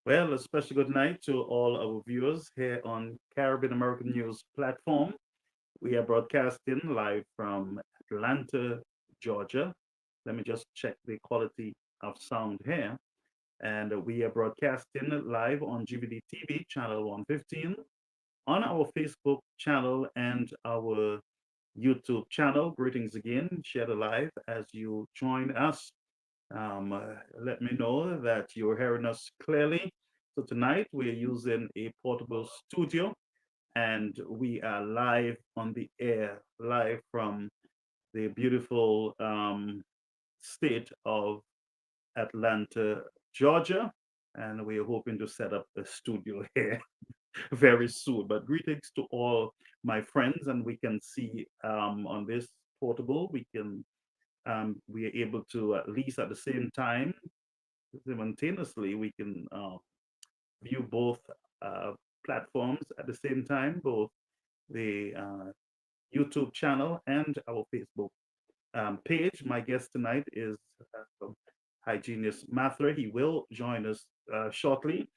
Well, a special good night to all our viewers here on Caribbean American News platform. We are broadcasting live from Atlanta, Georgia. Let me just check the quality of sound here. And we are broadcasting live on GVD TV, channel 115, on our Facebook channel and our YouTube channel. Greetings again. Share the live as you join us. Let me know that you're hearing us clearly. So tonight we're using a portable studio and we are live on the air, live from the beautiful state of Atlanta, Georgia. And we're hoping to set up a studio here very soon. But greetings to all my friends, and we can see on this portable, we are able to at least at the same time, simultaneously, we can view both uh, platforms at the same time, both the YouTube channel and our Facebook page. My guest tonight is Hyginus Mathurin. He will join us shortly.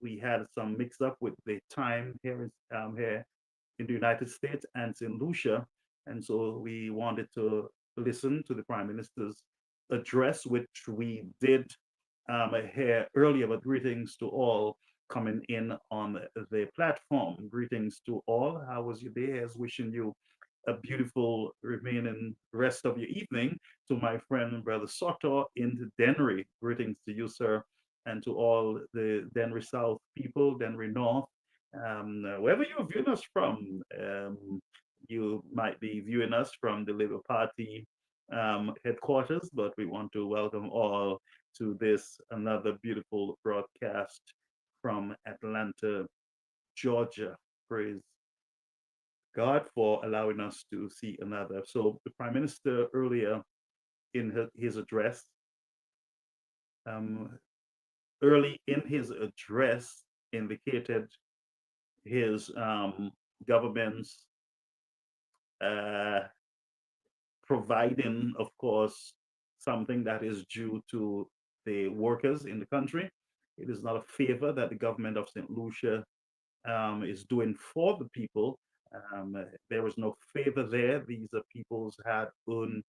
We had some mix up with the time here in the United States and St. Lucia, and so we wanted to listen to the Prime Minister's address, which we did hear earlier. But greetings to all coming in on the platform. Greetings to all. How was your day? As wishing you a beautiful remaining rest of your evening. To my friend, Brother Soto in Denry. Greetings to you, sir, and to all the Denry South people, Denry North. Wherever you're viewing us from, you might be viewing us from the Labour Party headquarters, but we want to welcome all to this another beautiful broadcast from Atlanta, Georgia. Praise God for allowing us to see another. So the Prime Minister earlier in his address, um, early in his address, indicated his government's uh, providing, of course, something that is due to the workers in the country. It is not a favor that the government of St. Lucia is doing for the people. There is no favor there. These are people's hard-earned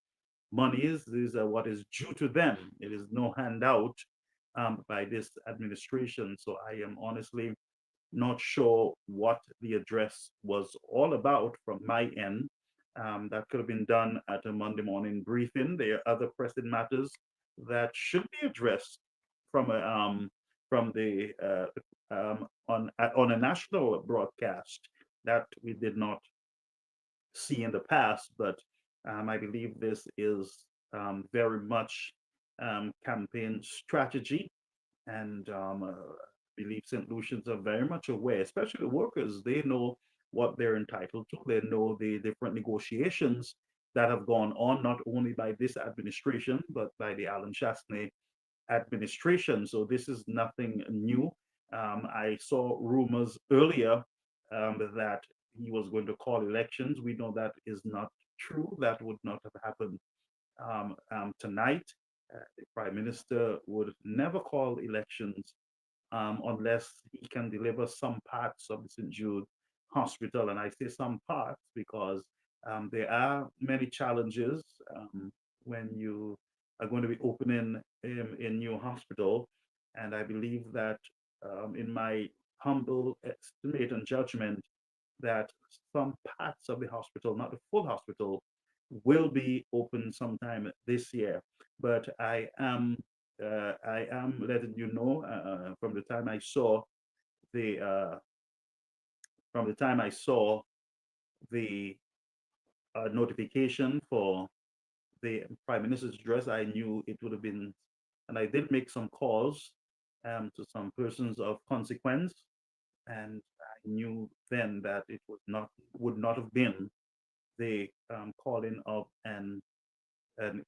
monies. These are what is due to them. It is no handout by this administration. So I am honestly not sure what the address was all about from my end. That could have been done at a Monday morning briefing. There are other pressing matters that should be addressed from the on a national broadcast that we did not see in the past. But I believe this is very much campaign strategy, and believe St. Lucians are very much aware, especially the workers. They know what they're entitled to. They know the different negotiations that have gone on, not only by this administration, but by the Alan Chastney administration. So this is nothing new. I saw rumors earlier that he was going to call elections. We know that is not true. That would not have happened tonight. The Prime Minister would never call elections unless he can deliver some parts of the St. Jude Hospital. And I say some parts because there are many challenges when you are going to be opening a new hospital. And I believe that, in my humble estimate and judgment, that some parts of the hospital, not the full hospital, will be open sometime this year. But I am letting you know from the time I saw the from the time I saw the notification for the Prime Minister's address, I knew it would have been, and I did make some calls to some persons of consequence, and I knew then that it would not have been the calling of an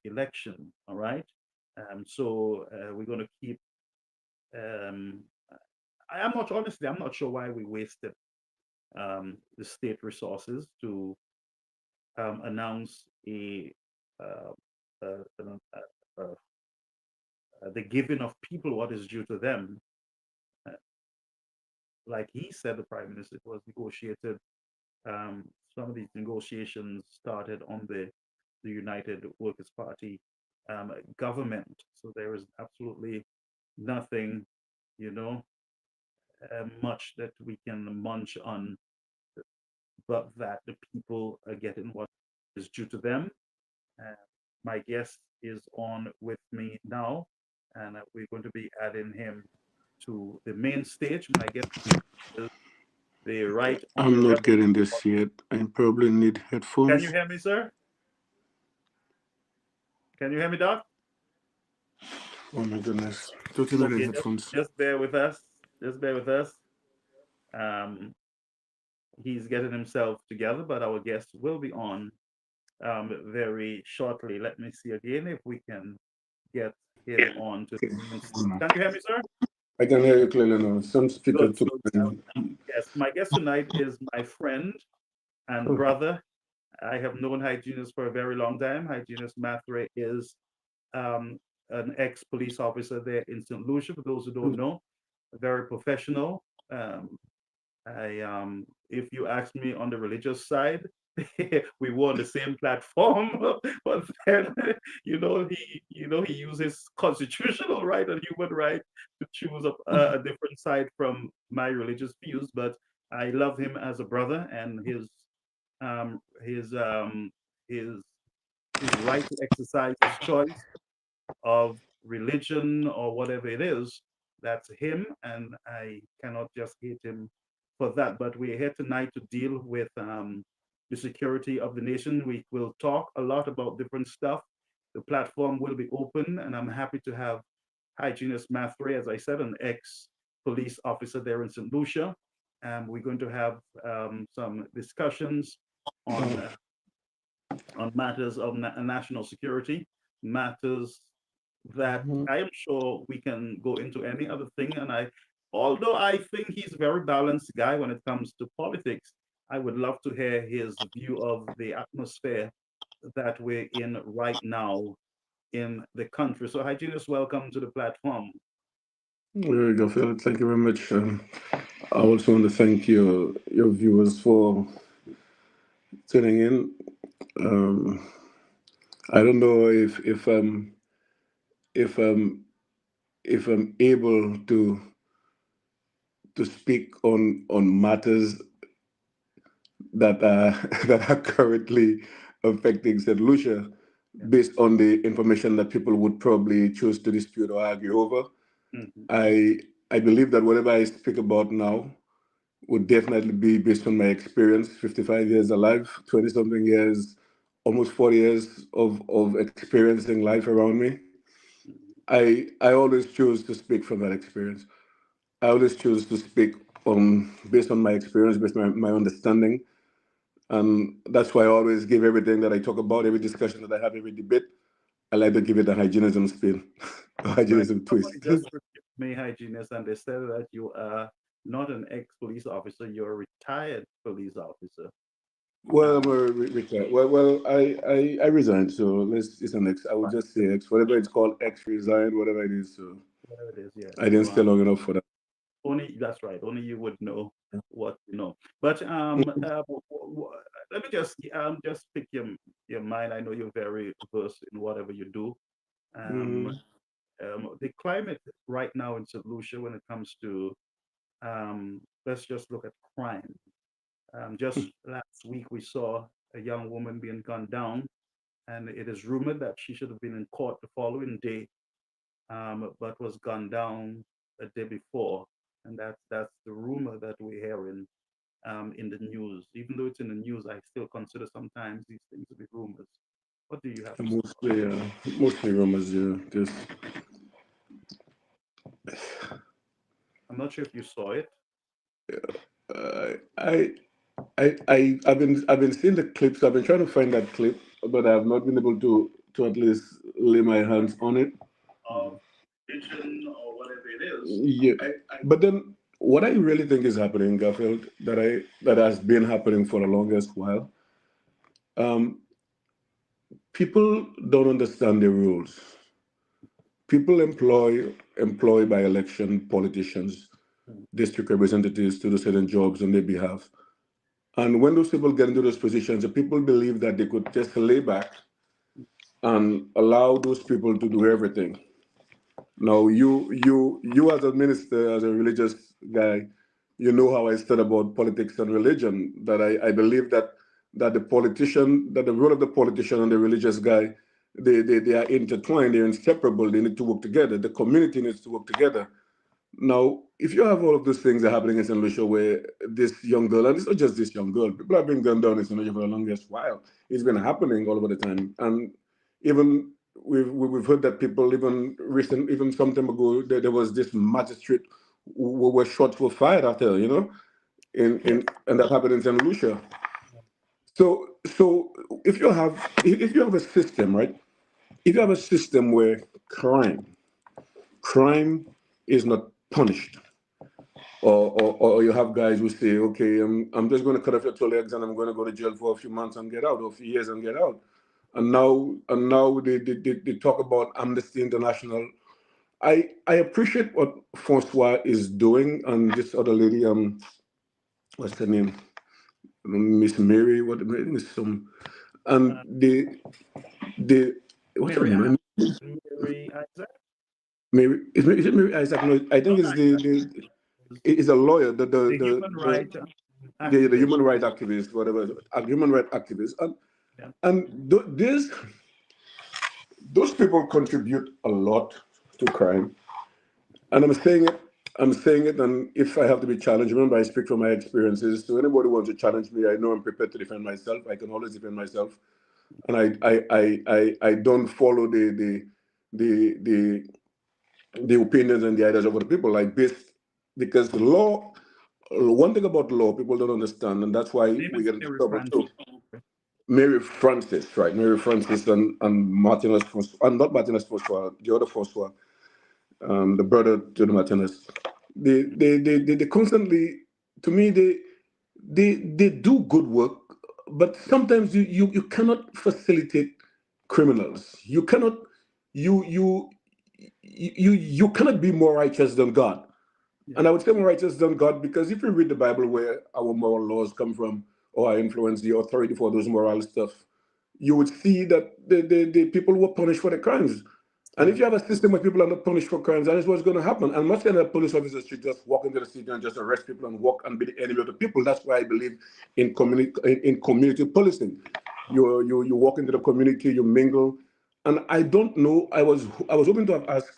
election. All right. So we're going to keep. Um, I'm not honestly. I'm not sure why we wasted the state resources to announce uh, uh, uh, uh, the giving of people what is due to them. Uh, like he said, the Prime Minister, it was negotiated. Um, some of these negotiations started on the United Workers' Party government. So there is absolutely nothing, you know, much that we can munch on, but that the people are getting what is due to them. Uh, my guest is on with me now, and we're going to be adding him to the main stage. My guest is the Right I'm not Honorable. getting this yet. I probably need Can you headphones. hear me, sir? Can you hear me, Doc? Oh my goodness. Totally need Okay, headphones. just bear with us. Just bear with us. Um, he's getting himself together, but our guest will be on very shortly. Let me see again if we can get him on to Okay. the main stage. No. Can you hear me, sir? I can hear you clearly now. Some speaker Good. took So, mine. yes, my guest tonight is my friend and Oh, brother. I have known Hyginus for a very long time. Hyginus Mathurin is um, an ex-police officer there in St. Lucia. For those who don't know, very professional. If you ask me on the religious side, we were on the same platform, but then he uses constitutional right and human right to choose a different side from my religious views. But I love him as a brother, and um, his um, his his right to exercise his choice of religion or whatever it is, that's him, and I cannot just hate him for that. But we're here tonight to deal with the security of the nation. We will talk a lot about different stuff. The platform will be open, and I'm happy to have Hyginus Mathurin, as I said, an ex-police officer there in St. Lucia. We're going to have some discussions on matters of national security, matters that Mhm. I am sure we can go into any other thing. And although I think he's a very balanced guy when it comes to politics, I would love to hear his view of the atmosphere that we're in right now in the country. So, Hyginus, welcome to the platform. There you go, Phil. Thank you very much. I also want to thank your viewers for tuning in. Um, I don't know if if I'm able to speak on matters that are that are currently affecting St. Lucia Yeah. based on the information that people would probably choose to dispute or argue over. Mhm. I I believe that whatever I speak about now would definitely be based on my experience, 55 years alive, 20 something years, almost 40 years of experiencing life around me. Mhm. I always choose to speak from that experience. I always choose to speak based on my experience, based on my understanding. And that's why I always give everything that I talk about, every discussion that I have, every debate, I like to give it a hygienism spin, a Right. hygienism Somebody twist. just reviewed me, Hyginus, and they said that you are not an ex-police officer, you're a retired police officer. Well, Uh, I'm a retired. I resigned, so it's an X. I would fine. just say X, whatever it's called, X resigned, whatever it is. So Whatever it is, yeah. I didn't So stay long enough for that. only that's right. Only you would know what you know. But let me just pick your mind. I know you're very versed in whatever you do. Um, Mm, the climate right now in St. Lucia, when it comes to let's just look at crime. Just last week, we saw a young woman being gunned down, and it is rumored that she should have been in court the following day, but was gunned down a day before. And that's the rumor that we're hearing in the news. Even though it's in the news, I still consider sometimes these things to be rumors. What do you have to say about mostly rumors. Yeah, just it? I'm not sure if you saw it. uh, I've been seeing the clips. I've been trying to find that clip, but I've not been able to at least lay my hands on it. Of religion or whatever it is. Yeah, but then what I really think is happening, Garfield, that has been happening for the longest while. Um, People don't understand the rules. People employ by election politicians, Mm. district representatives to do certain jobs on their behalf. And when those people get into those positions, the people believe that they could just lay back and allow those people to do everything. Now, you as a minister, as a religious guy, you know how I said about politics and religion. That I believe that the role of the politician and the religious guy, they are intertwined. They're inseparable. They need to work together. The community needs to work together. Now, if you have all of those things that are happening in St. Lucia, where this young girl, and it's not just this young girl, people have been gunned down in St. Lucia for the longest while. It's been happening all over the time, and even we've heard that people even some time ago there was this magistrate where shots were fired after Yeah. and that happened in St. Lucia. So if you have a system, right? If you have a system where crime is not punished, or you have guys who say, okay, I'm just going to cut off your two legs and I'm going to go to jail for a few months and get out, or a few years and get out. And now they talk about Amnesty International. I appreciate what Francois is doing, and this other lady, what's her name? Miss Mary, what I think is some, and uh, the what's her Mary name? Mary Isaac. Is it Mary Isaac? No, I think Not it's Isaac. the Is is a lawyer, the human rights the activist. human rights activist, whatever, a human rights activist, Yeah. and this those people contribute a lot to crime. And I'm saying it, and if I have to be challenged, remember I speak from my experiences. So anybody who wants to challenge me, I know I'm prepared to defend myself. I can always defend myself, and I don't follow the the the opinions and the ideas of other people. I based because the law. One thing about law, people don't understand, and that's Her why name we is get into Mary trouble Frances. too. Mary Francis, right? Mary Francis and Martinez, and not Martinez Francois, the other Francois, the brother to the Martinez. They constantly, to me, they do good work, but sometimes you cannot facilitate criminals. You cannot you you you cannot be more righteous than God. Yeah. And I would say more righteous than God because if you read the Bible where our moral laws come from or I influence the authority for those moral stuff, you would see that the people were punished for their crimes. And Yeah. if you have a system where people are not punished for crimes, that is what's going to happen. And much kind of police officers should just walk into the city and just arrest people and walk and be the enemy of the people. That's why I believe in community policing. You walk into the community, you mingle, and I don't know. I was hoping to have asked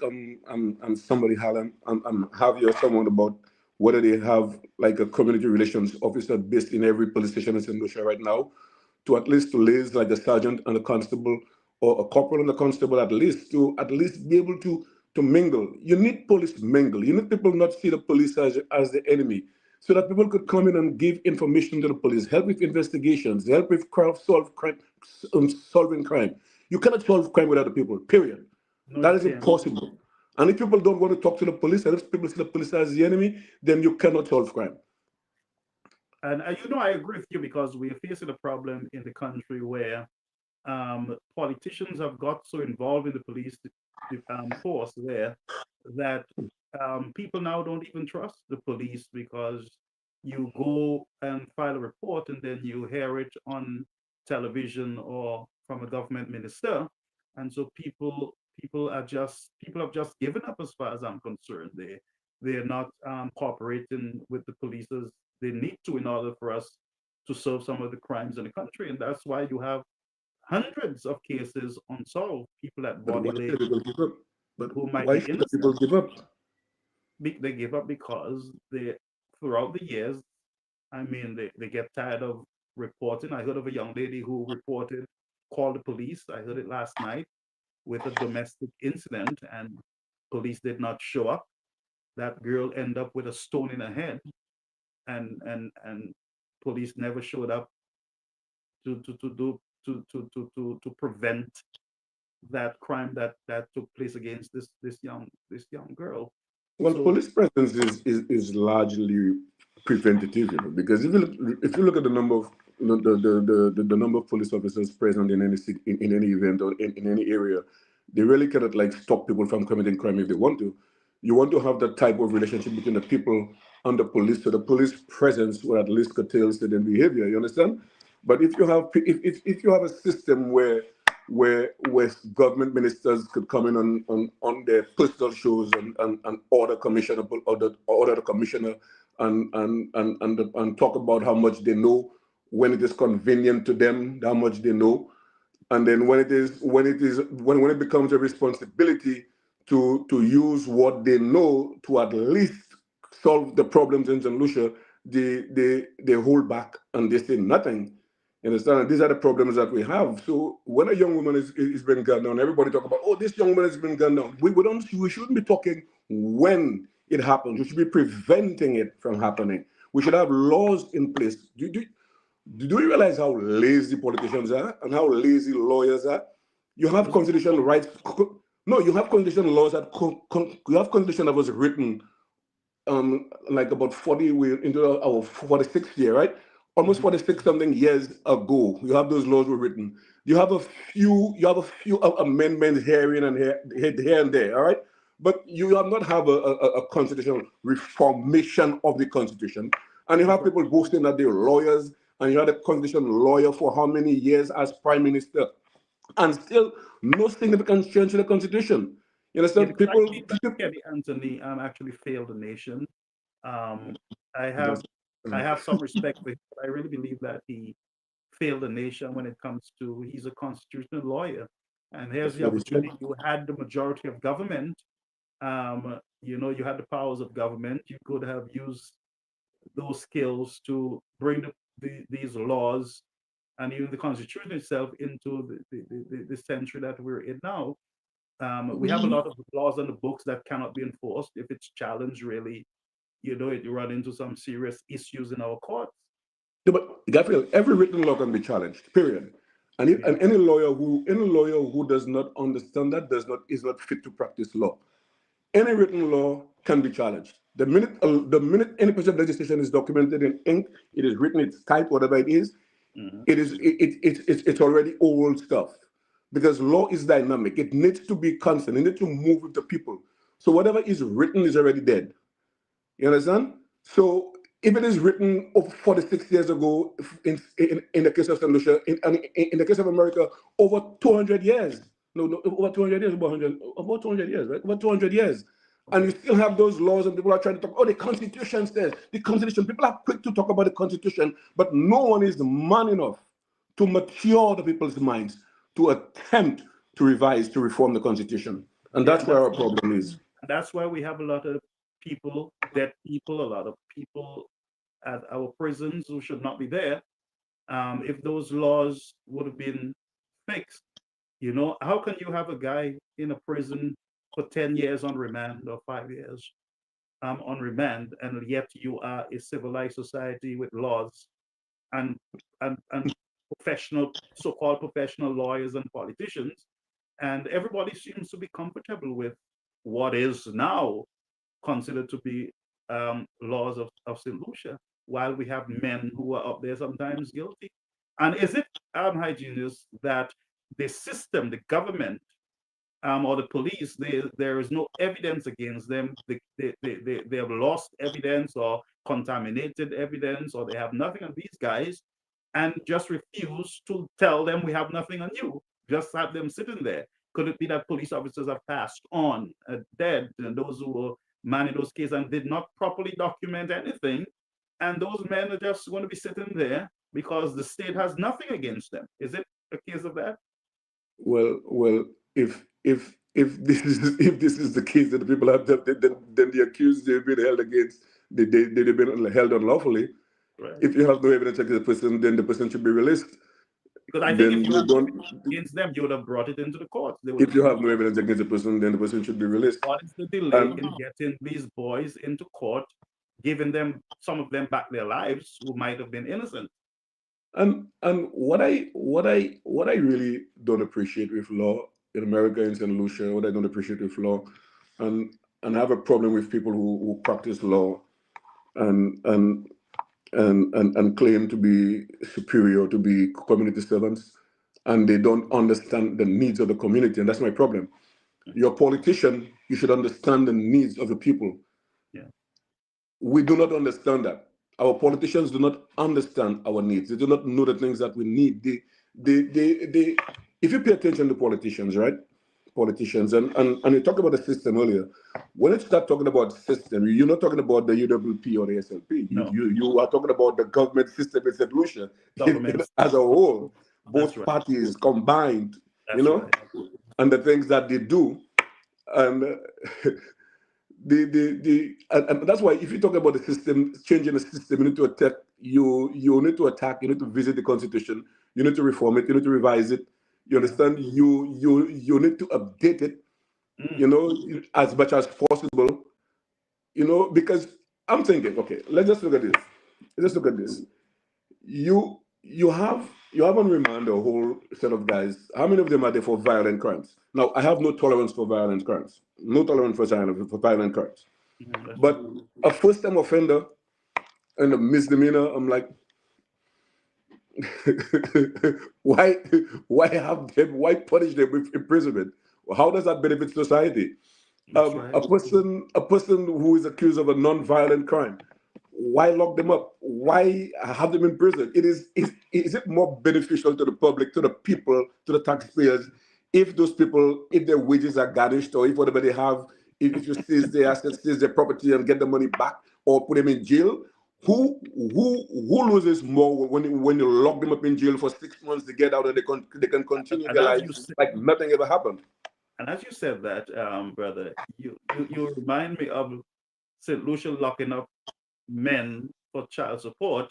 somebody Harlem Javier or someone about whether they have like a community relations officer based in every police station in St. Lucia right now, to at least to liaise like a sergeant and a constable or a corporal and a constable at least be able to mingle. You need police mingle. You need people not see the police as the enemy. So that people could come in and give information to the police, help with investigations, help with solving crime. You cannot solve crime without the people, period. No, That you is can't. impossible. And if people don't want to talk to the police, and if people see the police as the enemy, then you cannot solve crime. And I agree with you because we are facing a problem in the country where politicians have got so involved in the police force there that people now don't even trust the police because you go and file a report and then you hear it on television or from a government minister, and so people have just given up as far as I'm concerned. They're not cooperating with the police as they need to in order for us to solve some of the crimes in the country, and that's why you have hundreds of cases unsolved, people at But Body why Lake should people give up? But who might why be should the people innocent. give up? They give up because throughout the years, I mean, they get tired of reporting. I heard of a young lady who reported, called the police. I heard it last night with a domestic incident, and police did not show up. That girl ended up with a stone in her head, and police never showed up to do to prevent that crime that took place against this young girl. Well, So police presence is largely preventative, because if you look at the number of the number of police officers present in any in any event or in any area, they really cannot like stop people from committing crime if they want to. You want to have that type of relationship between the people and the police, so the police presence will at least curtail certain behavior. You understand? But if you have a system where government ministers could come in on their personal shows and order the commissioner and talk about how much they know when it is convenient to them, how much they know, and then when it becomes a responsibility to use what they know to at least solve the problems in St. Lucia, they hold back and they say nothing. You understand? And these are the problems that we have. So when a young woman is being gunned down, everybody talk about, oh, this young woman has been gunned down. We shouldn't be talking when it happens. We should be preventing it from happening. We should have laws in place. Do you realize how lazy politicians are and how lazy lawyers are? You have those are constitutional rights. No, you have constitutional laws you have constitution that was written like about 40 we're into our 46th year, right? Almost mhm. 46 something years ago. You have those laws were written. You have a few amendments here and there, all right? But you have not have a constitutional reformation of the constitution. And you That's have right. people boasting that they're lawyers and you had a constitutional lawyer for how many years as prime minister, and still no significant change to the constitution. You Yeah, understand? because I believe that People Kenny Anthony actually failed the nation. Um, I have that's, I have some respect for him, but I really believe that he failed the nation when it comes to he's a constitutional lawyer. And here's that's the what he said. opportunity. You had the majority of government. You had the powers of government. You could have used those skills to bring these laws and even the constitution itself into the century that we're in now. We have a lot of laws on the books that cannot be enforced. If it's challenged, really, you run into some serious issues in our courts. Yeah, but Gabriel, every written law can be challenged. Period. And, Yeah. and any lawyer who does not understand that does not is not fit to practice law. Any written law can be challenged. The minute any piece of legislation is documented in ink, it is written, it's typed, whatever it is, Hmm. it's already old stuff. Because law is dynamic. It needs to be constant. It needs to move with the people. So whatever is written is already dead. You understand? So if it is written 46 years ago, in the case of St. Lucia, in the case of America, over 200 years. No, over 200 years, about 200 years, right? Over 200 years. And you Okay. still have those laws, and people are trying to talk, oh, the Constitution says, the Constitution. People are quick to talk about the Constitution, but no one is man enough to mature the people's minds to attempt to revise, to reform the Constitution. And Yeah, that's and where that's our problem is. that's why we have a lot of dead people, a lot of people at our prisons who should not be there. If those laws would have been fixed, how can you have a guy in a prison for 10 years on remand or 5 years on remand, and yet you are a civilized society with laws and and professional, so-called professional lawyers and politicians, and everybody seems to be comfortable with what is now considered to be laws of St. Lucia, while we have men who are up there sometimes guilty. And is it, hygienist, that the system, the government, or the police, there is no evidence against them? They have lost evidence or contaminated evidence, or they have nothing on these guys, and just refuse to tell them we have nothing on you. Just have them sitting there. Could it be that police officers have passed on, dead, and those who were manning those cases and did not properly document anything, and those men are just going to be sitting there because the state has nothing against them? Is it a case of that? Well, if this is if this is the case that the people have, then the accused they've been held against, they've been held unlawfully. Right. If you have no evidence against the person, then the person should be released. Because I think Then if you you had don't. evidence against them, you would have brought it into the court. They would have If you said, have no evidence against the person, then the person should be released. what is the delay And in getting these boys into court, giving them, some of them, back their lives who might have been innocent? and what I really don't appreciate with law in America, in St. Lucia, what I don't appreciate with law, and I have a problem with people who practice law and and and claim to be superior, to be community servants, and they don't understand the needs of the community, and that's my problem. You're a politician, you should understand the needs of the people. Yeah. We do not understand that. Our politicians do not understand our needs. They do not know the things that we need. They if you pay attention to politicians, right? Politicians, and you talked about the system earlier. When you start talking about system, you're not talking about the UWP or the SLP. You, No. you, you are talking about the government system in St. Lucia Governments. as a whole, That's both right. parties combined, That's right. and the things that they do. And and that's why if you talk about the system, changing the system, you need to attack. You need to attack. You need to visit the constitution. You need to reform it. You need to revise it. You Yeah. understand? You need to update it. Mm. As much as possible. Because I'm thinking, okay, let's just look at this. Let's look at this. You have on remand a whole set of guys. How many of them are there for violent crimes? Now, I have no tolerance for violent crimes. No tolerance for violent crimes. Mm, that's But right. a first-time offender and a misdemeanor, I'm like, why, why punish them with imprisonment? How does that benefit society? That's right. A person who is accused of a non-violent crime, Why lock them up? Why have them in prison? Is it more beneficial to the public, to the people, to the taxpayers, if those people, if their wages are garnished, or if whatever they have, if you seize their assets, seize their property and get the money back, or put them in jail? Who loses more when you lock them up in jail for 6 months, they get out and they can continue And their as you lives said, like nothing ever happened? that, brother, you remind me of St. Lucia locking up men for child support,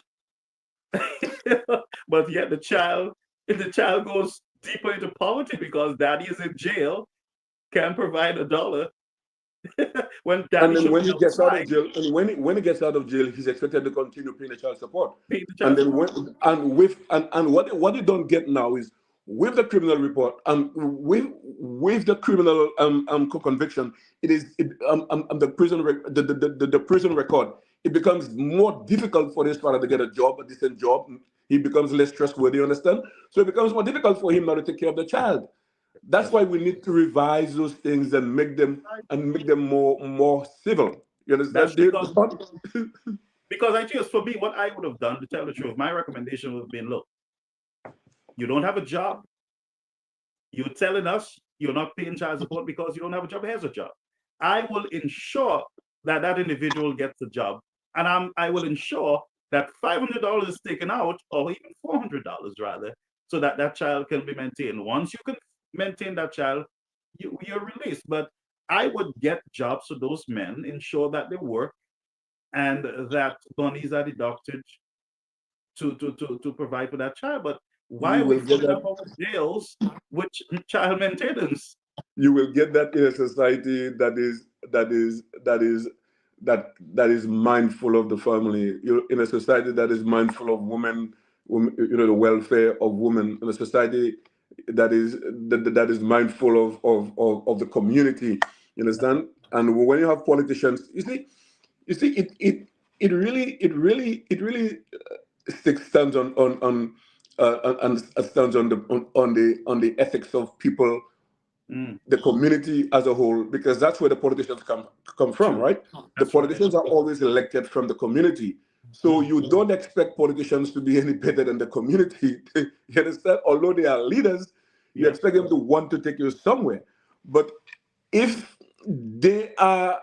but yet if the child goes deeper into poverty because daddy is in jail, can't provide a dollar when And daddy then should when be he gets out of outside jail, and when he gets out of jail, he's expected to continue paying the child support. paying the And child then support. what they don't get now is, with the criminal report, with the criminal conviction, the the prison record. It becomes more difficult for this father to get a decent job. He becomes less trustworthy. Understand? So it becomes more difficult for him now to take care of the child. That's That's why we need to revise those things and right. make them more civil. You That's understand? because I just, for me, what I would have done, to tell the truth, my recommendation would have been, look, you don't have a job. You're telling us you're not paying child support because you don't have a job. Here's a job. I will ensure that that individual gets a job, and I will ensure that $500 is taken out, or even $400 rather, so that that child can be maintained. Once you can maintain that child, you're released. But I would get jobs for those men, ensure that they work, and that monies are deducted to provide for that child. But why You are we will get filling up that. our jails with child maintenance? You will get that in a society that is mindful of the family. You're in a society that is mindful of women, the welfare of women. In a society that is mindful of the community. You That's right. understand? And when you have politicians, you see, it really stands stands on the ethics of people, Mm, the community as a whole, because that's where the politicians come from, true. right? The That's right. politicians are always elected from the community. So Mm, you don't expect politicians to be any better than the community. You understand? Although they are leaders, you yeah, expect them to want to take you somewhere. But if they are,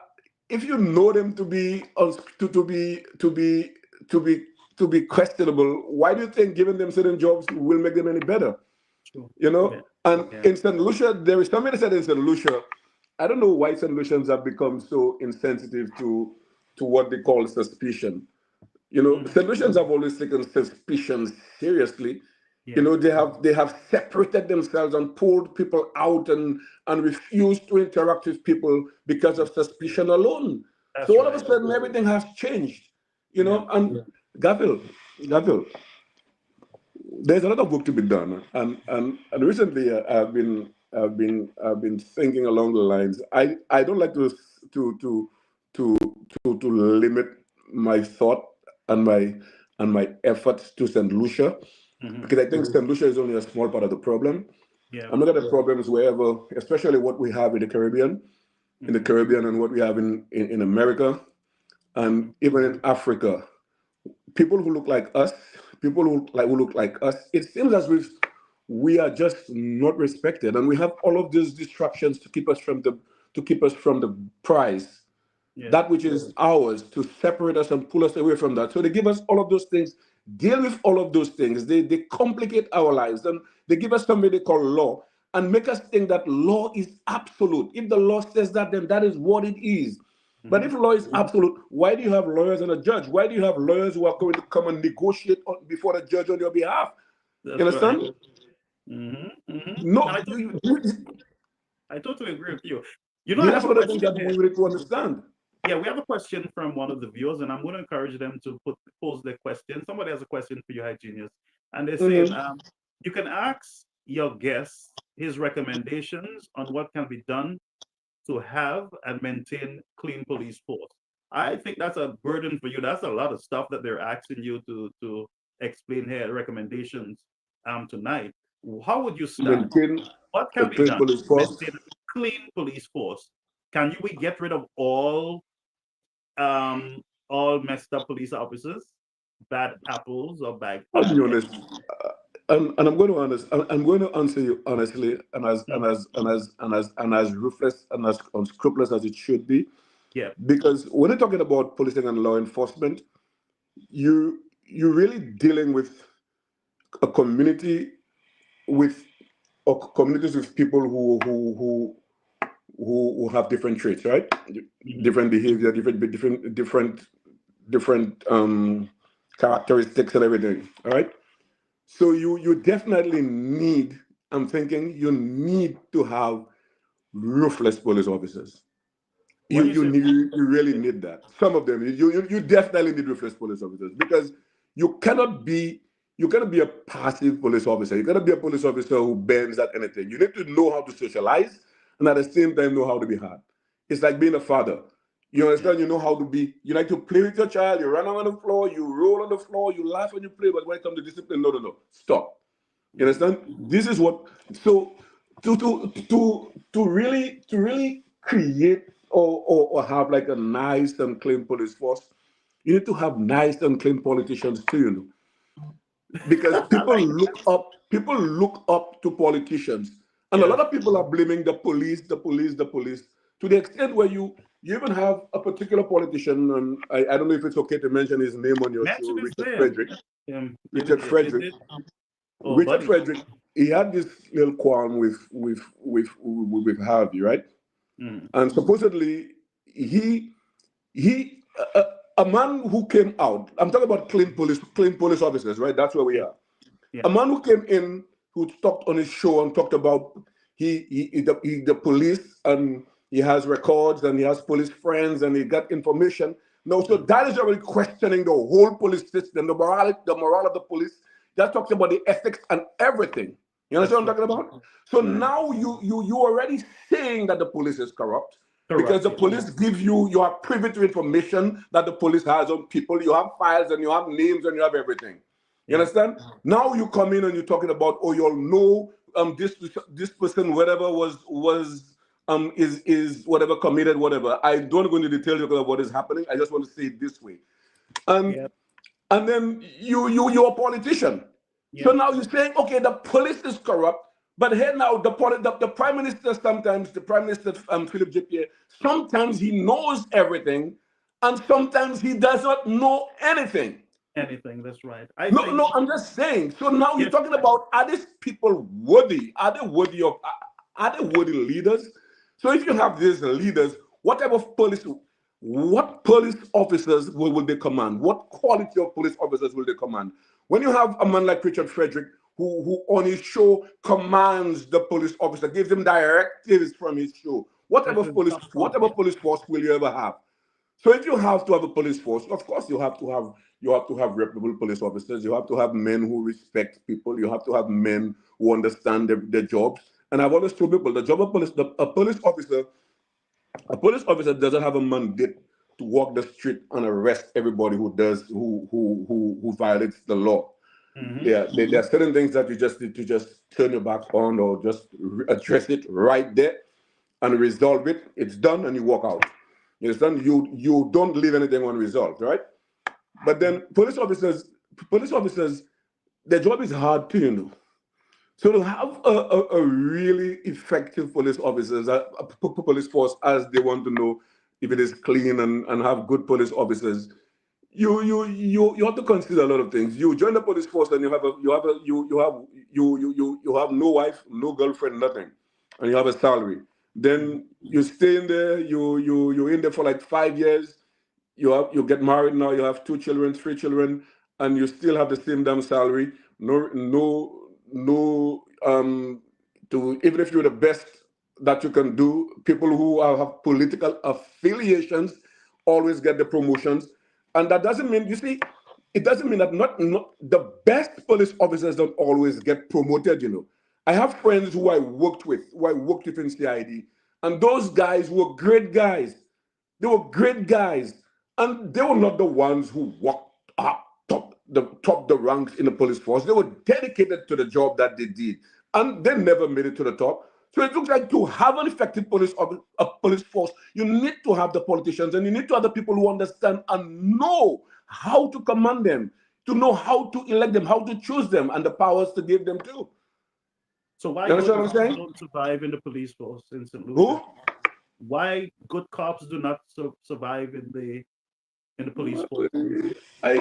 if you know them to be to be to be questionable, why do you think giving them certain jobs will make them any better? true. You Yeah, know, and yeah. in St. Lucia, there is somebody said in St. Lucia, I don't know why St. Lucians have become so insensitive to what they call suspicion. Mm, St. Lucians have always taken suspicion seriously. yeah, They have separated themselves and pulled people out and refused to interact with people because of suspicion alone. So that's all of a right. sudden everything has changed. Yeah. And Gavil, there's a lot of work to be done, and recently I've been thinking along the lines. I don't like to to limit my thought and my efforts to St. Lucia, Hmm. because I think St. Lucia is only a small part of the problem. Yeah. I'm looking at the problems wherever, especially what we have in the Hmm. Caribbean, and what we have in America, and Hmm. even in Africa. People who look like us, people who look like us, it seems as if we are just not respected, and we have all of these distractions to keep us from the prize, Yeah. that which is ours, to separate us and pull us away from that. So they give us all of those things, deal with all of those things. They complicate our lives, and they give us something they call law, and make us think that law is absolute. If the law says that, then that is what it is. But Hmm. if law is absolute, why do you have lawyers and a judge? Why do you have lawyers who are going to come and negotiate before the judge on your behalf? You That's right. understand? Hmm. Hmm. And No, I totally agree with you. You know, I that's have a one of the things question that here. we need to understand. Yeah, we have a question from one of the viewers, and I'm going to encourage them to pose their question. Somebody has a question for you, Hyginus, and they're saying, Mhm. you can ask your guest his recommendations on what can be done to have and maintain clean police force. I think that's a burden for you. That's a lot of stuff that they're asking you to explain here, recommendations tonight. How would you start? Maintain What a can be clean done police to force. maintain a clean police force? Can we get rid of um all messed up police officers, bad apples or I'll bad be eggs. honest, and I'm going to honest. I'm going to answer you honestly, and Mm, as ruthless and as unscrupulous as it should be. yeah. Because when you're talking about policing and law enforcement, you're really dealing with a community with or communities with people who have different traits, right? Hmm. Different behavior, different characteristics and everything. All right. So you definitely need. I'm thinking you need to have ruthless police officers. When you say You really yeah, need that. Some of them you definitely need ruthless police officers because you cannot be you cannot be a passive police officer. You cannot be a police officer who bends at anything. You need to know how to socialize and at the same time know how to be hard. It's like being a father. You yeah, understand? You know how to be. You like to play with your child. You run on the floor. You roll on the floor. You laugh when you play. But when it comes to discipline, no. Stop. You hmm, understand? This is what. So to really create or have like a nice and clean police force, you need to have nice and clean politicians too. You know, because I like people look up to politicians, and a yeah. lot of people are blaming the police to the extent where you even have a particular politician, and I don't know if it's okay to mention his name on your show, Mention his Richard name. Frederick. Is Richard Frederick. it? Oh, Richard buddy. Frederick, he had this little qualm with Harvey, right? Mm, And supposedly he he a man who came out. I'm talking about clean police officers, right? That's where we yeah, are. yeah. A man who came in who talked on his show and talked about the police and he has records and he has police friends and he got information. No, so Mm, that is already questioning the whole police system, the morale of the police. That talks about the ethics and everything. You understand that's what I'm right. talking about? So Mm, now you already saying that the police is corrupt because corrupt. the Yeah. police give you are privy to information that the police has on people. You have files and you have names and you have everything. You Yeah. understand? Now you come in and you're talking about, oh, you'll know this person, whatever was is whatever committed, whatever. I don't go into details of what is happening. I just want to say it this way. And Yeah. and then you're a politician. So Yeah. now you're saying, okay, the police is corrupt, but here now the prime minister sometimes the prime minister Philip J. sometimes he knows everything, and sometimes he does not know anything. Anything. That's right. I No, think no, I'm just saying. So now you're if talking about, are these people worthy? Are they worthy of? Are they worthy leaders? So if you have these leaders, what type of police? What police officers will they command? What quality of police officers will they command? When you have a man like Richard Frederick, who on his show commands the police officer, gives him directives from his show, this is tough what call. type Yeah. of police force will you ever have? So if you have to have a police force, of course you have reputable police officers. You have to have men who respect people. You have to have men who understand their jobs. And I've always told people the job of a police officer doesn't have a mandate to walk the street and arrest everybody who violates the law. Hmm. There are certain things that you just need to just turn your back on or just address it right there and resolve it. It's done and you walk out. You understand? You don't leave anything unresolved, right? But Yeah. then police officers, their job is hard too, you know. So to have a really effective police officers, police force, as they want to know if it is clean and have good police officers, you have to consider a lot of things. You join the police force and you have no wife, no girlfriend, nothing, and you have a salary. Hmm. Then you stay in there. You're in there for like 5 years. You get married now. You have 2 children, 3 children, and you still have the same damn salary. No. To even if you're the best that you can do, people who have political affiliations always get the promotions, and that doesn't mean you see. It doesn't mean that not the best police officers don't always get promoted. You know, I have friends who I worked with in CID, and those guys were great guys. They were great guys, and they were not the ones who walked up top the ranks in the police force. They were dedicated to the job that they did, and they never made it to the top. So it looks like to have an effective a police force, you need to have the politicians and you need to have the people who understand and know how to command them, to know how to elect them, how to choose them, and the powers to give them too. So why You good understand what I'm cops saying? don't survive in the police force in St. Who? Lucia? Why good cops do not survive in the police force? I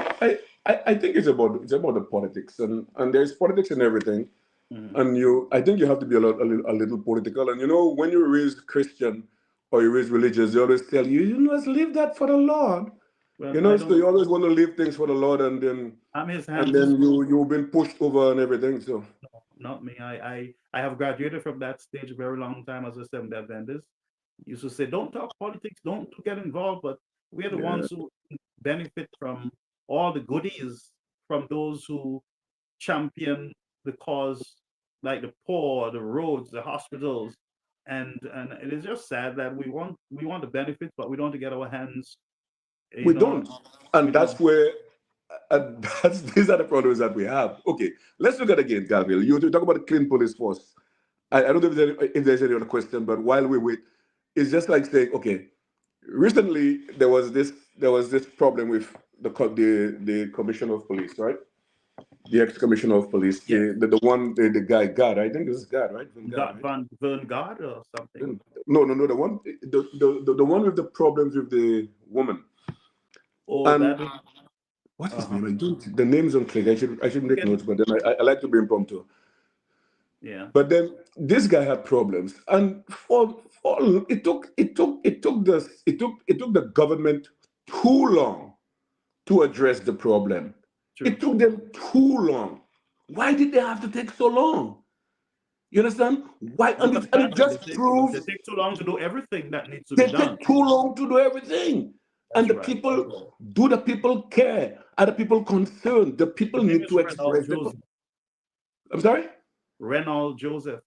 think it's about the politics and there's politics in everything. Mhm. And I think you have to be a little political. And when you're raised Christian or you're raised religious, they always tell you, must leave that for the Lord. Well, I So don't. you always want to leave things for the Lord, and then I'm his and hands and then feet. you've been pushed over and everything. So Not me. I have graduated from that stage a very long time as a Seventh-day Adventist. Used to say, don't talk politics, don't get involved, but we're the yeah, ones who benefit from all the goodies from those who champion the cause, like the poor, the roads, the hospitals, and it is just sad that we want the benefits, but we don't want to get our hands, we you know, don't, we and that's don't. where. And these are the problems that we have. Okay, let's look at it again, Gabriel. You talk about the clean police force. I don't know if there's any other question, but while we wait, it's just like saying, okay, recently there was this problem with the commissioner of police, right? The ex-commissioner of police, Yes, the one the guy God, I think this is God, right? Van God, God, right? Van Vanguard or something. No, the one with the problems with the woman. Oh, And that is. what's his Uh-huh. name? I don't. The names don't click. I should make Forget it. notes, but then I like to be impromptu. Yeah, But then this guy had problems, and for it took the government too long to address the problem. true. It took them too long. Why did they have to take so long? You understand? Why? Look at And it Thailand. just proves They take too long to do everything that needs to be they done. take too long to do everything. And That's the right. people, do the people care? Are the people concerned? The people His name need is to Renault express their. Joseph. I'm sorry? Renault Joseph.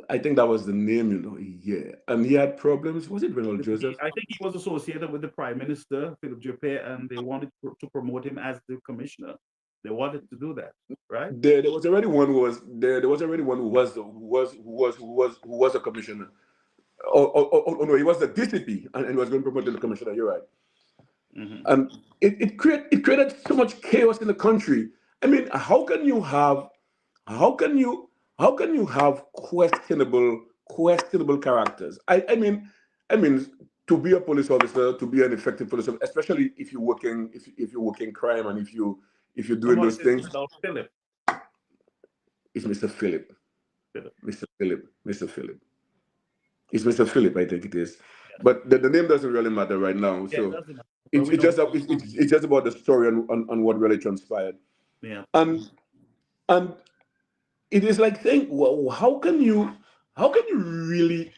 I think that was the name. Yeah. And he had problems. Was it Ronald Joseph? I think he was associated with the Prime Minister, Philip Juppé, and they wanted to promote him as the commissioner. They wanted to do that, right? There was already one who was there. There was already one who was a commissioner. Oh, no, he was the DCP and he was going to promote the commissioner. You're right. Hmm. And it created so much chaos in the country. I mean, how can you how can you have questionable characters? I mean to be a police officer, to be an effective police officer, especially if you're working crime and if you're doing Someone those says things, Renault Philip. it's Mr. Philip. Philip. Mr. Philip. Mr. Philip. It's Mr. Philip, I think it is. Yeah, But the name doesn't really matter right now. yeah, it So doesn't matter. But it's, we it's know. just it's just about the story and what really transpired. Yeah. And and it is like saying, well, how can you really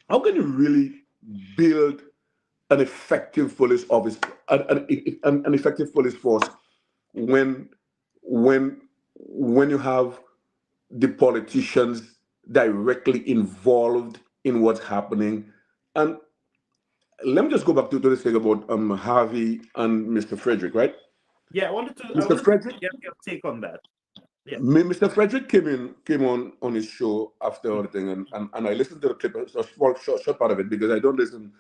build an effective police office, an effective police force when when when you have the politicians directly involved in what's happening. And let me just go back to this thing about Harvey and Mr. Frederick, right? Yeah, I Mr. wanted to Frederick, get your take on that. Yes. Mr. Frederick came on his show after all the thing, and I listened to the clip, a small short part of it, because I don't listen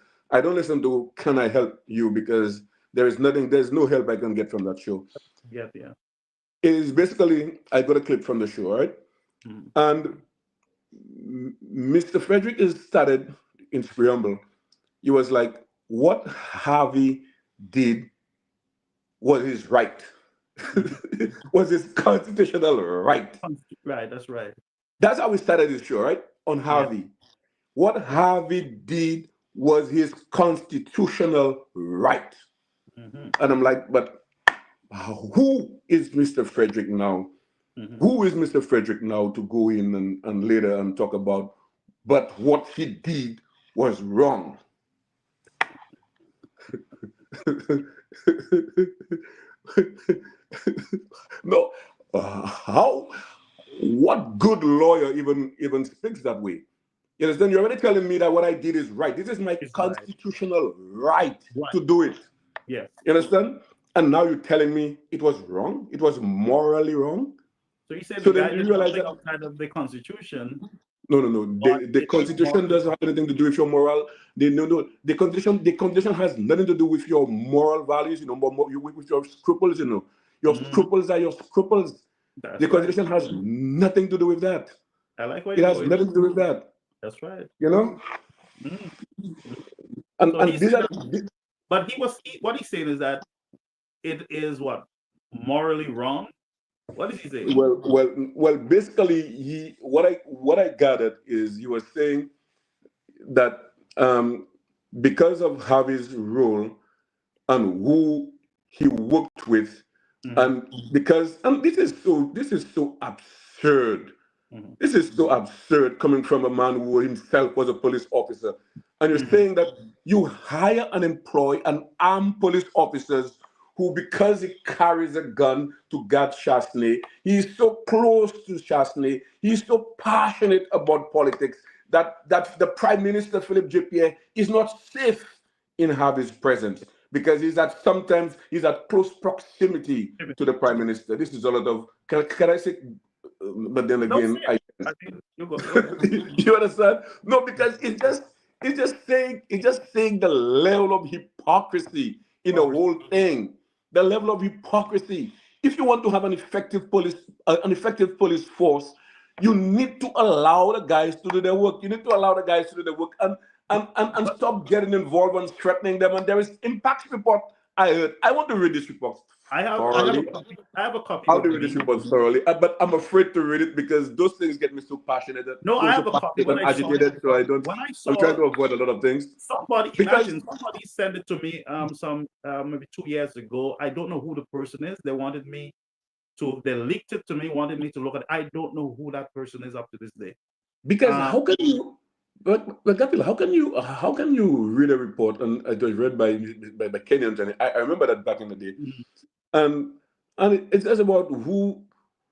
to Can I Help You, because there's no help I can get from that show. Yeah, yeah. It is basically, I got a clip from the show, right? Mhm. And Mr. Frederick is started in his preamble. He was like, what Harvey did was his right, Mhm. was his constitutional right. Right, that's right. That's how we started this show, right? On Yeah. Harvey. What Harvey did was his constitutional right. Hmm. And I'm like, but who is Mr. Frederick now? Hmm. Who is Mr. Frederick now to go in and later and talk about, but what he did was wrong? No, how? What good lawyer even speaks that way? You understand? You're already telling me that what I did is right. This is my It's right. constitutional right Right. to do it. Yes. You understand? And now you're telling me it was wrong. It was morally wrong. So you say the So then guy you did realize nothing that outside of the Constitution. No, no, no. or The it is constitution morally doesn't wrong? have anything to do with your moral. No, no. The constitution has nothing to do with your moral values. With your scruples. Your Mhm. scruples are your scruples. The That's right. constitution has nothing to do with that. I like where It you're has going. nothing to do with that. That's right. You know. Mhm. And So he and these said are that, but what he's saying is that it is what morally wrong. What is he saying? well. Basically, what I gathered is you were saying that because of Harvey's role and who he worked with, Hmm. and because and this is so absurd. Hmm. This is so absurd coming from a man who himself was a police officer. And you're Hmm. saying that you hire and employ and arm police officers who, because he carries a gun to guard Chasney, he's so close to Chasney, he's so passionate about politics that the Prime Minister, Philip J. Pierre, is not safe in Harvey's presence because he's at close proximity to the Prime Minister. This is a lot of, can I say, but then Don't say again, it. I think you go ahead. you understand? No, because it's just saying the level of hypocrisy in the Hypocrisy. whole thing. The level of hypocrisy. If you want to have an effective police force, you need to allow the guys to do their work. You need to allow the guys to do their work But and but stop getting involved and threatening them. And there is impact report I heard. I want to read this report I have a thoroughly. copy. I have a copy How with do you read this me. report thoroughly? But I'm afraid to read it because those things get me so passionate, No, I so have a copy. passionate When and I saw it, agitated. So I don't. when I I'm trying saw to avoid a lot of things somebody, because imagine somebody sent it to me some maybe 2 years ago. I don't know who the person is. They leaked it to me, wanted me to look at it. I don't know who that person is up to this day. because Um, how can you? But Gabriel, how can you read a report and it was read by Kenyans and I remember that back in the day mhm. and it says about who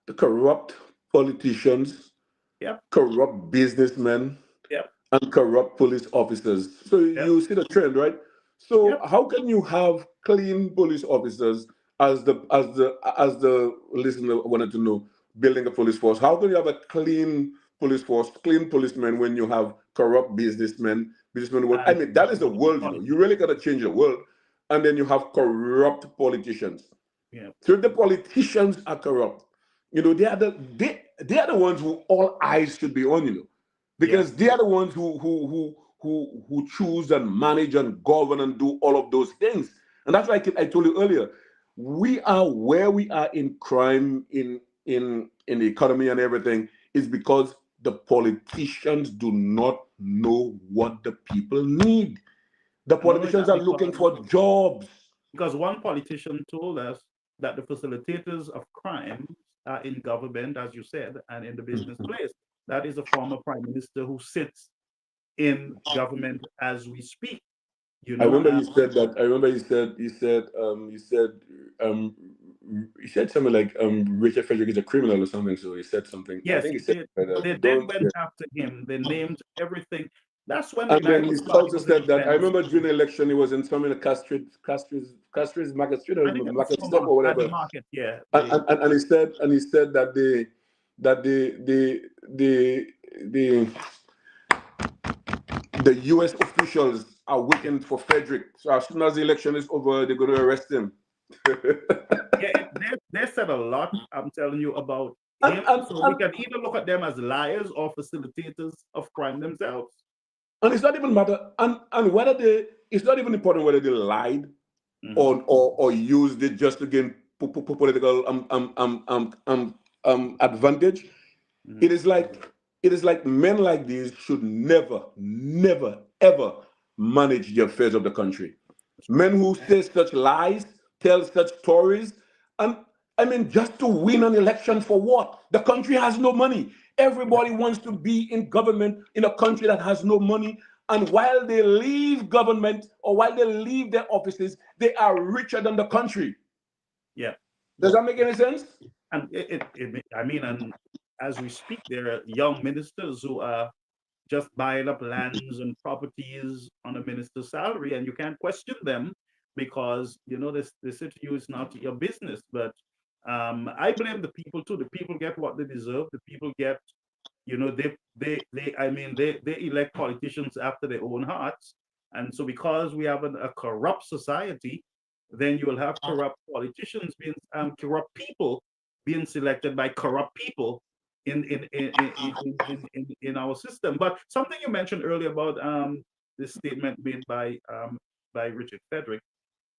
the corrupt politicians, Yep, corrupt businessmen, yep, and corrupt police officers. So yep, you see the trend, right? So yep. how can you have clean police officers as the listener wanted to know, building a police force? How can you have a clean police force, clean policemen when you have corrupt businessmen work? I And mean, that is the corrupt world, you know. You politicians. really gotta change the world. And then you have corrupt politicians. Yep. So if the politicians are corrupt, they are the ones who all eyes should be on, Yeah. because they are the ones who choose and manage and govern and do all of those things. And that's why I told you earlier, we are where we are in crime, in the economy and everything, is because the politicians do not know what the people need. The And not only politicians that, are looking for jobs. because one politician told us that the facilitators of crime are in government, as you said, and in the business place. That is a former prime minister who sits in government as we speak. You I know, remember he said that. I remember um he said something like Richard Frederick is a criminal or something. So he said something. I yes, think he he said did. that. They then Don't. went Yeah. after him. They named everything. That's when the And then United he Party also was in said that I defense. remember during the election he was in some in a Castries Market Street or I think it was Market Step Summer or at the whatever. market. Yeah, And, and, and and he said that the the U.S. officials are yeah, waiting for Frederick. So as soon as the election is over, they're going to arrest him. yeah. They said a lot. I'm telling you about and, him. and, So we and, can either look at them as liars or facilitators of crime themselves. and it's not even matter and whether they it's not even important whether they lied Hmm. or used it just to gain political advantage. Hmm. It is like men like these should never, never, ever manage the affairs of the country. That's right. Men who say such lies, tell such stories, and I mean, just to win an election for what? The country has no money. Yeah. Everybody wants to be in government in a country that has no money. And while they leave government or while they leave their offices, they are richer than the country. Yeah. Does that make any sense? And I mean, and as we speak, there are young ministers who are just buying up lands and properties on a minister's salary, and you can't question them because this to you is not your business. But I blame the people too. The people get what they deserve. The people get You know, they elect politicians after their own hearts. And so because we have a corrupt society, then you will have corrupt politicians being corrupt people being selected by corrupt people in our system. But something you mentioned earlier about this statement made by Richard Frederick,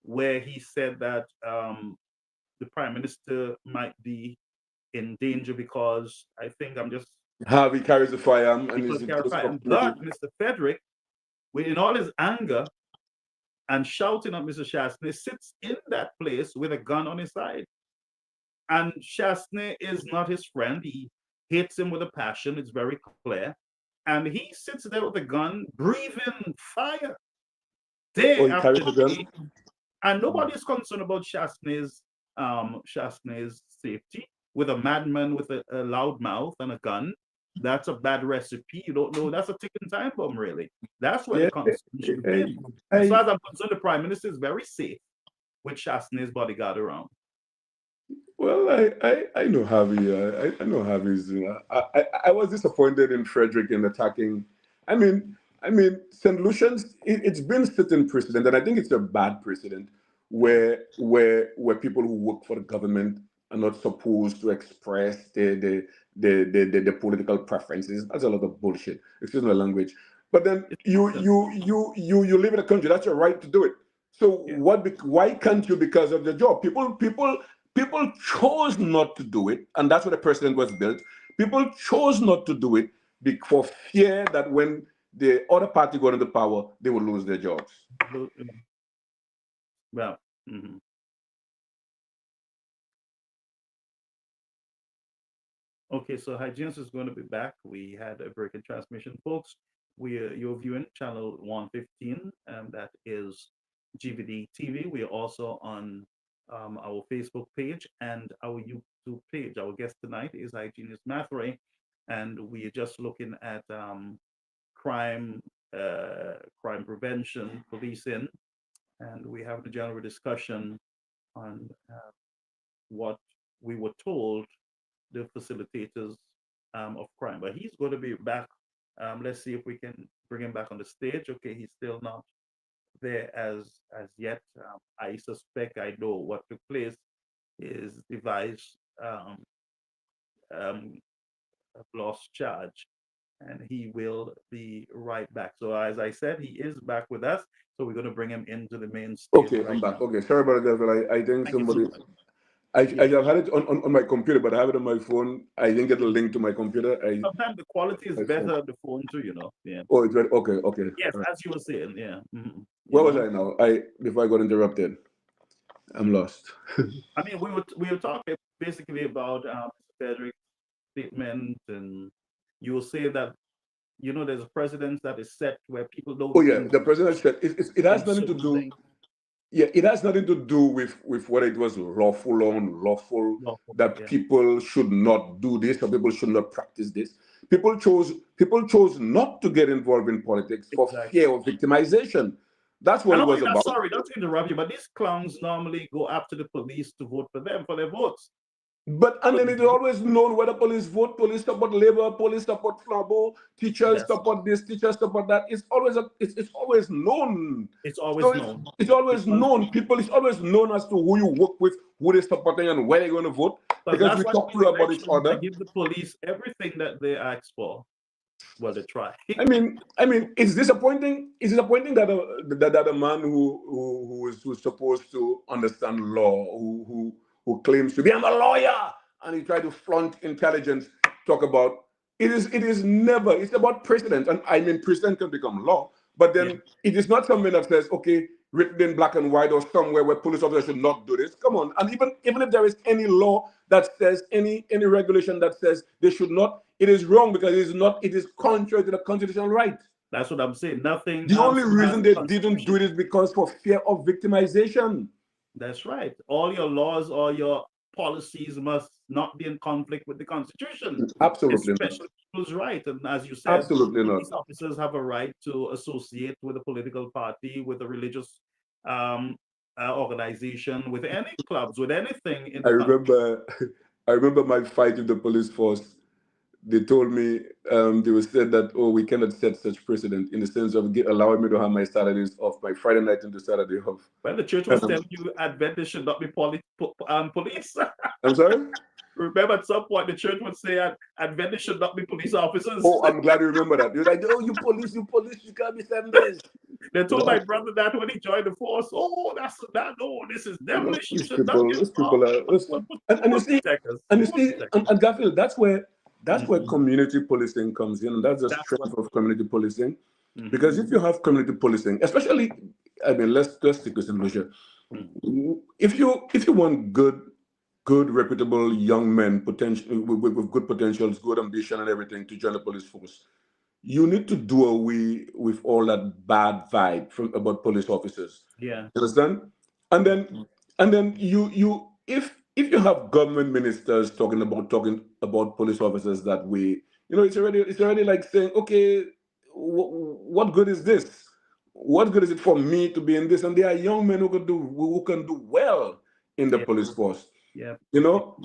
where he said that the prime minister might be in danger because I think I'm just Harvey carries the firearm and is because in close clarify. proximity. But Mr. Frederick, in all his anger and shouting at Mr. Chastney, sits in that place with a gun on his side. And Chastney is not his friend. He hates him with a passion. It's very clear. And he sits there with a gun, breathing fire day Oh, he after carries the gun? day. And nobody is concerned about Chastney's safety with a madman with a loud mouth and a gun. That's a bad recipe. You don't know. That's a ticking time bomb, really. That's where the Yeah. concern should begin. As far as I'm concerned, the prime minister is very safe with Chastney's bodyguard around. Well, I know Harvey. I know Harvey's. I was disappointed in Frederick in attacking. I mean, St. Lucian's. It's been setting precedent, and I think it's a bad precedent Yeah, where people who work for the government are not supposed to express the political preferences. That's a lot of bullshit. Excuse my language. But then it's you nonsense. you you you you live in a country. That's your right to do it. So Yeah, why can't you because of the job? People chose not to do it, and that's why the president was built. People chose not to do it for fear that when the other party got into power, they would lose their jobs. well, mhm. Okay, so Hyginus is going to be back. We had a break in transmission, folks. You're viewing channel 115, that is GVD TV. We are also on our Facebook page and our YouTube page. Our guest tonight is Hyginus Mathurin, and we are just looking at crime, crime prevention, policing, and we have a general discussion on what we were told the facilitators of crime. But he's going to be back. Let's see if we can bring him back on the stage. Okay, he's still not there as yet. I suspect I know what took place. His device um, lost charge, and he will be right back. So as I said, he is back with us. So we're going to bring him into the main stage Okay, I'm right back. now. Okay, sorry about that, but I think Thank you so somebody. much. I Yeah. have had it on my computer, but I have it on my phone. I didn't get a link to my computer. Sometimes the quality is My phone. better on the phone too, you know. Yeah. Oh, it's ready. Okay, okay. Yes, All right. as you were saying, yeah. You Where was know, I now? I before I got interrupted. I'm lost. I mean, we were talking basically about Frederick's statement, and you will say that there's a precedent that is set where people don't Oh yeah, even the president said it has in nothing to certain do. things. Yeah, it has nothing to do with whether it was lawful or unlawful Lawful. that Yeah, people should not do this or people should not practice this. People chose not to get involved in politics for exactly. fear of victimization. That's what And it not was only that, about. sorry, not to interrupt you, but these clowns normally go after the police to vote for them for their votes. But and So then it is always known whether police vote, police support labor, police support flambeau, teachers yes, support this, teachers support that. It's always known. it's So always known it's always because known. People it's always known as to who you work with, who they're supporting, and where they're going to vote. Because that's we why talk these to about each elections they other. give the police everything that they ask for. Well, they try. I mean, it's disappointing. It's disappointing that a man who's supposed to understand law, who claims to be I'm a lawyer, and he tried to flaunt intelligence, talk about it is never. It's about precedent, and I mean precedent can become law, but Yeah, then it is not something that says okay, written in black and white or somewhere where police officers should not do this. Come on, and even if there is any law that says any regulation that says they should not, it is wrong because it is not. It is contrary to the constitutional right. that's what I'm saying. Nothing The only surpasses reason the they didn't do Constitution. it is because for fear of victimization. That's right. All your laws, all your policies must not be in conflict with the Constitution, Absolutely not. especially people's right. And as you said, Absolutely not. police officers have a right to associate with a political party, with a religious um, organization, with any clubs, with anything in I the country. remember, I remember my fight with the police force. they told me, they were said that, oh, we cannot set such precedent in the sense of allowing me to have my Saturdays off, my Friday night into Saturday off. Well, the church was Um, telling you Adventists should not be police. I'm sorry. Remember, at some point, the church would say Adventists should not be police officers. Oh, I'm glad you remember that. You're like, oh, you police, you can't be 7 days. They You told my know, brother that when he joined the force. Oh, that's that. No, this is you know, devilish. You should not get these involved. people are, Who and you will see, protect us? and Who you will see, protect us? and Garfield, that's where Mhm. community policing comes in, and that's the That's what. strength of community policing. Mhm. Because if you have community policing, especially, I mean, let's stick with St. Lucia. Mhm. If you want good reputable young men potential with good potentials, good ambition, and everything to join the police force, you need to do away with all that bad vibe about police officers. Yeah. You understand? And then you if you have government ministers talking about police officers that way, it's already like saying, okay, what good is this? What good is it for me to be in this? And there are young men who can do well in the Yeah. police force, Yeah.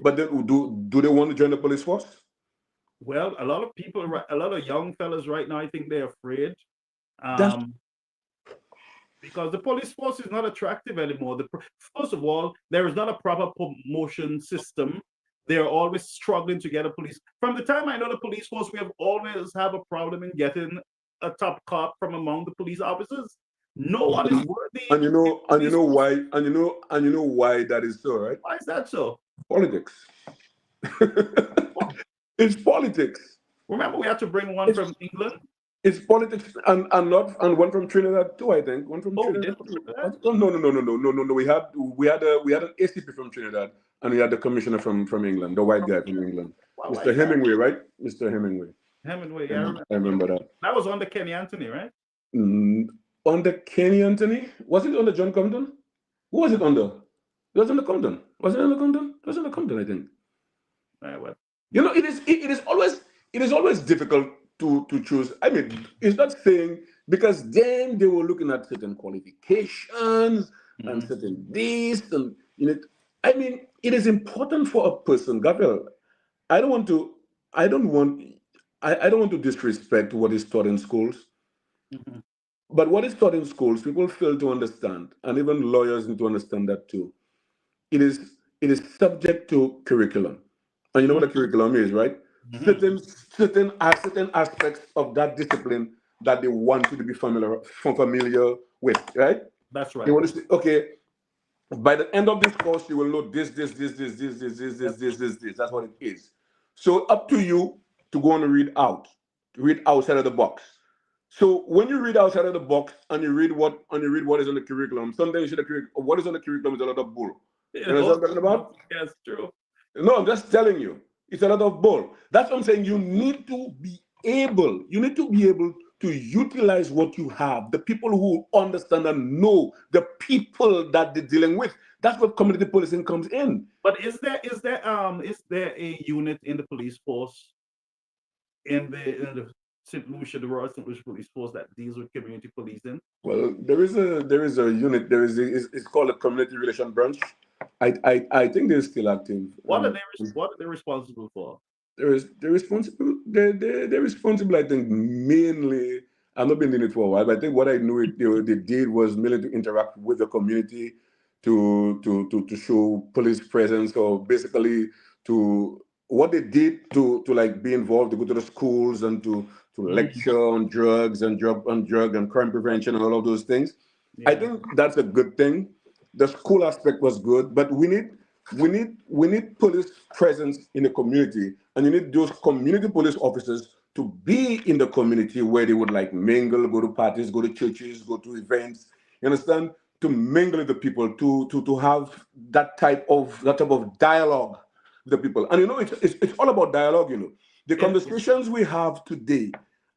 But then do they want to join the police force? Well, a lot of people, a lot of young fellas right now, I think they're afraid. That's Um, because the police force is not attractive anymore. First of all, there is not a proper promotion system. They're always struggling to get a police. From the time I know the police force, we have always have a problem in getting a top cop from among the police officers. No one is worthy and you in know the and you police know force. why why that is so, right? Why is that so? Politics. Well, It's politics. remember, we had to bring one It's from England. it's politics, and one from Trinidad too. I think one from Oh, we Trinidad did from too. Trinidad. Oh, no. We had an ACP from Trinidad, and we had the commissioner from England, the white From guy from England, why Mr. is that? Hemingway, right? Mr. Hemingway. Hemingway, I yeah, I remember, remember. I remember that. That was under Kenny Anthony, right? Mm, Under Kenny Anthony, was it under John Compton? Who was it under? It was under Compton. Was it under Compton? It was under Compton, I think. Right, well, It is always difficult to choose. I mean, it's not saying because then they were looking at certain qualifications and mhm. certain this and I mean, it is important for a person, Gabriel. I don't want to. I don't want. I don't want to disrespect what is taught in schools, Mhm. but what is taught in schools, people fail to understand, and even lawyers need to understand that too. It is subject to curriculum, and you know what a curriculum is, right? Mhm. Certain aspects of that discipline that they want you to be familiar with, right? That's They right. want to say, okay, by the end of this course, you will know this. That's what it is. So up to you to go and read outside of the box. So when you read outside of the box and you read what is on the curriculum, sometimes you see the curriculum. What is on the curriculum is a lot of bull. You know what I'm talking about? Yes, true. No, I'm just telling you, it's a lot of bull. That's what I'm saying. You need to be able to utilize what you have. The people who understand and know the people that they're dealing with. That's what community policing comes in. But is there a unit in the police force in the St. Lucia, the Royal St. Lucia Police Force that deals with community policing? Well, there is a unit. It's called a community relation branch. I think they're still active. What are they responsible for? They're responsible. They're responsible. I think mainly. I've not been in it for a while, but I think what I knew they did was mainly to interact with the community, to show police presence, or basically to what they did to like be involved, to go to the schools and to Mm, lecture on drugs and drug and crime prevention and all of those things. I yeah, think that's a good thing. The school aspect was good, but we need police presence in the community, and you need those community police officers to be in the community where they would like mingle, go to parties, go to churches, go to events. You understand? To mingle with the people, to have that type of dialogue with the people. And it's all about dialogue. The it is. conversations we have today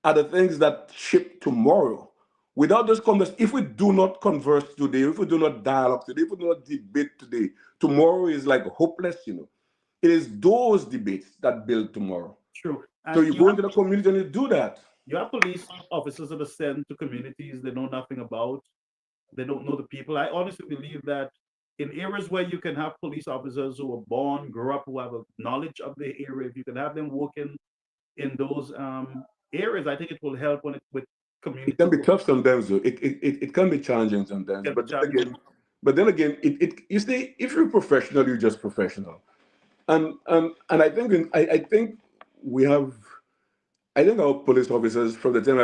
are the things that shape tomorrow. Without those conversations, if we do not converse today, if we do not dialogue today, if we do not debate today, tomorrow is like hopeless. It is those debates that build tomorrow. True. So And you go into the community and you do that. you have police officers that are sent to communities they know nothing about. They don't know the people. I honestly believe that in areas where you can have police officers who are born, grew up, who have a knowledge of the area, if you can have them working in those areas, I think it will help when it with It can community be work. tough sometimes, though. It can be challenging sometimes. Can be challenging. But then again, you see, if you're professional, you're just professional. And I think we have. I think our police officers from the time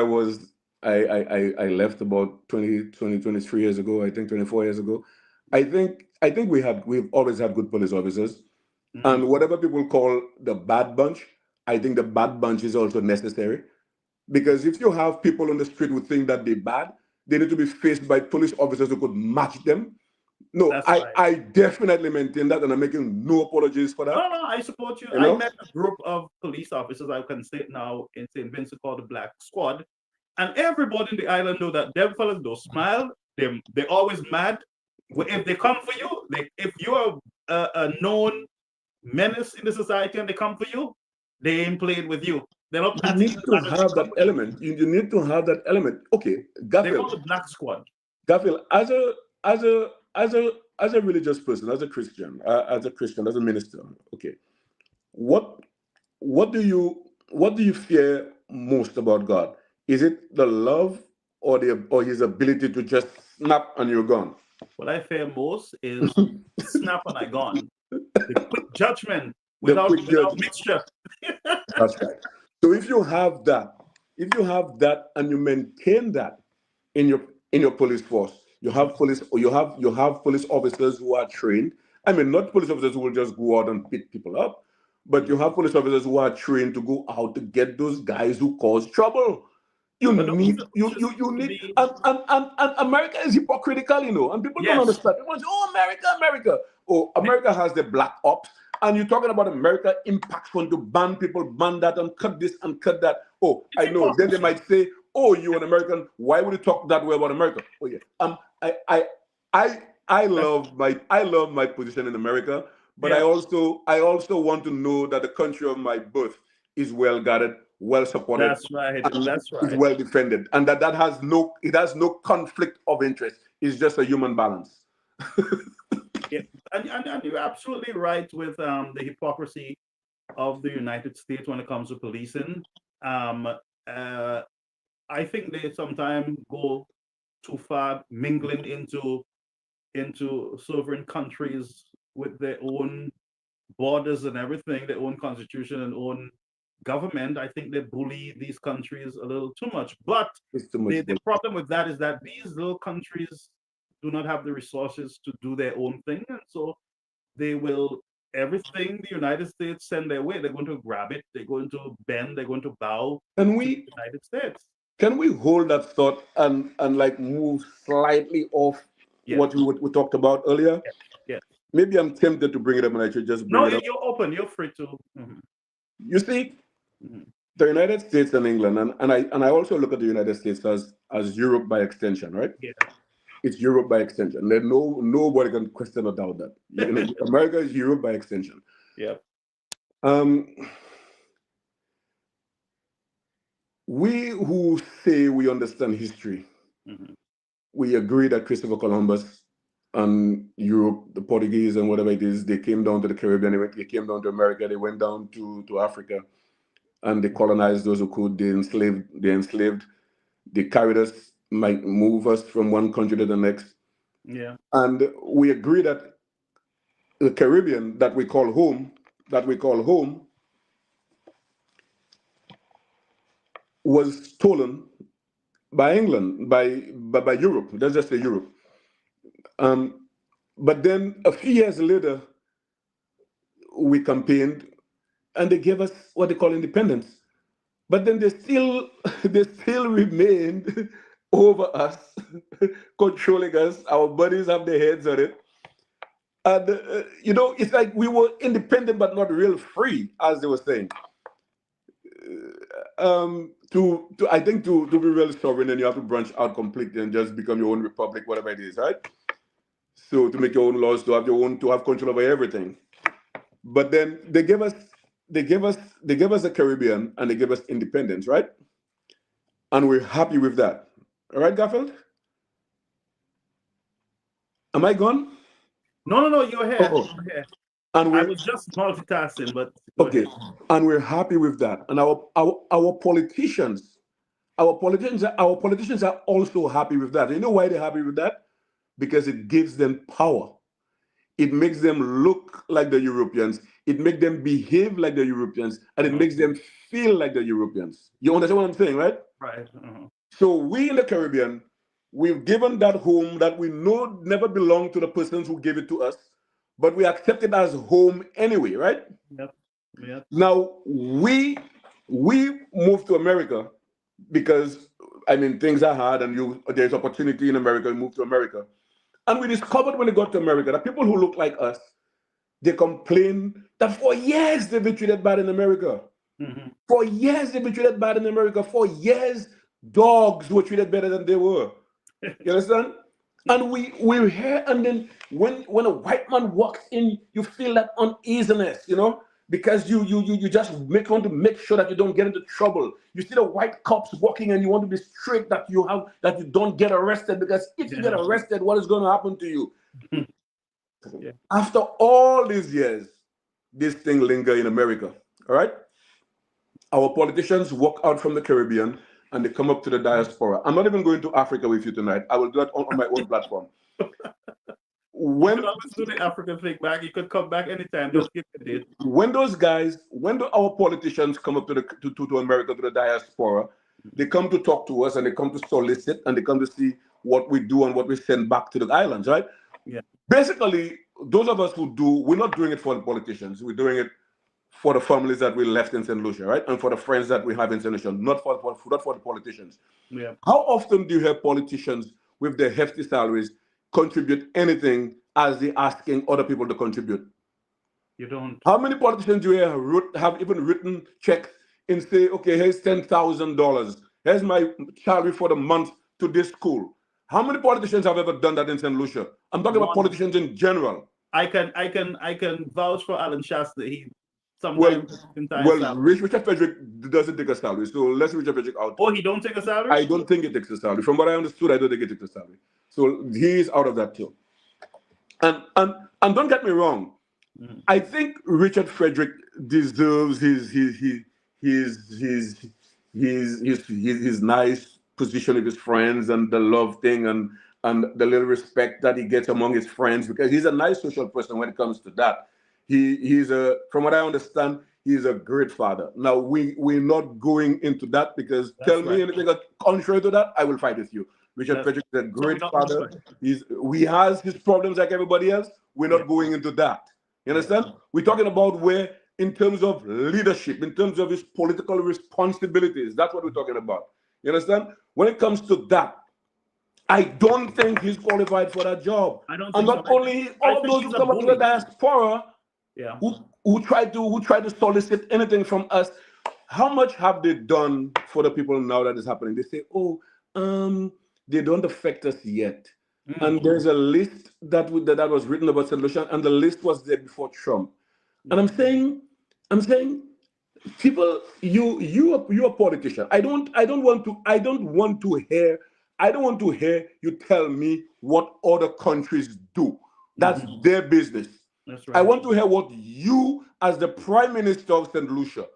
I left about 23 years ago, I think 24 years ago. I think we've always had good police officers. Mm. And whatever people call the bad bunch, I think the bad bunch is also necessary. Because if you have people on the street who think that they're bad, they need to be faced by police officers who could match them. No, That's right. I definitely maintain that, and I'm making no apologies for that. No, no, I support you. You I know, met a group of police officers, I can say it now, in St. Vincent called the Black Squad. And everybody in the island know that them fellas don't smile. They're always mad. If they come for you, if you're a known menace in the society and they come for you, they ain't playing with you. They're not you patting need you to back and have that come with you. element. You need to have that element. Okay, They Gaffel, call it Black Squad. Gaffel, as a as a as a religious person, as a minister, okay, what what do you what do you fear most about God? Is it the love or his ability to just snap and you're gone? What I fear most is snap and I gone. The quick judgment The quick without judgment. mixture. That's right. So if you have that and you maintain that in your police force, you have police officers who are trained. I mean, not police officers who will just go out and beat people up, but you Yeah. have police officers who are trained to go out to get those guys who cause trouble. But the officers You to need be, and America is hypocritical, and people don't yes, understand. People say, "Oh, America." Oh, America has the black ops, and you're talking about America impacts fund to ban people, ban that, and cut this and cut that. Oh, it's I know. Then they hypocrisy. might say, "Oh, you're an American. Why would you talk that way about America?" Oh yeah. I That's, I love my position in America, but yeah, I also want to know that the country of my birth is well guarded, well supported, that's right. and That's is right. well defended, and that it has no conflict of interest. It's just a human balance. Yeah, and you're absolutely right with the hypocrisy of the United States when it comes to policing. Um, uh, I think they sometimes go too far, mingling into sovereign countries with their own borders and everything, their own constitution and own government. I think they bully these countries a little too much. But It's too much. the problem with that is that these little countries do not have the resources to do their own thing. And so they will, everything the United States send their way, they're going to grab it, they're going to bend, they're going to bow Can to we the United States. hold that thought and like move slightly off Yes, what we talked about earlier? yes, yes. Maybe I'm tempted to bring it up, and I should just bring No, it up. you're open, you're free to. You see, Mhm. the United States and England, and I also look at the United States as Europe by extension, right? Yeah, It's Europe by extension. Nobody can question or doubt that. America is Europe by extension. yeah. Um, we who say we understand history, Hmm. we agree that Christopher Columbus and Europe, the Portuguese and whatever it is, they came down to the Caribbean, they came down to America, they went down to Africa, and they colonized those who could. They carried us, might move us from one country to the next. Yeah. And we agree that the Caribbean that we call home, was stolen by England, by Europe. Let's just say Europe. Um, but then a few years later, we campaigned, and they gave us what they call independence. But then they still they still remained over us, controlling us. Our bodies have their heads on it. And it's like we were independent but not real free, as they were saying. To I think to be real sovereign, then you have to branch out completely and just become your own republic, whatever it is, right? So to make your own laws, to have control over everything. But then they gave us the Caribbean and they gave us independence, right? And we're happy with that. All right, Garfield? Am I gone? No, no, no, you're Oh, here. oh. You're here. And I we're was just multitasking, but go okay, ahead. and we're happy with that. And our politicians, our politicians are also happy with that. You know why they're happy with that? Because it gives them power. It makes them look like the Europeans. It makes them behave like the Europeans, and it Uh-huh. makes them feel like the Europeans. You understand what I'm saying, right? Right. Uh-huh. So we in the Caribbean, we've given that home that we know never belonged to the persons who gave it to us, but we accept it as home anyway, right? Yep. Yep. Now we moved to America because I mean things are hard and there's opportunity in America. We moved to America, and we discovered when we got to America that people who look like us they complain that for years they've been treated bad in America. Mm-hmm. For years they've been treated bad in America. For years, dogs were treated better than they were. You understand? And we're here, and then when a white man walks in, you feel that uneasiness, because you just want to make sure that you don't get into trouble. You see the white cops walking, and you want to be strict that you don't get arrested, because if you get Yeah. arrested, what is going to happen to you? Yeah. After all these years, this thing linger in America. All right, our politicians walk out from the Caribbean and they come up to the diaspora. I'm not even going to Africa with you tonight. I will do that on my own platform. You could When always do the African thing back. You could come back anytime. Just give a date. our politicians come up to America, to the diaspora, they come to talk to us and they come to solicit and they come to see what we do and what we send back to the islands, right? Yeah. Basically, those of us who do, we're not doing it for the politicians. We're doing it for the families that we left in St. Lucia, right? And for the friends that we have in St. Lucia, not for the politicians. Yeah. How often do you hear politicians with their hefty salaries contribute anything as they're asking other people to contribute? You don't. How many politicians do you have even written checks and say, okay, here's $10,000. Here's my salary for the month to this school. How many politicians have ever done that in St. Lucia? I'm talking about One. politicians in general. I can vouch for Alan Shasta. He Well, sometimes entire well, salary. Richard Frederick doesn't take a salary, so let's Richard Frederick out. Oh, he don't take a salary? I don't think he takes a salary. From what I understood, I don't think he takes a salary. So he's out of that too. And don't get me wrong. Mm. I think Richard Frederick deserves his nice position with his friends and the love thing and the little respect that he gets among his friends, because he's a nice social person when it comes to that. He's from what I understand, he's a great father. Now we're not going into that, because That's tell right. me anything contrary to that, I will fight with you. Richard That's Frederick is a so we great don't want to father. fight. He has his problems like everybody else. We're Yeah. not going into that. You Yeah. understand? We're Right. talking about where, in terms of leadership, in terms of his political responsibilities, that's what we're talking about. You understand? When it comes to that, I don't think he's qualified for that job. I don't And think so. not only I all of think those who he's a come up to the bully. diaspora Yeah. who try to solicit anything from us, how much have they done for the people now that is happening? They say, oh, they don't affect us yet. Mm. And there's a list that was written about St. Lucia, and the list was there before Trump. And Yeah. I'm saying, people, you're a politician. I don't want to hear you tell me what other countries do. That's Hmm. their business. That's I right. want to hear what you, as the Prime Minister of St. Lucia,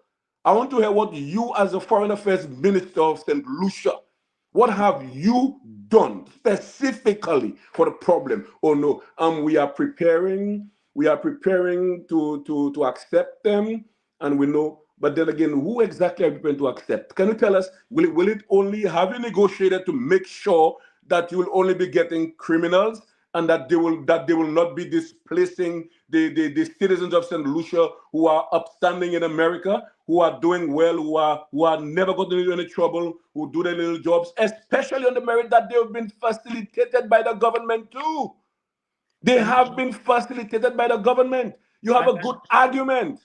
I want to hear what you, as the Foreign Affairs Minister of St. Lucia, what have you done specifically for the problem? Oh no, we are preparing to accept them, and we know. But then again, who exactly are we preparing to accept? Can you tell us? Will it only have you negotiated to make sure that you will only be getting criminals, and that they will not be displacing the citizens of St. Lucia who are upstanding in America, who are doing well, who are never got into any trouble, who do their little jobs, especially on the merit that they have been facilitated by the government too. They And have been facilitated by the government. You have I, a good argument.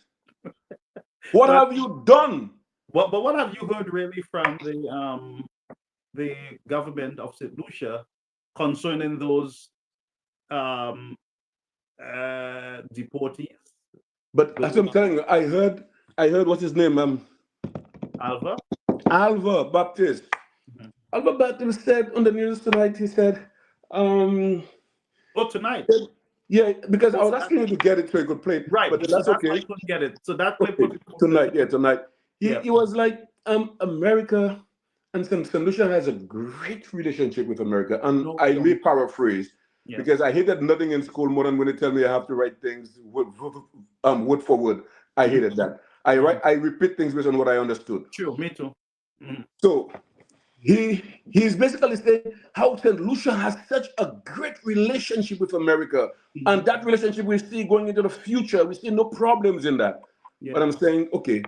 What but have you done? what have you heard really from the government of St. Lucia concerning those um deportees? But as I'm Those telling you, I heard what's his name, Alva? Alva Baptist. Mhm. Alva Baptist said on the news tonight. He said, um, Oh, tonight. Yeah, because I Because was asking you to get it so you could play it, right, but so that's that's why I okay. couldn't get it. So that clip Okay, would be posted. tonight, yeah, tonight. Yeah, He was like, America and St. Lucia has a great relationship with America. And no I may doubt. paraphrase Yeah, because I hated nothing in school more than when they tell me I have to write things word for word. I mhm, hated that. mhm. I repeat things based on what I understood. True, me too. Mhm, So he's basically saying how St. Lucia has such a great relationship with America. And mhm. that relationship we see going into the future, we see no problems in that. But Yeah, I'm saying, okay,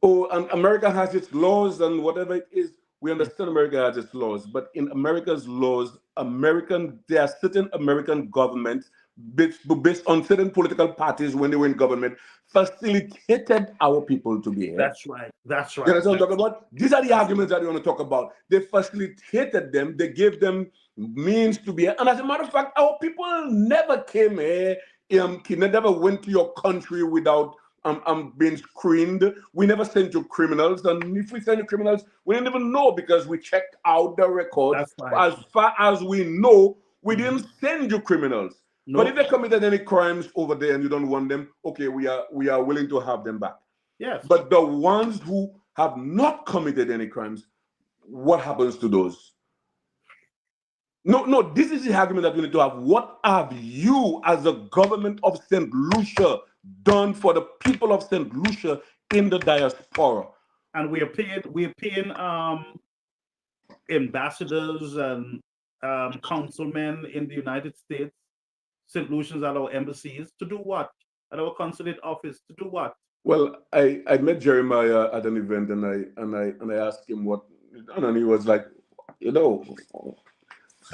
oh, and America has its laws and whatever it is. We mm, understand America has its laws, but in America's laws, there are certain American governments based on certain political parties when they were in government facilitated our people to be here. that's right. That's You right. understand what I'm talking about? These are the That's arguments that they want to talk about. They facilitated them, they gave them means to be here. And as a matter of fact, our people never came here, never went to your country without being screened. We never sent you criminals. And if we send you criminals, we didn't even know because we checked out the records. that's right. As far as we know, we Mhm. didn't send you criminals. But if No, they committed any crimes over there and you don't want them, okay, we are willing to have them back. yes. But the ones who have not committed any crimes, what happens to those? No, no, this is the argument that we need to have. What have you, as a government of St. Lucia, done for the people of St. Lucia in the diaspora? And we're paying ambassadors and councilmen in the United States, St. Lucians at our embassies to do what? At our consulate office to do what? Well, I met Jeremiah at an event and I asked him what, and he was like, you know,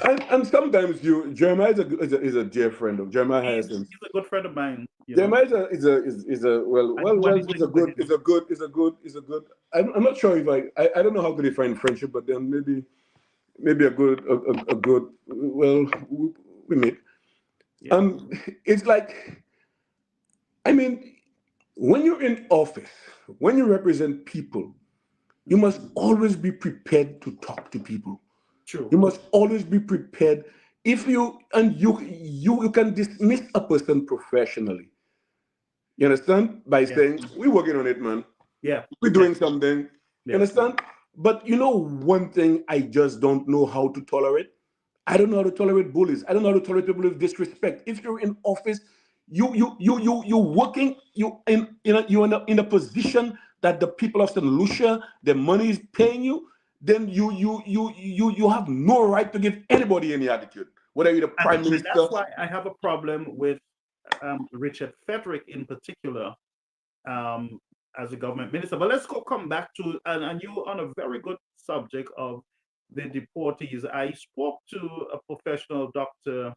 and sometimes Jeremiah is a dear friend of Jeremiah Harrison. He's a good friend of mine, you know. Jeremiah is a I do is a anything for good him. is a good. I'm not sure if I don't know how to define friendship, but then maybe a good we meet. Yeah. It's like, I mean, when you're in office, when you represent people, you Mhm. must always be prepared to talk to people. True. You must always be prepared. If you and you can dismiss a person professionally. You understand? By Yeah. saying, we're working on it, man. Yeah. We're Yeah. doing something. You Yes. understand? But you know one thing I just don't know how to tolerate? I don't know how to tolerate bullies. I don't know how to tolerate people with disrespect. If you're in office, you working, you're in a position that the people of St. Lucia, the money is paying you, then you have no right to give anybody any attitude. Whether you're the prime And minister. that's why I have a problem with Richard Frederick in particular um, as a government minister. But let's come back to and you on a very good subject of the deportees. I spoke to a professional, Dr.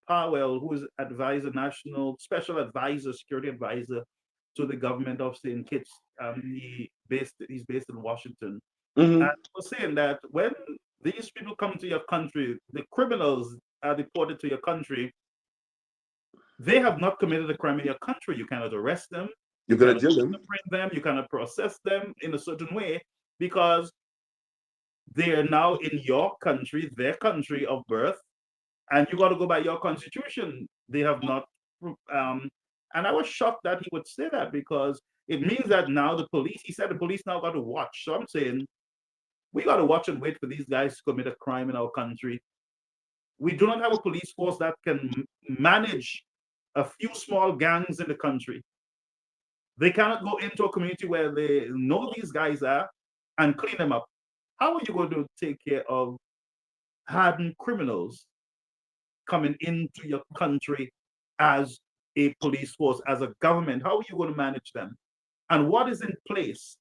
Powell, who is advisor, national special advisor, security advisor to the government of St. Kitts. He's based in Washington. And Mhm. he was saying that when these people come to your country, the criminals are deported to your country, they have not committed a crime in your country. You cannot arrest them, You're you gonna cannot jail them. fingerprint them, you cannot process them in a certain way because they are now in your country, their country of birth, and you got to go by your constitution. They have not, and I was shocked that he would say that because it means that now the police, he said the police now got to watch. So I'm saying we got to watch and wait for these guys to commit a crime in our country. We do not have a police force that can manage a few small gangs in the country. They cannot go into a community where they know these guys are and clean them up. How are you going to take care of hardened criminals coming into your country as a police force, as a government? How are you going to manage them? And what is in place?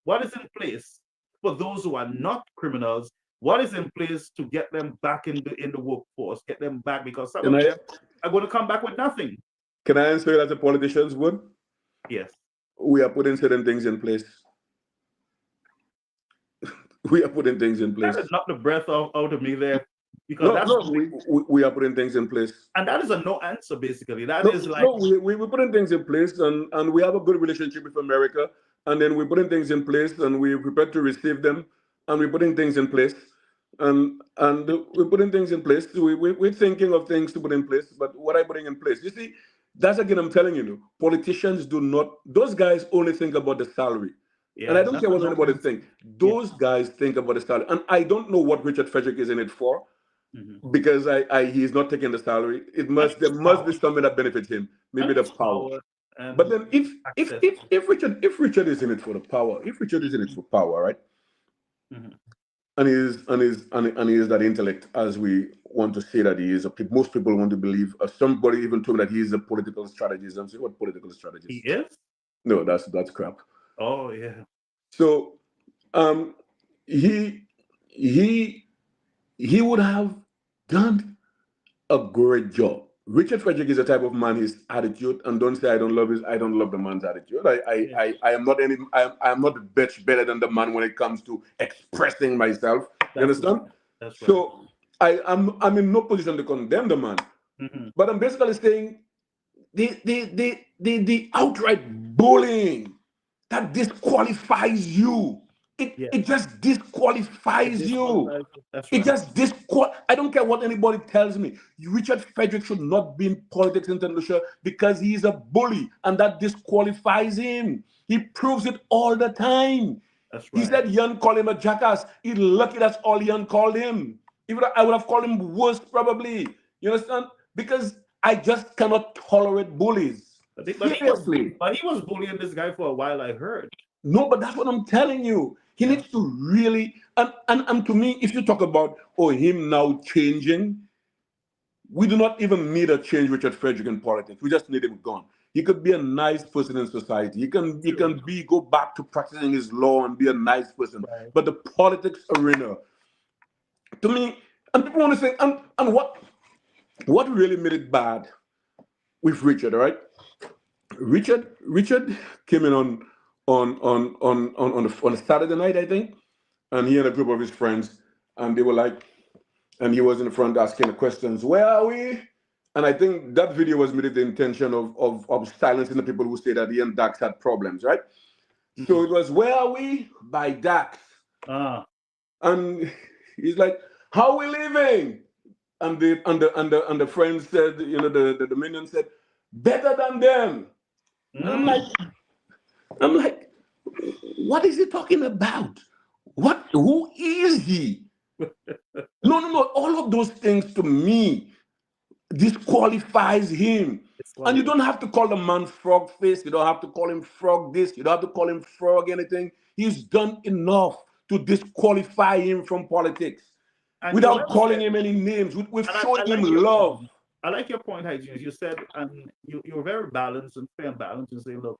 What is in place for those who are not criminals? What is in place to get them back in the workforce, get them back because some Can of I them are going to come back with nothing. can I answer it as the politicians would? Yes. We are putting certain things in place. We are putting things in That place. is not the breath out of me there because No, that's no, we are putting things in place. and that is a no answer basically. That No, is like no, we're putting things in place, and we have a good relationship with America, and then we're putting things in place, and we're prepared to receive them, and we're putting things in place. and we're putting things in place. We're thinking of things to put in place, but what are you putting in place? You see, that's again, I'm telling you, politicians do not, those guys only think about the salary. And I Yeah, don't that's care a what anybody no-brainer. think. Yeah. Those guys think about the salary. And I don't know what Richard Frederick is in it for, Hmm. because he's not taking the salary. And There it's must power. be something that benefits him, maybe And the it's power. power But and then access. if Richard is in it for the power, if Richard is in it for power, right? Hmm. And he is that intellect as we want to say that he is. Most people want to believe. Somebody even told me that he is a political strategist. I'm saying, what political He strategist? is? No, that's crap. Oh, yeah. So um, he he he would have done a great job. Richard Frederick is the type of man, his attitude, and don't say I don't love the man's attitude. Yeah, I am not any I am not better than the man when it comes to expressing myself. You that's right. understand? That's right. So I'm in no position to condemn the man. Hmm. But I'm basically saying the outright bullying that disqualifies you. Yeah, It just it disqualifies you. disqualifies you. That's It right. just I don't care what anybody tells me. Richard Frederick should not be in politics in St. Lucia because he is a bully, and that disqualifies him. He proves it all the time. That's He right. said Yan called him a jackass. He's lucky that's all Yan called him. I would have called him worse probably. You understand? Because I just cannot tolerate bullies. Seriously. But he was bullying this guy for a while, I heard. No, but that's what I'm telling you. He Yeah. needs to really, and to me, if you talk about him now changing, we do not even need a change Richard Frederick in politics. We just need him gone. He could be a nice person in society. He True. can go back to practicing his law and be a nice person. Right. But the politics arena, to me, and people want to say, and what really made it bad with Richard, all right? Richard came in on a Saturday night, I think, and he and a group of his friends, and they were like, and he was in the front asking the questions, where are we? And I think that video was made with the intention of silencing the people who say that he and Dax had problems, right? So Hmm. it was, where are we? By Dax. Ah. And he's like, how are we living? And the friend said, the minion said, better than them. And Mm. I'm like, what is he talking about? Who is he? No, no, no. All of those things to me disqualifies him. It's And you qualified. don't have to call the man frog face. You don't have to call him frog this. You don't have to call him frog anything. He's done enough to disqualify him from politics And you without well calling said. him any names, with And showing I him like your love. point. I like your point, Hyginus. You said, and you're very balanced and fair and balanced. You say, look,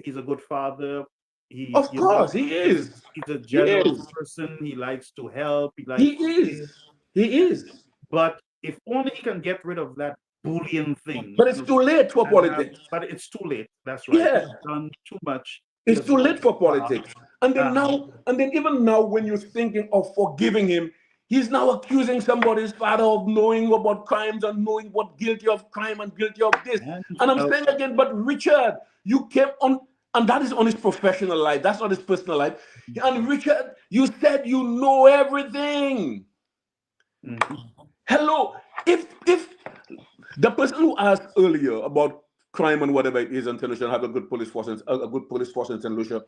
he's a good father. He, Of course, he is. he's a He generous is. person. He likes to help. He He likes to is. give. He is. But if only he can get rid of that bullying thing, But it's too late for and have, politics. but it's too late. That's right. He Yeah. has done too much. He It's has too gone late too for far. politics. And then even now, when you're thinking of forgiving him, he's now accusing somebody's father of knowing about crimes and knowing what guilty of crime and guilty of this. And And I'm saying again, but Richard, you came on, and that is on his professional life. That's not his personal life. And Richard, you said you know everything. mhm. Hello, if the person who asked earlier about crime and whatever it is in St. Lucia and have a good police force, a good police force in St. Lucia,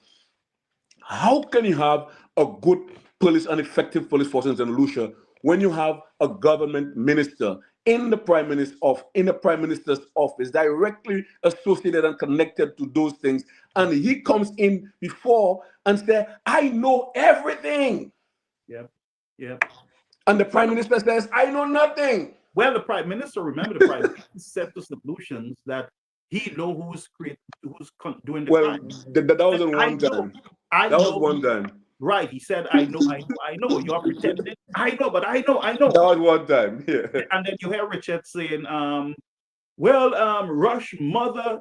how can you have a good police and effective police force in St. Lucia when you have a government minister in the prime minister's office, directly associated and connected to those things, and he comes in before and say, "I know everything," Yep. Yep. and the Well, prime minister says, "I know nothing." well, the prime minister, remember, the prime minister said to solutions that he know doing the Well, crime. that He said, wasn't one time. I That was know, one time. right. He said, I know. You're pretending. I know, but I That know. was one time. Yeah. And then you hear Richard saying, well, Rush mother,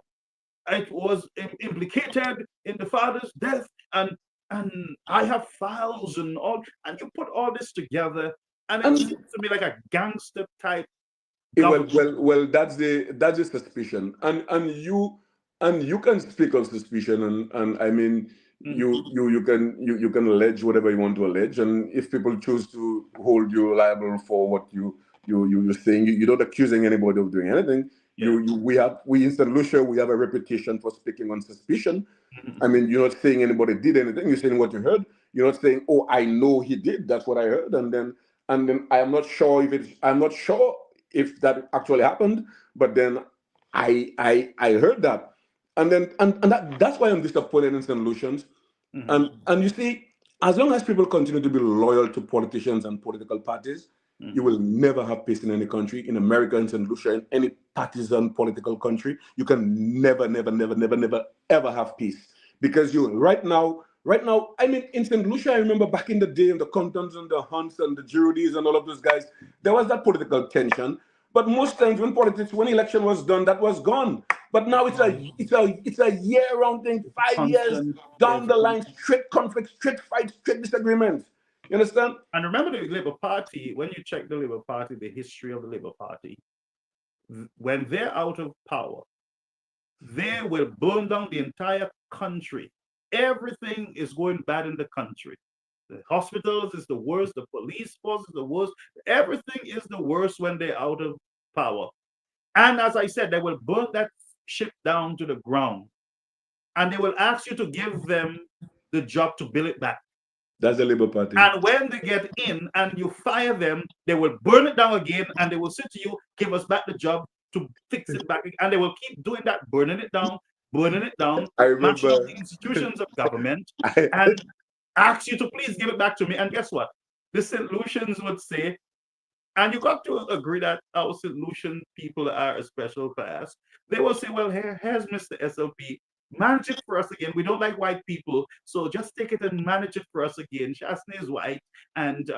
it was implicated in the father's death, and I have files and all, and you put all this together, and it And seems to me like a gangster type well, government. that's the suspicion, and you can speak of suspicion, and I mean, Mm-hmm. you can allege whatever you want to allege, and if people choose to hold you liable for what you're saying, you're not accusing anybody of doing anything. Yeah. We in St. Lucia, we have a reputation for speaking on suspicion. Mm-hmm. I mean, you're not saying anybody did anything. You're saying what you heard. You're not saying, "Oh, I know he did. That's what I heard." And then I'm not sure if that actually happened. But then I heard that, and that's why I'm disappointed in St. Lucians. Mm-hmm. And you see, as long as people continue to be loyal to politicians and political parties, you Mm-hmm. will never have peace in any country. In America, in St. Lucia, in any partisan political country, you can never, never, never, never, never, ever have peace. Because you right now, I mean, in St. Lucia, I remember back in the day, in the Comptons and the Hunts and the Girardis and all of those guys, there was that political tension. But most times when election was done, that was gone. But now it's a year-round thing, 5 years Constant. down There's a the line, constant. straight conflicts, straight fights, straight disagreements. You understand? And remember the Labour Party, when you check the Labour Party, the history of the Labour Party, when they're out of power, they will burn down the entire country. Everything is going bad in the country. The hospitals is the worst, the police force is the worst. Everything is the worst when they're out of power. And as I said, they will burn that ship down to the ground. And they will ask you to give them the job to build it back. That's the Labour Party. And when they get in and you fire them, they will burn it down again and they will say to you, give us back the job to fix it back. And they will keep doing that, burning it down, I mashing up remember. the institutions of government I, and ask you to please give it back to me. And guess what? The St. Lucians would say, and you got to agree that our St. Lucian people are a special class. They will say, well, here's Mr. SLP. Manage it for us again. We don't like white people, so just take it and manage it for us again. Shasny is white, and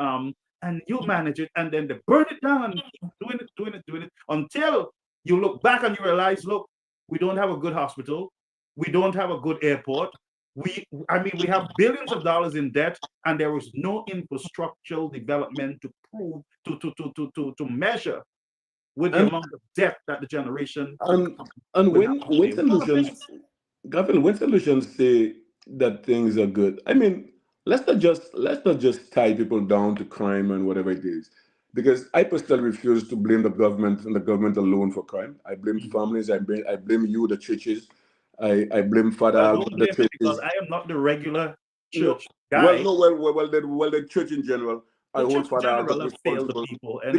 you manage it, and then they burn it down and keep doing it until you look back and you realize, look, we don't have a good hospital, we don't have a good airport. We have billions of dollars in debt, and there is no infrastructural development to prove to measure with the and amount of debt that the generation to and come and will have to when pay. We don't have solutions, this. Gavin, when solutions say that things are good, I mean, let's not just tie people down to crime and whatever it is, because I personally refuse to blame the government and the government alone for crime. I blame Mhm. families. I blame you, the churches. I blame Well, Father, don't the blame me because churches. I am not the regular No, church well, guy. no, well, the church in general, I The hold church in Father general Albert have failed the responsible people anyway.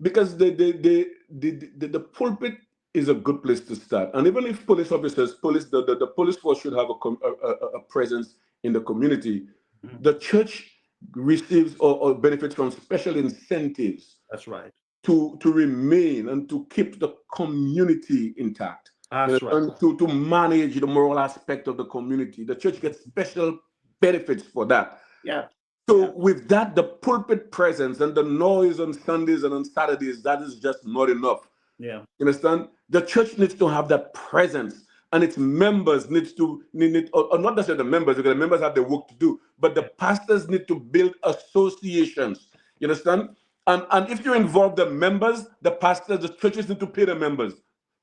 because the pulpit is a good place to start. And even if police officers, the police force should have a presence in the community, Mhm. the church receives or benefits from special incentives That's right. to remain and to keep the community intact. That's right. And to manage the moral aspect of the community. The church gets special benefits for that. Yeah. Yeah. So with that, the pulpit presence and the noise on Sundays and on Saturdays, that is just not enough. Yeah. You understand? The church needs to have that presence, and its members or not necessarily the members, because the members have their work to do, but the Yeah. pastors need to build associations. You understand? And if you involve the members, the pastors, the churches need to pay the members.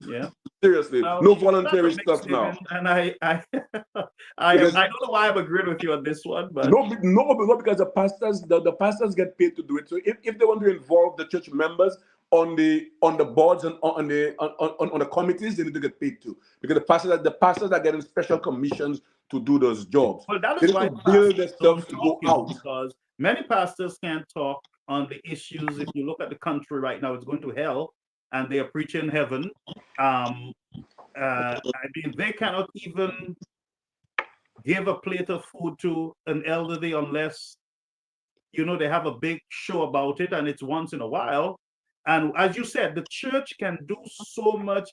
Yeah. Seriously, Well, no that's a voluntary mixed stuff now. statement, and I Because I don't know why I'm agreeing with you on this one, but no, because the pastors get paid to do it. So if they want to involve the church members on the boards and on the committees, they need to get paid too. Because the pastors are getting special commissions to do those jobs. well, that They is need why to build pastors their don't stuff to talk, go out. because many pastors can't talk on the issues. If you look at the country right now, it's going to hell, and they are preaching heaven. Um, I mean, they cannot even give a plate of food to an elderly unless they have a big show about it, and it's once in a while. And as you said, the church can do so much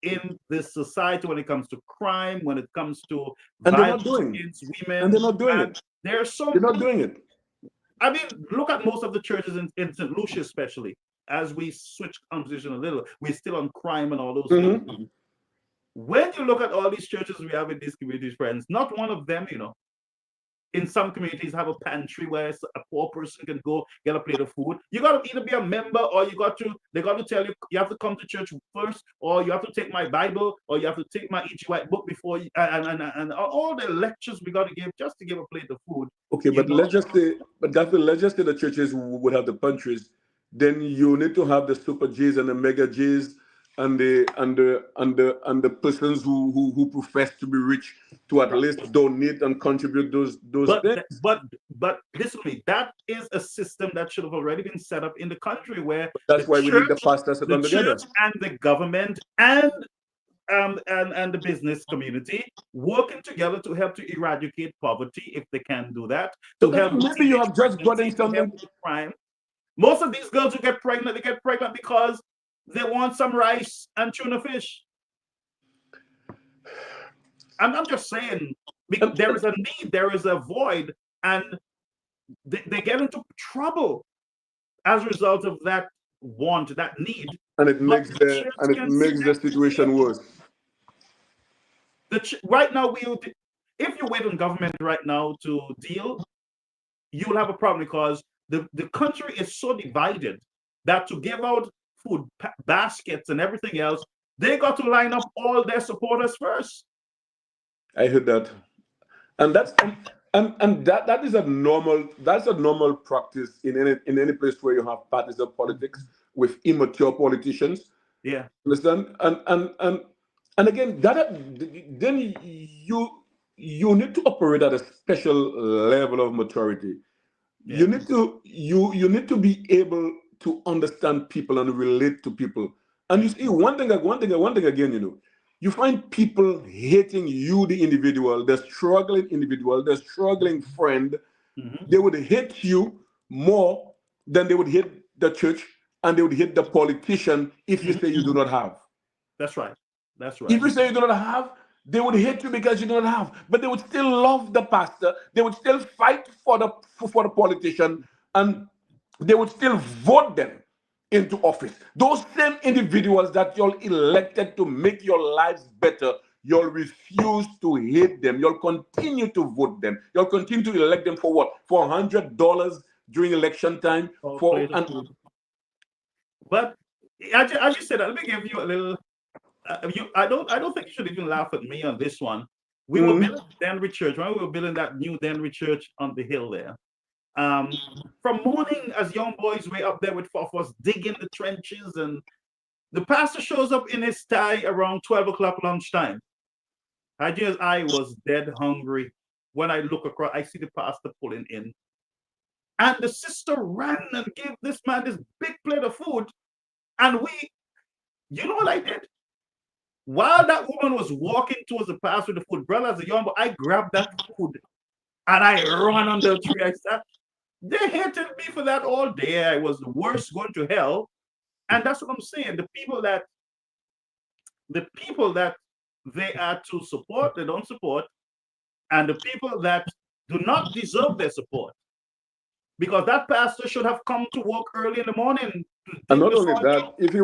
in this society when it comes to crime, when it comes to And they're not violence doing. against And women. they're not doing And it. there's They're so not doing it. I mean, look at most of the churches in St. Lucia, especially. As we switch conversation a little, we're still on crime and all those things. Mhm. When you look at all these churches we have in these communities, friends, not one of them, in some communities have a pantry where a poor person can go get a plate of food. You got to either be a member or they got to tell you you have to come to church first, or you have to take my Bible, or you have to take my E.G. White book before you, and all the lectures we got to give just to give a plate of food. Okay, You but know, let's just say, but Gaffel, let's just say the churches would have the pantries. Then you need to have the super J's and the mega J's and the persons who profess to be rich to at right. least donate and contribute those But things. but listen to me. That is a system that should have already been set up in the country where That's why we need the pastors to the come together. church and the government and the business community working together to help to eradicate poverty if they can do that, So to that help with maybe you teenage have just pregnancy, gotten to help something. with crime. Most of these girls who they get pregnant because they want some rice and tuna fish. I'm just saying And, there is a need, there is a void, and they get into trouble as a result of that want, that need. and it But makes the the church and it can makes the step in. situation worse. Right now, if you wait on government right now to deal, you'll have a problem because the country is so divided that to give out food baskets and everything else, they got to line up all their supporters first. I heard that. And that is a normal practice in any place where you have partisan politics with immature politicians. Yeah, Understand? And again, then you need to operate at a special level of maturity. yeah. You need to be able to understand people and relate to people. And you see one thing again, you find people hating you, the individual, the struggling individual, the struggling friend. Hmm. They would hate you more than they would hate the church, and they would hate the politician if you say Hmm. you do not have. That's right. That's If right. you say you do not have, they would hate you because you do not have. But they would still love the pastor. They would still fight for the politician, and they would still vote them into office. Those same individuals that you're elected to make your lives better, you'll refuse to hate them. You'll continue to vote them. You'll continue to elect them for what? For $100 during election time. All For plate of and food. But as you said, let me give you a little. I don't think you should even laugh at me on this one. We were mm, building Denry Church. When we were building that new Denry Church on the hill there, um, from morning as young boys, way up there with four of us digging the trenches, and the pastor shows up in his tie around 12 o'clock lunchtime. I was dead hungry. When I look across, I see the pastor pulling in, and the sister ran and gave this man this big plate of food, and you know what I did? While that woman was walking towards the pastor with the food, brother, as a young boy, I grabbed that food and I ran under the tree. I said, they hated me for that all day. I was the worst going to hell. And that's what I'm saying. The people that they are to support, they don't support, and the people that do not deserve their support. Because that pastor should have come to work early in the morning to and dig not the only soil. that, if he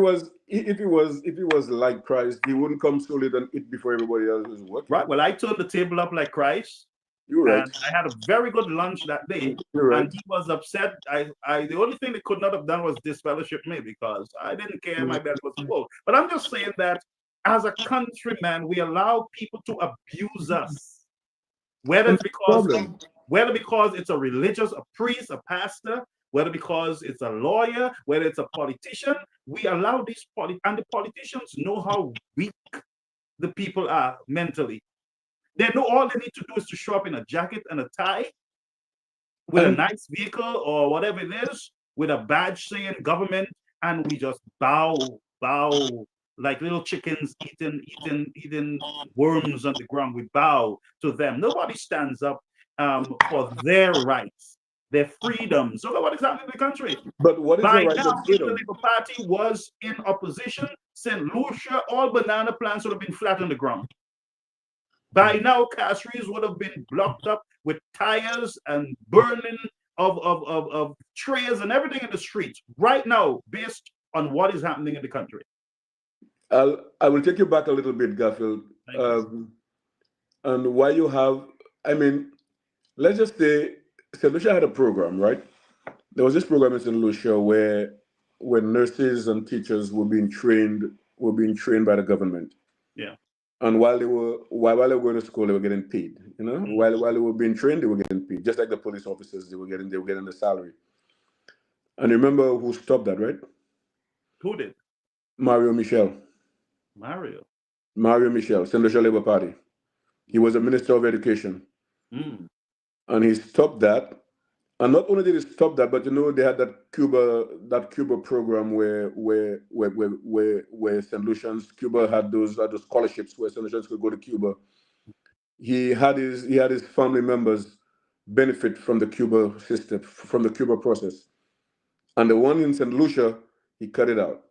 was like Christ, he wouldn't come so late and eat before everybody else is working. Right. Well, I turned the table up like Christ. You're right. And I had a very good lunch that day. You're And right. he was upset. The only thing they could not have done was disfellowship me because I didn't care. My belly was full. But I'm just saying that as a countryman, we allow people to abuse us, whether And it's that's the because problem. it's a religious, a priest, a pastor, whether because it's a lawyer, whether it's a politician. We allow and the politicians know how weak the people are mentally. They know all they need to do is to show up in a jacket and a tie with a And nice vehicle or whatever it is, with a badge saying government, and we just bow like little chickens eating worms on the ground. We bow to them. Nobody stands up for their rights, their freedom. So look what is happening in the country. but what is the By right now, of if the freedom? Labour Party was in opposition, St. Lucia, all banana plants would have been flat on the ground. By now, Castries would have been blocked up with tires and burning of trays and everything in the streets right now, based on what is happening in the country. I will take you back a little bit, Garfield. Thank you. And why you have, I mean, let's just say St. Lucia had a program, right? There was this program in St. Lucia where nurses and teachers were being trained by the government. Yeah. And while they were going to school, they were getting paid. Mm. While they were being trained, they were getting paid. Just like the police officers, they were getting the salary. And remember who stopped that, right? Who did? Mario Michel. Mario. Mario Michel, St. Lucia Labour Party. He was a minister of education. Mm. And he stopped that. And not only did he stop that, but they had that Cuba program where St. Lucians, Cuba had those scholarships where St. Lucians could go to Cuba. He had his family members benefit from the Cuba system, from the Cuba process. And the one in St. Lucia, he cut it out.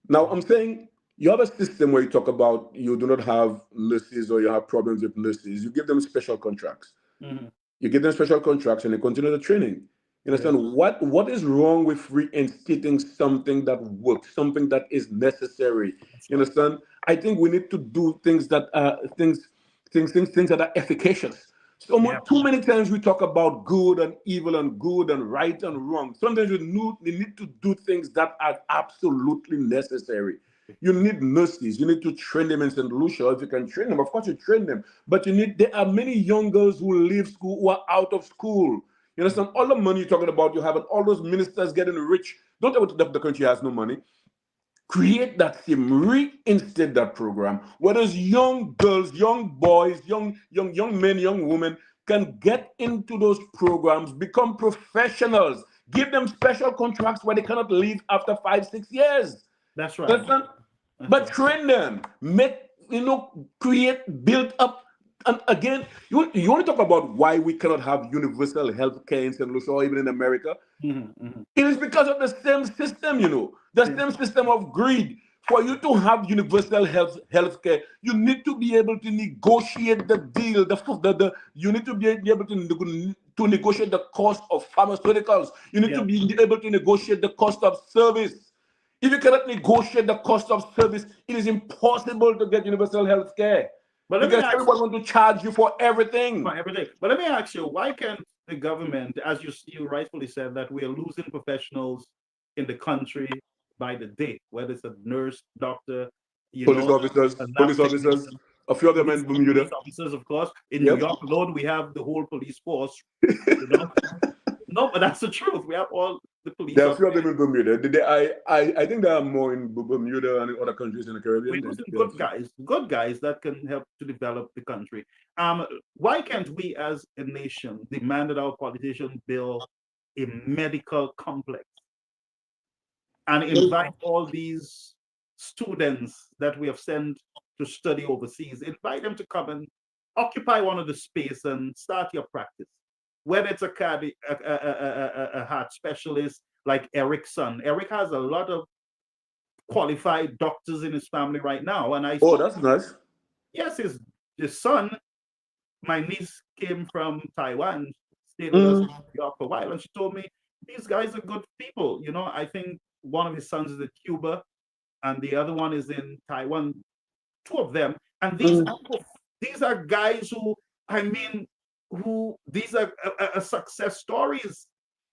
Now I'm saying you have a system where you talk about you do not have nurses or you have problems with nurses. You give them special contracts. Mm. You give them special contracts and they continue the training. You Yeah. understand what is wrong with reinstating something that works, something that is necessary? That's You right. understand? I think we need to do things that are things that are efficacious. So Yeah. too many times we talk about good and evil and good and right and wrong. Sometimes we need to do things that are absolutely necessary. You need nurses. You need to train them in St. Lucia. If you can train them, of course you train them. But there are many young girls who leave school who are out of school. You understand? All the money you're talking about, you have, and all those ministers getting rich. Don't tell me the country has no money. Create that team, reinstate that program, where those young girls, young boys, young men, young women can get into those programs, become professionals, give them special contracts where they cannot leave after 5, 6 years. That's right. Understand? That's But right. train them, create, build up. And again, you want to talk about why we cannot have universal health care in St. Lucia or even in America? Hmm. Hmm. It is because of the same system, the Yeah. same system of greed. For you to have universal health care, you need to be able to negotiate the deal. You need to be able to negotiate the cost of pharmaceuticals. You need to Yeah. be able to negotiate the cost of service. If you cannot negotiate the cost of service, it is impossible to get universal health care But let me because ask everyone wants to charge you for everything. for everything. But let me ask you, why can't the government, as you rightfully said, that we are losing professionals in the country by the day, whether it's a nurse, doctor, Police officers, a lab police officers, technician, a few of them in police Bermuda. officers, of course. In New Yep. York alone, we have the whole police force. You know, no, but that's the truth. We have all the police There are a few of officers. them in Bermuda. I think there are more in Bermuda and in other countries in the We're Caribbean. losing Yes. good guys that can help to develop the country. Why can't we, as a nation, demand that our politicians build a medical complex and invite all these students that we have sent to study overseas, invite them to come and occupy one of the space and start your practice. Whether it's a heart specialist like Eric's son. Eric has a lot of qualified doctors in his family right now. And I Oh, spoke, that's nice. yes, his son, my niece came from Taiwan, stayed with us in Mm. New York for a while, and she told me these guys are good people. I think one of his sons is in Cuba and the other one is in Taiwan, two of them. And Mm. these are guys who, I mean, these are success stories.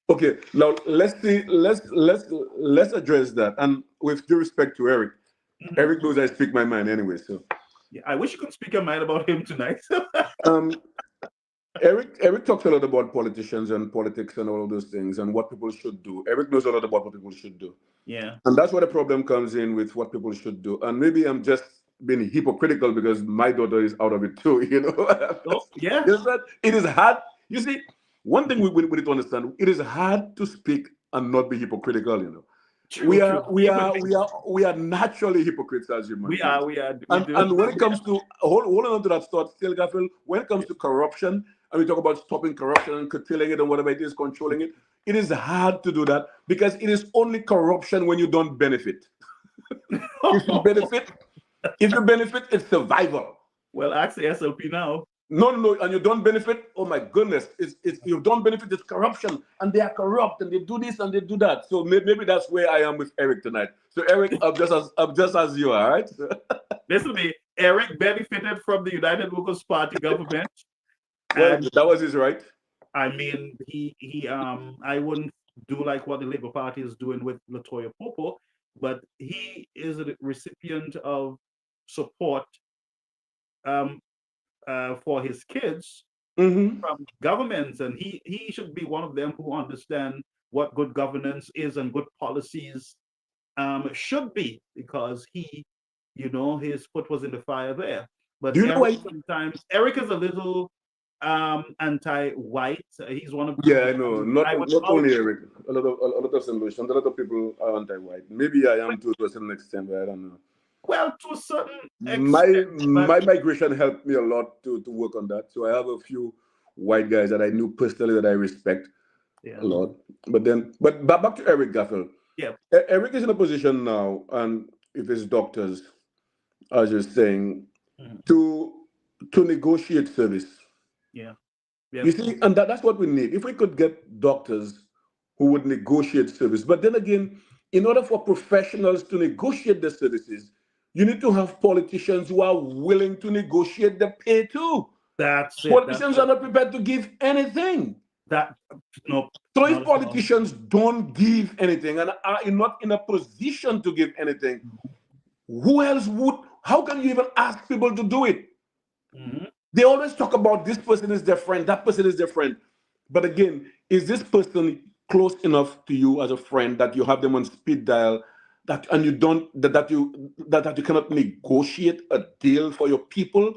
Okay, now let's see. Let's address that. And with due respect to Eric, Mhm. Eric knows I speak my mind anyway. So, Yeah, I wish you could speak your mind about him tonight. um, Eric talks a lot about politicians and politics and all of those things and what people should do. Eric knows a lot about what people should do. Yeah. And that's where the problem comes in with what people should do. And maybe I'm just being hypocritical because my daughter is out of it too, Oh, yeah. You understand? It is hard. You see, one thing we need to understand, it is hard to speak and not be hypocritical. True, We true. are we Human are beings. we are we are naturally hypocrites as human We are, beings. we are, we And do. and when it comes to holding on to that thought, still Gaffel, when it comes to corruption, and we talk about stopping corruption and curtailing it and whatever it is, controlling it, it is hard to do that because it is only corruption when you don't benefit. If you benefit, it's survival. Well, ask the SLP now. No, no, no, and you don't benefit. Oh my goodness, it's you don't benefit. It's corruption, and they are corrupt, and they do this and they do that. So maybe that's where I am with Eric tonight. So Eric, I'm just as you are, right? Listen to me. Eric benefited from the United Workers' Party government, Well, and that was his right. I mean, I wouldn't do like what the Labour Party is doing with Latoya Popo, but he is a recipient of support um, for his kids Hmm. from governments, and he should be one of them who understand what good governance is and good policies should be, because his foot was in the fire there. But Do you know why? Eric is a little anti-white. He's one of Yeah, the I know. ones Not I would not only vouch. Eric. A lot of solutions. A lot of people are anti-white. Maybe I am to a certain extent, but I don't know. Well, to a certain My extent, but my migration helped me a lot to work on that. So I have a few white guys that I knew personally that I respect a yeah, lot. But back to Eric Gaffel. yeah, Eric is in a position now, and if his doctors are just saying mhm, to negotiate service. yeah, yeah. You see, and that's what we need. If we could get doctors who would negotiate service, but then again, in order for professionals to negotiate the services, you need to have politicians who are willing to negotiate the pay too. That's it. That's Politicians it. are not prepared to give anything. That no, So if not at all. politicians don't give anything and are not in a position to give anything, who else would? How can you even ask people to do it? Hmm. They always talk about this person is their friend, that person is their friend. But again, is this person close enough to you as a friend that you have them on speed dial, that and you don't that you cannot negotiate a deal for your people,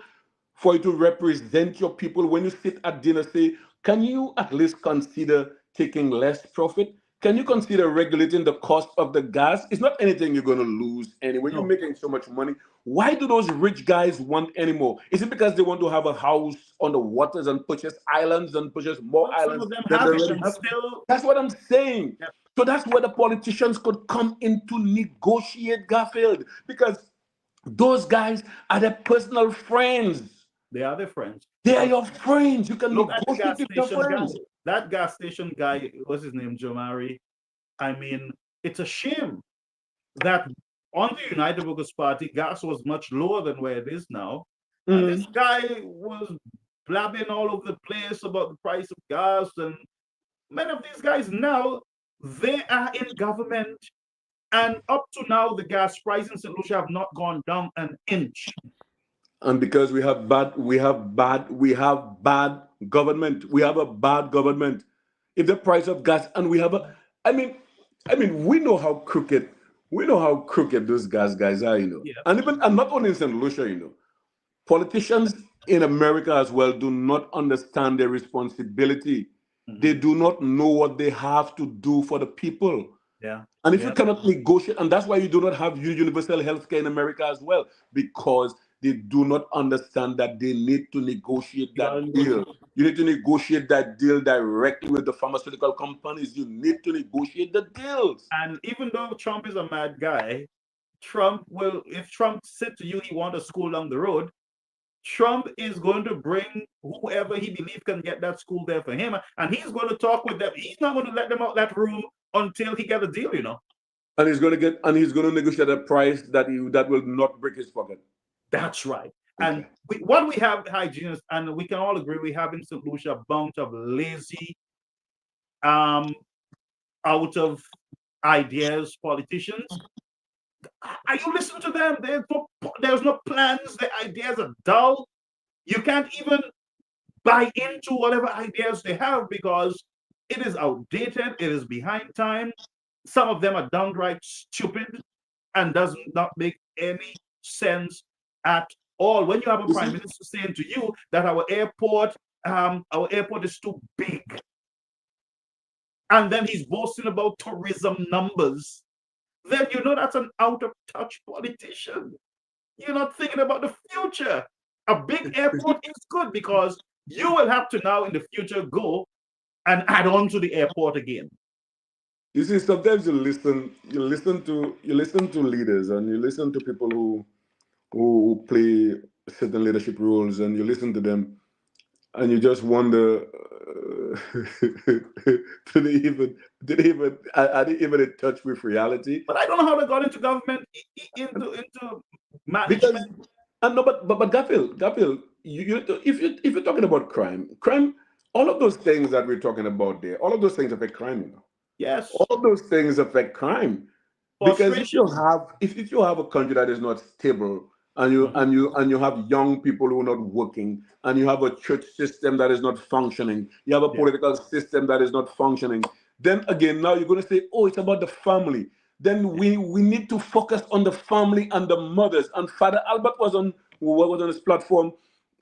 for you to represent your people when you sit at dinner? Say, can you at least consider taking less profit? Can you consider regulating the cost of the gas? It's not anything you're going to lose anyway. You're No. making so much money. Why do those rich guys want anymore? Is it because they want to have a house on the waters and purchase islands and purchase more Well, some islands of them than they have it already and have? still. That's what I'm saying. Yeah, So that's where the politicians could come in to negotiate, Garfield, because those guys are their personal friends. they are their friends They are because your friends. You can look at the negotiate gas with your station guy. friends. That gas station guy, what's his name, Jomari? I mean, it's a shame that on the United Workers' Party, gas was much lower than where it is now. And this Mhm. guy was blabbing all over the place about the price of gas. And many of these guys now, they are in government. And up to now, the gas price in St. Lucia have not gone down an inch. And because we have bad government. We have a bad government. If the price of gas and we have a I mean we know how crooked those gas guys are. Yeah. And not only in St. Lucia. Politicians in America as well do not understand their responsibility. They Hmm. do not know what they have to do for the people. Yeah. And if you Yeah. cannot negotiate, and that's why you do not have universal health care in America as well, because they do not understand that they need to negotiate You got to that deal. negotiate. You need to negotiate that deal directly with the pharmaceutical companies. You need to negotiate the deals. And even though Trump is a mad guy, if Trump said to you he wants a school down the road, Trump is going to bring whoever he believes can get that school there for him, and he's going to talk with them. He's not going to let them out that room until he get a deal. And he's going to negotiate a price that will not break his pocket. That's right. And Okay. what we have, hygienists, and we can all agree, we have in St. Lucia a bunch of lazy, um, out of ideas politicians. Are you listening to them? There's no plans. The ideas are dull. You can't even buy into whatever ideas they have because it is outdated. It is behind time. Some of them are downright stupid and does not make any sense at all. When you have a You prime see, minister saying to you that our airport is too big, and then he's boasting about tourism numbers, then you know that's an out of touch politician. You're not thinking about the future. A big airport is good because you will have to now in the future go and add on to the airport again. sometimes you listen to leaders and you listen to people who play certain leadership roles, and you listen to them and you just wonder, do they even are they even in touch with reality? But I don't know how they got into government, into Because management. and no, but Garfield, if you're talking about crime, all of those things that we're talking about there, all of those things affect crime, you know. All Yes. of those things affect crime. Because Frustration. if you have a country that is not stable, and Mhm. you have young people who are not working, and you have a church system that is not functioning, you have a Yeah. political system that is not functioning, then again now you're going to say, oh, it's about the family. Then Yeah. we need to focus on the family and the mothers. And Father Albert was on his platform.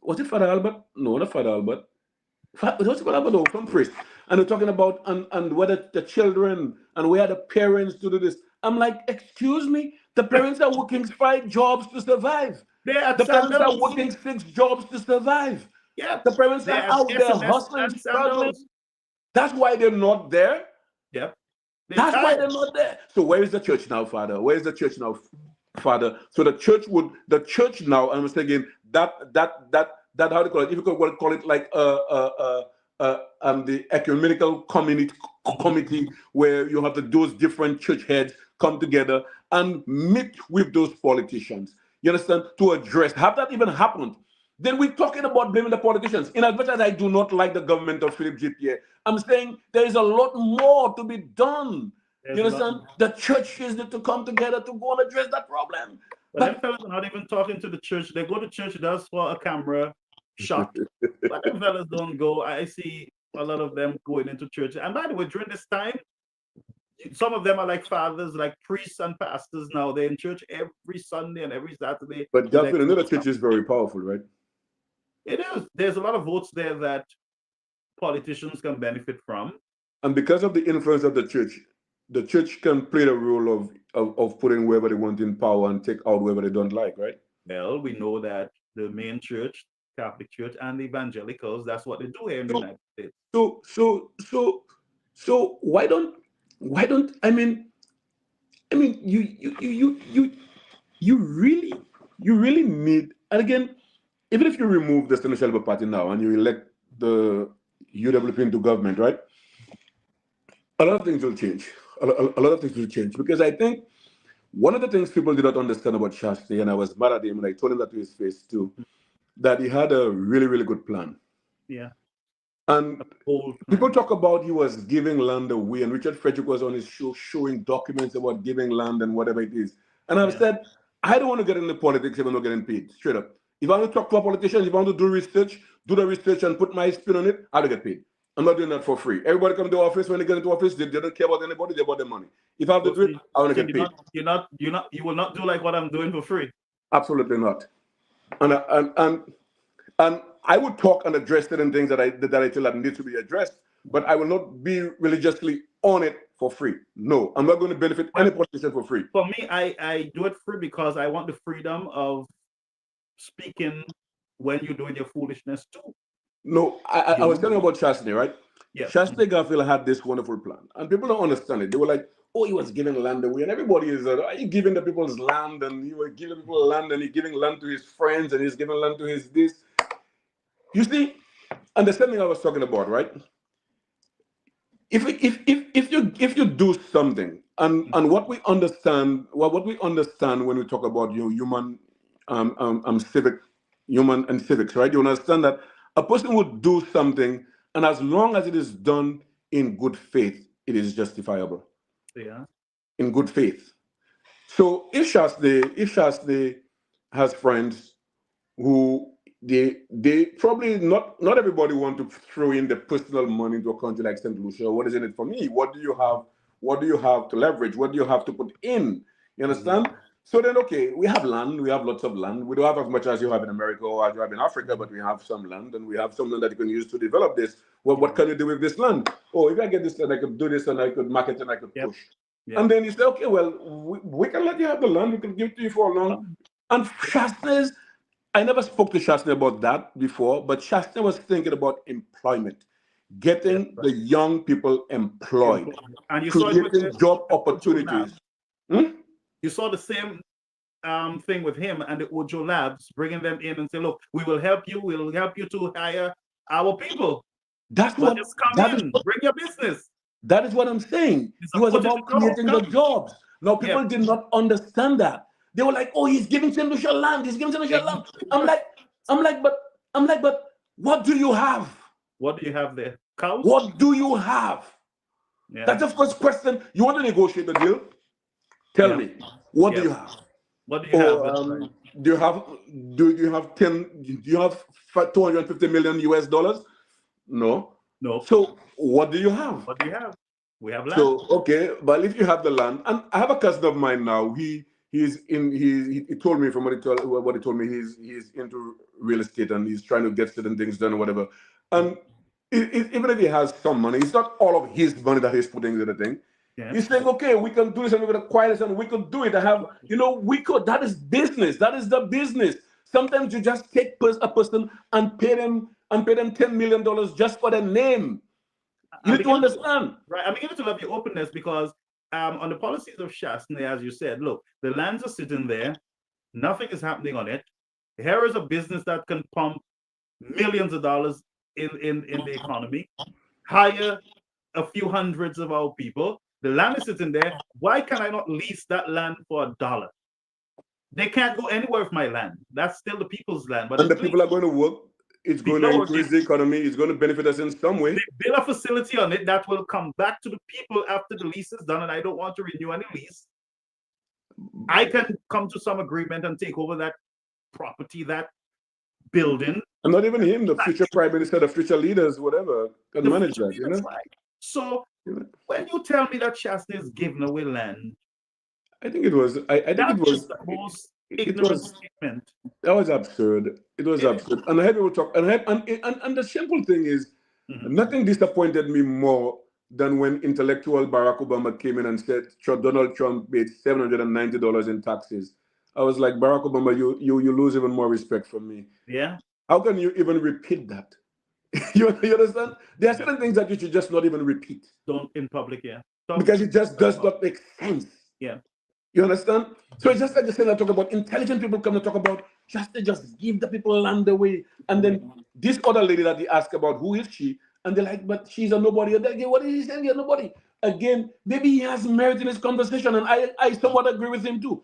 Was it Father Albert? No, not Father Albert. What's what happened though? Some priest. And they're talking about and whether the children and where the parents to do this. I'm like, excuse me, the parents are working 5 jobs to survive. They're at The parents are Sandals. working 6 jobs to survive. Yep. The parents They're are at out there SMS hustling, and struggling. Sandals. That's why they're not there. Yep. They're That's why tired. they're not there. So where is the church now, Father? Where is the church now, Father? So the church now. I'm saying that how do you call it? If you could call it like the ecumenical Mhm. committee where you have those different church heads come together and meet with those politicians. You understand? To address. Have that even happened? Then we're talking about blaming the politicians. In as much as I do not like the government of Philip J. Pierre, I'm saying there is a lot more to be done. You There's a lot understand? more. The churches need to come together to go and address that problem. But them But fellas are not even talking to the church. They go to church just for a camera shot. But them fellas don't go. I see a lot of them going into church. And by the way, during this time, some of them are like fathers, like priests and pastors now. They're in church every Sunday and every Saturday but to Godfrey, let another people church come. is very powerful, right? It is. There's a lot of votes there that politicians can benefit from. And because of the influence of the church can play the role of putting whoever they want in power and take out whoever they don't like, right? Well, we know that the main church, Catholic Church, and the evangelicals, that's what they do here in the So United States. so so so so why don't I mean you really need, and again, even if you remove the Senator Labour Party now and you elect the UWP into government, right? A lot of things will change. A lot of things will change because I think one of the things people did not understand about Shasti, and I was mad at him, and I told him that to his face too, that he had a really, really good plan. Yeah, And a bold people plan. talk about he was giving land away, and Richard Frederick was on his show showing documents about giving land and whatever it is. And I've Yeah, said, I don't want to get into politics if I'm not getting paid, straight up. If I want to talk to a politician, if I want to do the research and put my spin on it, I'll get paid. I'm not doing that for free. Everybody come to office, when they get into office, they don't care about anybody, they about their money. If I have to so, do it, I want to so get paid. you will not do like what I'm doing for free. Absolutely not. And and I would talk and address certain things that I feel that need to be addressed, but I will not be religiously on it for free. No, I'm not going to benefit any Well, politician for free. for me, I do it free because I want the freedom of speaking when you're doing your foolishness too. No, I You was know? telling you about Chastity, right? Yeah. Chastity Garfield had this wonderful plan, and people don't understand it. They were like, "Oh, he was giving land away," and everybody is, "Are you giving the people's land?" And he was giving people land, and he's giving land to his friends, and he's giving land to his this. You see, and the same thing I was talking about, right? If you do something, and what we understand when we talk about human civic human and civics, right? You understand that a person would do something, and as long as it is done in good faith, it is justifiable. Yeah. In good faith. So if Shasdi has friends who they probably not everybody want to throw in the personal money into a country like St. Lucia. What is in it for me? What do you have? What do you have to leverage? What do you have to put in? You Hmm. understand? So then, okay, we have land. We have lots of land. We don't have as much as you have in America or as you have in Africa, but we have some land, and we have some land that you can use to develop this. Well, what Hmm. can you do with this land? Oh, if I get this land, I could do this, and I could market and I could Yep. push. Yep. And then you say, okay, well, we can let you have the land. We can give it to you for a long. Um, And Shastas, I never spoke to Shasna about that before, but Shasna was thinking about employment, that's getting right. the young people employed, Employment. And you saw it with creating job the Ojo Lab. opportunities. Hmm? You saw the same thing with him and the Ojo Labs, bringing them in and say, look, we will help you. We'll help you to hire our people. That's But what just come that is. in, bring your business. That is what I'm saying. It's It a was foot in about the door. creating the Come. jobs. Now Yep. people did not understand that. They were like, "Oh, he's giving Saint Lucia land. He's giving Saint Lucia land." I'm like, I'm like, but what do you have? What do you have there? Cows? What do you have? Yeah. That's the first question. You want to negotiate the deal? Tell Yeah. me, what do Yeah. you have? What do you have? Or That's right. do you have do you have 250 million US dollars? No. No. So what do you have? What do you have? We have land. So okay, but if you have the land, and I have a cousin of mine now. He told me from what he told me he's into real estate and he's trying to get certain things done or whatever. And even if he has some money, it's not all of his money that he's putting into the thing. Yeah. He's saying, okay, we can do this and we're gonna acquire this and we could do it. I have, we could. That is business. That is the business. Sometimes you just take a person and pay them $10 million just for their name. You I'm need to beginning to, understand. right. I'm beginning to love your openness because on the policies of Shastney, as you said, look, the lands are sitting there, nothing is happening on it. Here is a business that can pump millions of dollars in the economy, hire a few hundreds of our people. The land is sitting there. Why can I not lease that land for $1? They can't go anywhere with my land. That's still the people's land, but And the it's people leased. are going to work. It's going People to are working. increase the economy. It's going to benefit us in some way. They build a facility on it that will come back to the people after the lease is done, and I don't want to renew any lease. I can come to some agreement and take over that property, that building. And not even him, the future prime minister, the future leaders, whatever, can manage that, That's right. So when you tell me that Shastney is giving away land, I think it was. I think it that is was. the most It ignorant was. statement. That was absurd. It was absurd. And I heard people talk. And the simple thing is, nothing disappointed me more than when intellectual Barack Obama came in and said Donald Trump paid $790 in taxes. I was like, Barack Obama, you lose even more respect from me. Yeah. How can you even repeat that? you understand? There are certain things that you should just not even repeat. Don't in public, yeah. Because it just does not make sense. Yeah. You understand? So it's just like the same I talk about. Intelligent people come to talk about just give the people land away. And then this other lady that they ask about, who is she? And they're like, but she's a nobody. And again, what is he saying? You're nobody. Again, maybe he has merit in his conversation, and I somewhat agree with him too.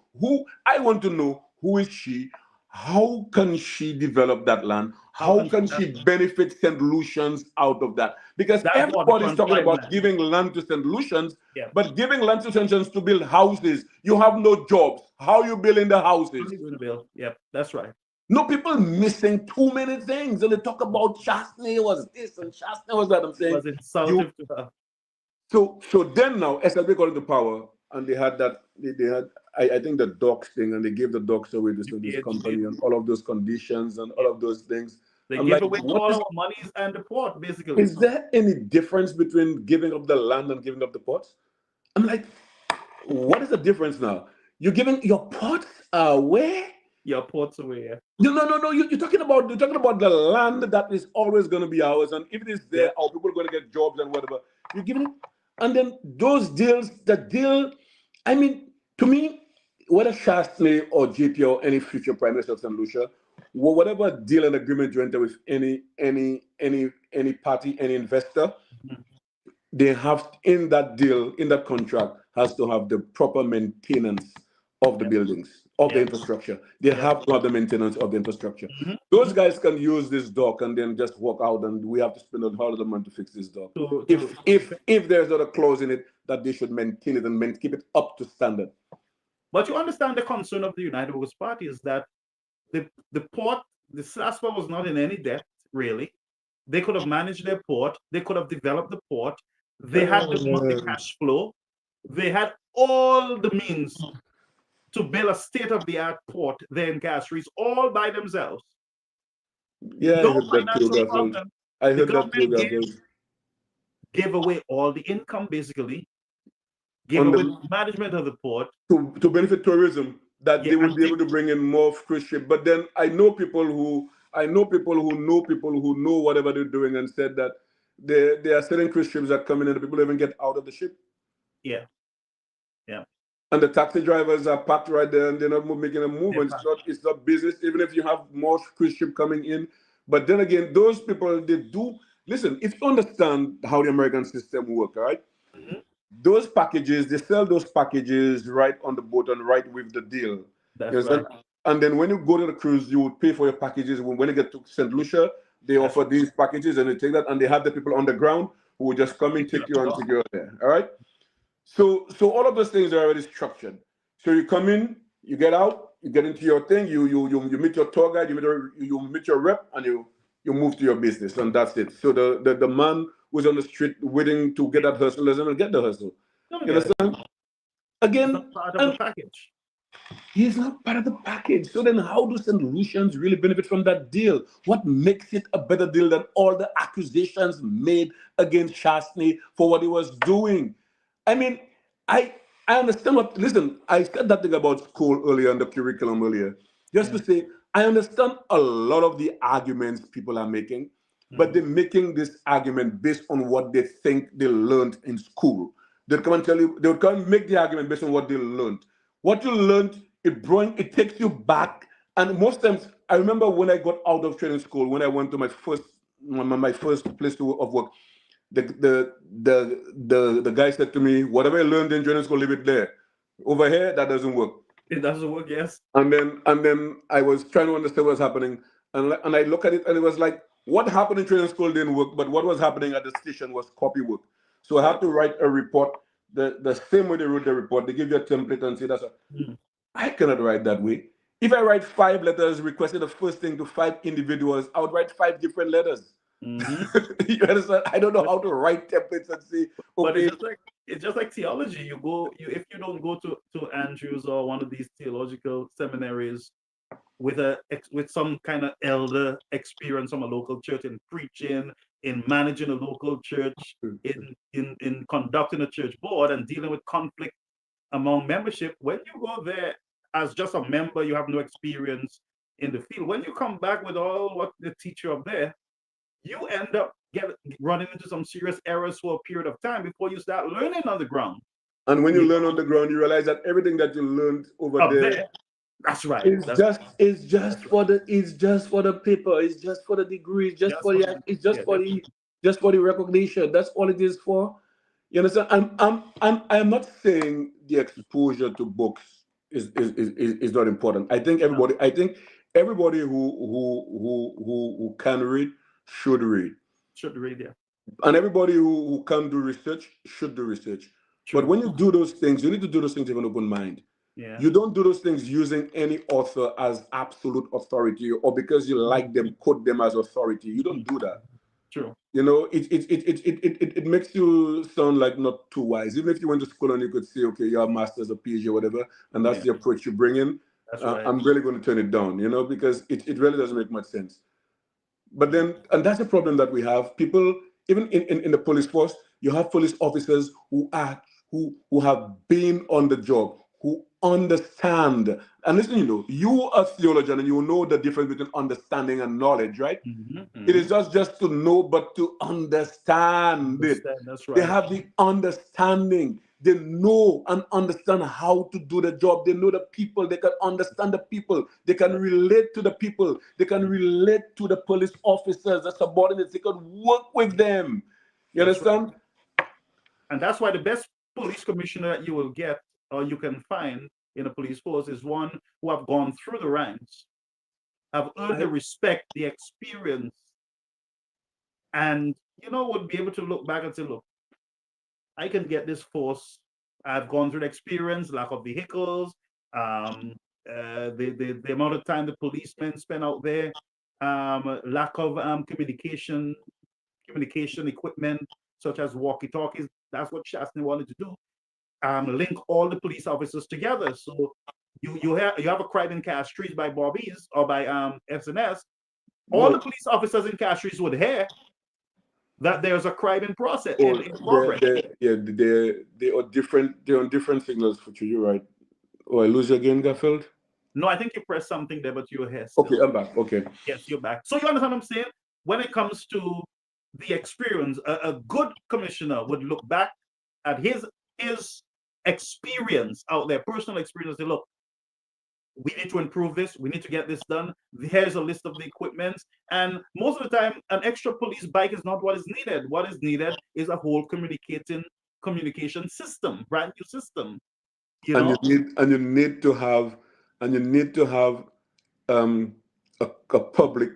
I want to know, who is she? How can she develop that land? How can she benefit St. Lucians out of that? Because everybody's talking about giving land to St. Lucians, but giving land to St. Lucians to build houses. You have no jobs. How are you building the houses? How are you going to build? Yep, that's right. No, people missing too many things. And they talk about Shastney was this and Shastney was that. I'm saying, was insultive to her. So then now SLB got into power, and they had that they had I think the docks thing, and they gave the docks away to this company and all of those conditions and all of those things. They give away all our monies and the port, basically. Is there any difference between giving up the land and giving up the ports? I'm like, what is the difference now? You're giving your ports away? Your ports away, yeah. No. You're talking about the land that is always going to be ours, and if it is there, our people are going to get jobs and whatever. You're giving it, and then those deals, the deal. I mean, to me, whether Shastney or JP or any future prime minister of St. Lucia, whatever deal and agreement you enter with any party, any investor, they have in that deal, in that contract, has to have the proper maintenance of the buildings, of the infrastructure. They have to have the maintenance of the infrastructure. Those guys can use this dock and then just walk out, and we have to spend a lot of money to fix this dock. If there's not a clause in it that they should maintain it and keep it up to standard. But you understand the concern of the United Workers' Party is that the port, the SASPA was not in any debt, really. They could have managed their port. They could have developed the port. They had the cash flow. They had all the means to build a state-of-the-art port there in Castries all by themselves. Yeah, no financial problem. I heard the that gave away all the income, basically. Gave away the management of the port. To benefit tourism, that they would be able to bring in more cruise ship. But then I know people who know whatever they're doing, and said that there are certain cruise ships that come in and the people even get out of the ship. Yeah. And the taxi drivers are parked right there, and they're not making a move. And it's not business, even if you have more cruise ship coming in. But then again, those people, they do listen. If you understand how the American system works, right? Those packages, they sell those packages right on the boat and right with the deal. That's right. And then when you go to the cruise, you would pay for your packages. When you get to St. Lucia, They That's offer right. these packages and they take that, and they have the people on the ground who will just come and Pick you take up you the and door. take you out there. All right. So all of those things are already structured. So you come in, you get out, you get into your thing, you meet your tour guide, you meet your rep, and you move to your business, and that's it. So the man who's on the street waiting to get that hustle doesn't get the hustle. Don't You get it. understand? It's not Again, part of the and package. he's not part of the package. So then how do St. Lucians really benefit from that deal? What makes it a better deal than all the accusations made against Chastney for what he was doing? I mean, I I understand what listen, I said that thing about school earlier in the curriculum earlier. Just Yeah. to say, I understand a lot of the arguments people are making, but Hmm. they're making this argument based on what they think they learned in school. They'll come and tell you, they'll come and make the argument based on what they learned. What you learned, it takes you back. And most times, I remember when I got out of training school, when I went to my first place of work, the guy said to me, "Whatever you learned in training school, leave it there. Over here, that doesn't work." It doesn't work, yes. And then I was trying to understand what's happening, and I look at it, and it was like what happened in training school didn't work, but what was happening at the station was copy work. So I Yep. have to write a report the same way they wrote the report. They give you a template and say Mm. I cannot write that way. If I write 5 letters requesting the first thing to 5 individuals, I would write 5 different letters. Hmm. You understand? I don't know But how to write templates and say, but okay, it's just like theology. You go you if you don't go to Andrews or one of these theological seminaries with with some kind of elder experience from a local church in preaching, in managing a local church, in conducting a church board and dealing with conflict among membership. When you go there as just a member, you have no experience in the field. When you come back with all what they teach you up there, you end up running into some serious errors for a period of time before you start learning on the ground. and when you You learn on the ground, you realize that everything that you learned over up there there, that's right. is just is just That's right. for the paper, it's just for the degree, Just for the it's just yeah, for the recognition. That's all it is for. You understand? I'm not saying the exposure to books is not important. no, I think everybody who can read should read. should read yeah. And everybody who can do research should do research. But True. when you do those things, you need to do those things with an open mind. Yeah. You don't do those things using any author as absolute authority or because you like them, quote them as authority. You don't do that. True. You know, it makes you sound like not too wise. Even if you went to school and you could say, okay, you have masters or PhD or whatever, and that's Yeah. the approach you bring in, That's right. I'm really going to turn it down, you know, because it really doesn't make much sense. But Mm. then, and that's a problem that we have. People, even in the police force, you have police officers who have been on the job, who understand. And listen, you are a theologian and you know the difference between understanding and knowledge, right? Hmm. It Hmm. is just to know, but to understand it. Understand. That's They right. have the understanding. They know and understand how to do the job. They know the people. They can understand the people. They can That, relate to the people. They can relate to the police officers, the subordinates. They can work with them. You that's right. understand? And that's why the best police commissioner that you will get or you can find in a police force is one who have gone through the ranks, have earned the I, respect, the experience, and would be able to look back and say, look, I can get this force. I've gone through the experience, lack of vehicles, um, the amount of time the policemen spend out there, lack of communication equipment such as walkie-talkies. That's what Shastney wanted to do. Link all the police officers together. So you have a crime in Castries by Bobbies or by SNS. All the no, police officers in Castries would hear that there's a crime in process or in progress. yeah, they are different. They're on different signals for you. You're right. Oh, I lose you again, Garfield. No, I think you pressed something there, but you're here Okay, still. I'm back. Okay. Yes, you're back. So you understand what I'm saying? When it comes to the experience, a good commissioner would look back at his experience out there, personal experience. Say, look, we need to improve this. We need to get this done. Here's a list of the equipment. And most of the time, an extra police bike is not what is needed. What is needed is a whole communication system, brand new system. You and you know, need and you need to have and you need to have um, a public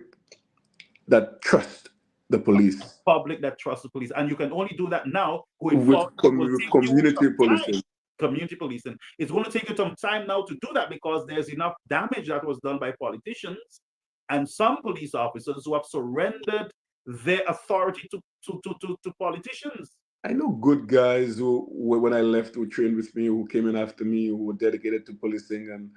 that trust the police public that trusts the police. And you can only do that now. Going with, forward, it will with take you some community time. policing. Community policing. It's going to take you some time now to do that because there's enough damage that was done by politicians and some police officers who have surrendered their authority to politicians. I know good guys who, when I left, who trained with me, who came in after me, who were dedicated to policing, and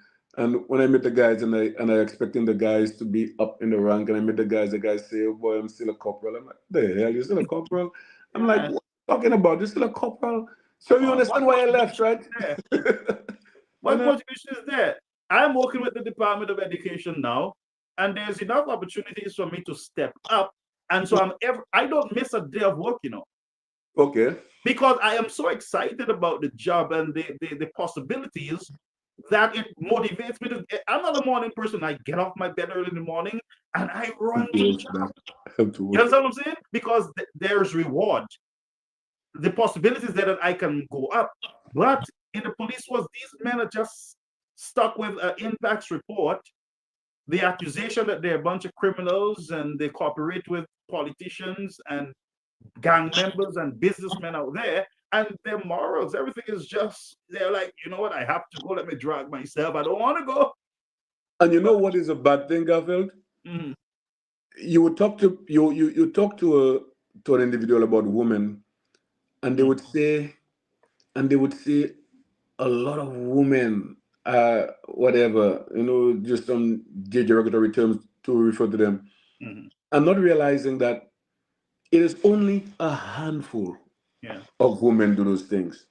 when I met the guys and I expecting the guys to be up in the rank, and I met the guys say, "Oh boy, I'm still a corporal." I'm like, "The hell, you're still a corporal?" I'm like, Yeah. "What are you talking about? You're still a corporal?" So you What understand why I left, motivation right? is there? And, What motivation is there? I'm working with the Department of Education now, and there's enough opportunities for me to step up. And so I don't miss a day of work, okay. because I am so excited about the job and the possibilities that it motivates me to. I'm not a morning person. I get off my bed early in the morning and I run to the job. You understand what I'm saying? Because there's reward. The possibilities there that I can go up. But in the police force, these men are just stuck with an impacts report, the accusation that they're a bunch of criminals and they cooperate with politicians and gang members and businessmen out there, and their morals, everything is just, they're like, you know what, I have to go, let me drag myself, I don't want to go. And you know what is a bad thing, Garfield? Mm-hmm. You would talk to you talk to an individual about women, and they Mm-hmm. would say, a lot of women, whatever, just some derogatory terms to refer to them. Mm-hmm. I'm not realizing that it is only a handful Yeah. of women do those things.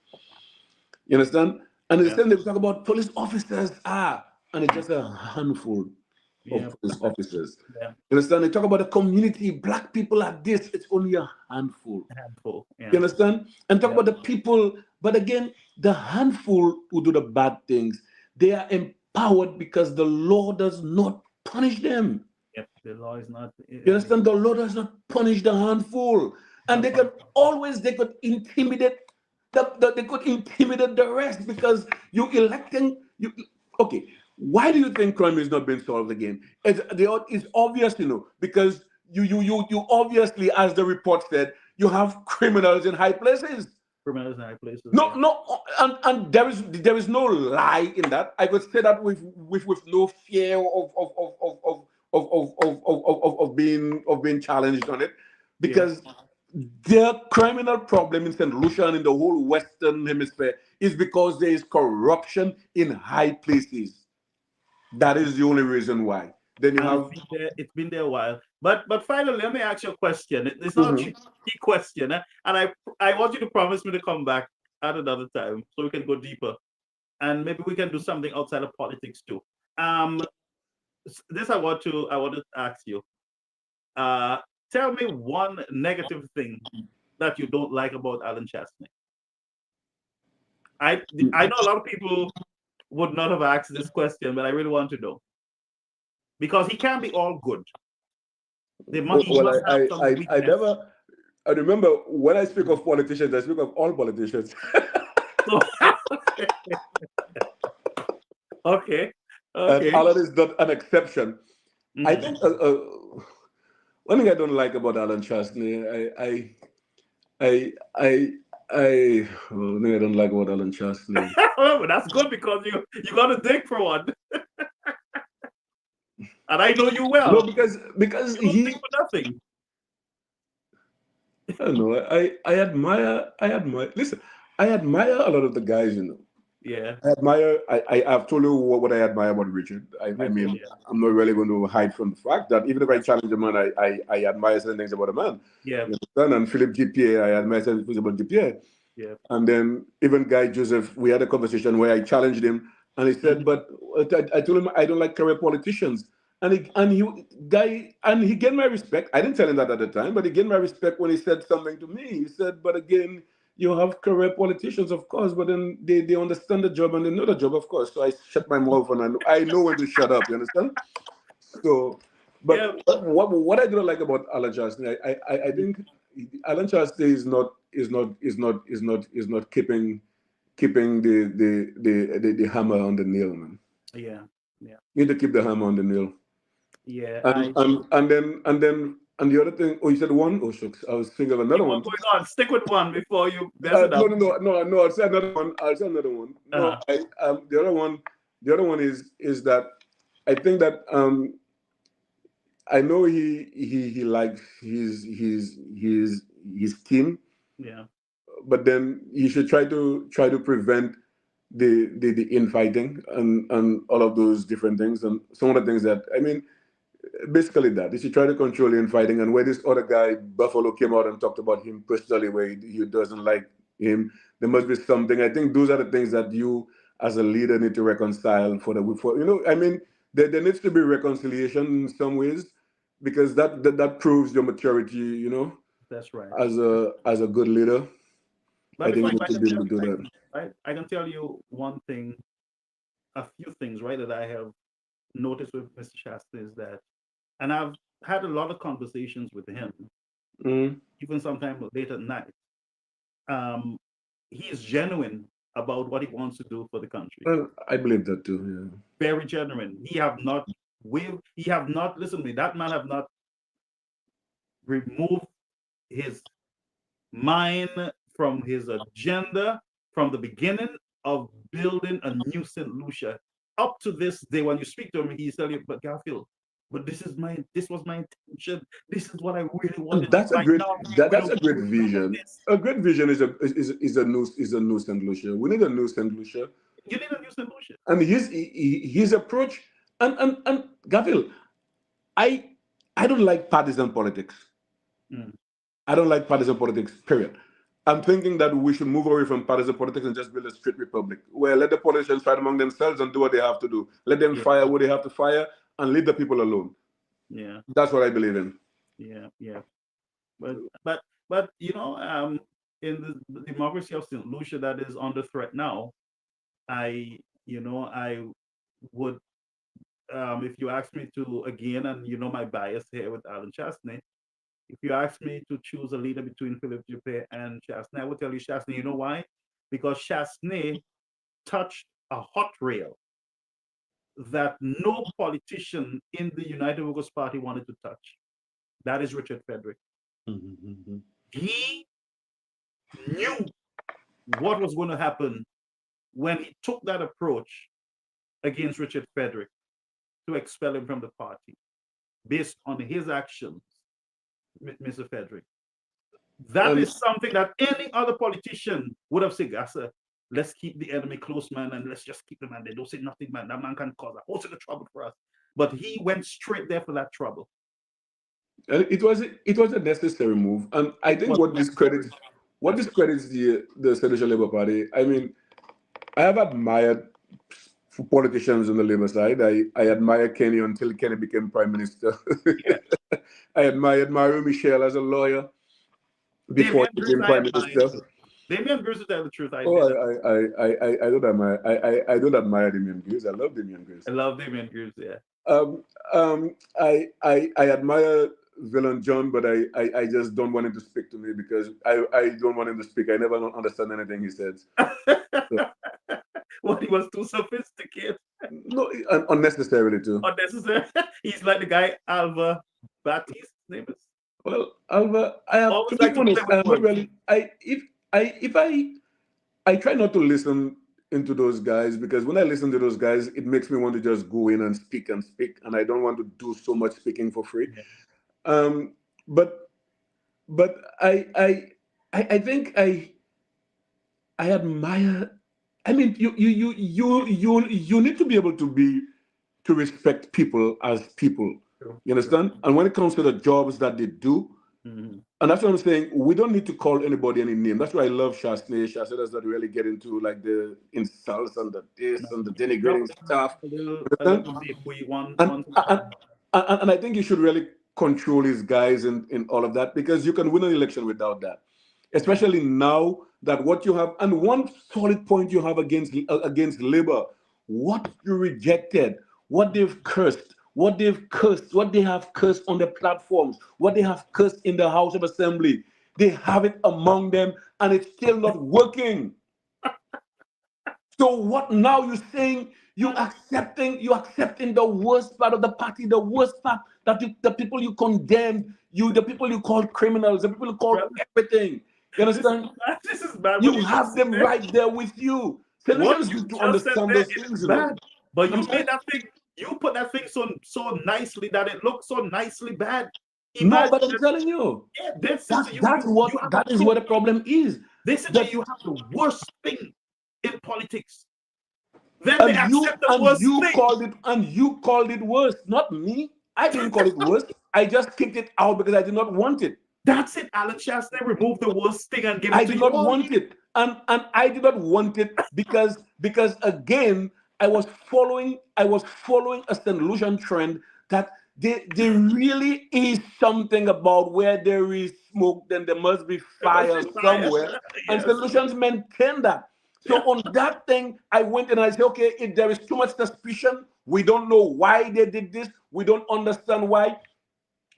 You understand? And Yeah. instead they talk about police officers, and it's Mm-hmm. just a handful of Yeah. police officers. Yeah. You understand? They talk about the community, black people are this, it's only a handful. Handful. You Yeah. understand? And talk Yeah. about the people, but again, the handful who do the bad things, they are empowered because the law does not punish them. Yep. The law is not, You understand? The law does not punish the handful. And not fun. they could intimidate they could intimidate the rest because you electing you okay. Why do you think crime is not being solved again? It's obvious, because you obviously, as the report said, you have criminals in high places. Criminals in high places. No, Yeah. no, and there is no lie in that. I could say that with no fear of being challenged on it, Yeah. because the criminal problem in St. Lucia and in the whole Western Hemisphere is because there is corruption in high places. That is the only reason why. Then you And have. it's been there a while. But finally, let me ask you a question. It's not a Mhm. tricky question, and I want you to promise me to come back at another time so we can go deeper, and maybe we can do something outside of politics too. Um, this I want to ask you. Uh, Tell me one negative thing that you don't like about Alan Chastney. I I know a lot of people would not have asked this question, but I really want to know because he can't be all good. He Well, must have some I weakness. never. I remember when I speak of politicians, I speak of all politicians. So, okay, And okay. Alan is not an exception. I Mhm. think one thing I don't like about Alan Chastney, I, one thing I don't like about Alan Chastney. Well, that's good because you got to dig for one, and I know you No, well. because You don't dig for nothing. I don't know. I admire. Listen, I admire a lot of the guys. Yeah, I've told you what I admire about Richard. I Richard. mean, Yeah, I'm not really going to hide from the fact that even if I challenge a man, I admire certain things about a man. yeah, You understand? And Philip GPA, I admire certain things about GPA. yeah. And then even Guy Joseph, we had a conversation where I challenged him, and he said, Mhm. "But I told him I don't like career politicians." And he gained my respect. I didn't tell him that at the time, but he gained my respect when he said something to me. He said, "But again, you have career politicians, of course, but then they understand the job and they know the job, of course." So I shut my mouth and I know when to shut up. You understand? So, but Yeah. what I don't like about Alan Chastney, I Mhm. think Alan Chastney is not keeping the hammer on the nail, man. Yeah, yeah, You need to keep the hammer on the nail. yeah. And I and and then and then And the other thing, oh, you said one? Oh, shucks. I was thinking of another Keep on one. going on. Stick with one before you mess it No, up. no. I'll say another one. I'll say another one. No, Uh-huh. the other one is that I think that I know he likes his team, Yeah, but then he should try to prevent the infighting and all of those different things and some of the things that I mean basically that. They should try to control infighting. And where this other guy, Buffalo, came out and talked about him personally, where he doesn't like him, there must be something. I think those are the things that you, as a leader, need to reconcile for I mean, there needs to be reconciliation in some ways because that proves your maturity, that's right. as a good leader. But I think before you need I to can be tell able you, to do that. I can tell you one thing, a few things, right, that I have noticed with Mr. Shasta is that, and I've had a lot of conversations with him, Mm. even sometime late at night. Um, he is genuine about what he wants to do for the country. Well, I believe that too. Very genuine. He have not, listen to me, that man have not removed his mind from his agenda from the beginning of building a new St. Lucia. Up to this day, when you speak to him, he's telling you, but Garfield, but this was my intention. This is what I really And wanted. that's a Right great now, we that's don't a great have vision. this. A great vision is a new St. Lucia. We need a new St. Lucia. You need a new St. Lucia. And his approach and Gavril, I I don't like partisan politics. Mm, I don't like partisan politics, period. I'm thinking that we should move away from partisan politics and just build a straight republic where let the politicians fight among themselves and do what they have to do. Let them yeah, fire what they have to fire and leave the people alone. yeah, That's what I believe in. yeah. But but but in the democracy of St. Lucia that is under threat now, I I would if you ask me to again, and my bias here with Alan Chastney, if you ask me to choose a leader between Philip Juppé and Chastney, I would tell you Chastney. You know why? Because Chastney touched a hot rail that no politician in the United Workers' Party wanted to touch. That is Richard Frederick. Mhm. He knew what was going to happen when he took that approach against Richard Frederick to expel him from the party based on his actions, Mr. Frederick. That And is something that any other politician would have said, let's keep the enemy close, man, and let's just keep the man. They don't say nothing, man. That man can cause a whole lot of trouble for us. But he went straight there for that trouble. it was a necessary move, and I It think was necessary. what That's discredits the Senatorial Labour Party. I mean, I have admired politicians on the Labour side. I admired Kenny until Kenny became Prime Minister. yeah. I admired Mario Michel as a lawyer before Damien he Bruce, became I Prime admire Minister. too. Damien Bruce, to tell the truth, I Oh, did. I don't admire Damian Grace. I love Damian Grace. I love Damien Bruce, yeah. Um, I admire Villain John, but I just don't want him to speak to me because I don't want him to speak. I never understand anything he says. So, What, he was too sophisticated, no, unnecessarily too. unnecessary. He's like the guy Alva Baptiste, name is. Well, Alva, I have to Always be like to play honest. with I'm not words. really. If I try not to listen into those guys because when I listen to those guys, it makes me want to just go in and speak, and I don't want to do so much speaking for free. Yeah. Um, but but I think I admire. I mean, you need to be able to respect people as people. True, You true. understand? And when it comes to the jobs that they do, Mhm. and that's what I'm saying. We don't need to call anybody any name. That's why I love Shasney. Shasney does not really get into like the insults and the No, this and the drop denigrating stuff. a Understand? little bit. We And one and, and I think he should really control his guys in all of that because you can win an election without that. yeah. Especially now that what you have and one solid point you have against Labour, what you rejected, what they have cursed on the platforms, what they have cursed in the House of Assembly. They have it among them, and it's still not working. So what now you're saying you accepting the worst part of the party, the worst part that the people you condemned, the people you call criminals, the people you call Brother, everything. You this is understand? bad. This is bad. What You you just have said them there, right there with you. what Clinicians you need to just said understand there those is things, you know. bad. But I'm you sorry? made that thing. You put that thing so nicely that it looks so nicely bad. No, Imagine but I'm that. telling you, Yeah, they said to you, you have a that is crook. what the problem is. They said to That you, you have the worst thing in politics. Then they accept the and worst thing. you called it worse, not me. I didn't call it worse. I just kicked it out because I did not want it. That's it. Alan Chastain removed the worst thing and gave I it to did you not all. want it, and I did not want it because again I was following a St. Lucian trend that there really is something about where there is smoke, then there must be It must fire be fire. somewhere, and St. Yes. Lucians maintain that. So Yeah. on that thing, I went and I said, okay, if there is too much suspicion, we don't know why they did this, we don't understand why.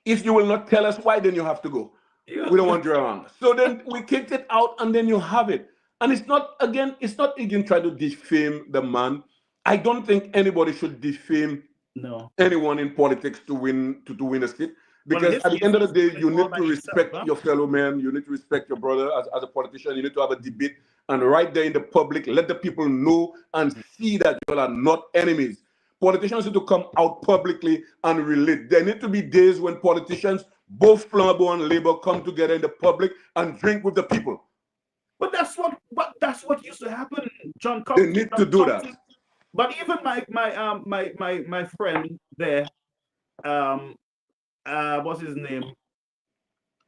If you will not tell us why, then you have to go. Yeah. We don't want you around. So then we kicked it out, and then you have it. And it's not again trying to defame the man. I don't think anybody should defame No. anyone in politics to win a seat. Well, in Because his at the case, end of the he's day, doing it you all need by to himself, respect huh? your fellow man, you need to respect your brother as a politician, you need to have a debate, and right there in the public, let the people know and see that you are not enemies. Politicians need to come out publicly and relate. There need to be days when politicians, both Flammable and Labour, come together in the public and drink with the people. But that's what used to happen, They need to John do that. Thompson. But even my friend there, um what's his name?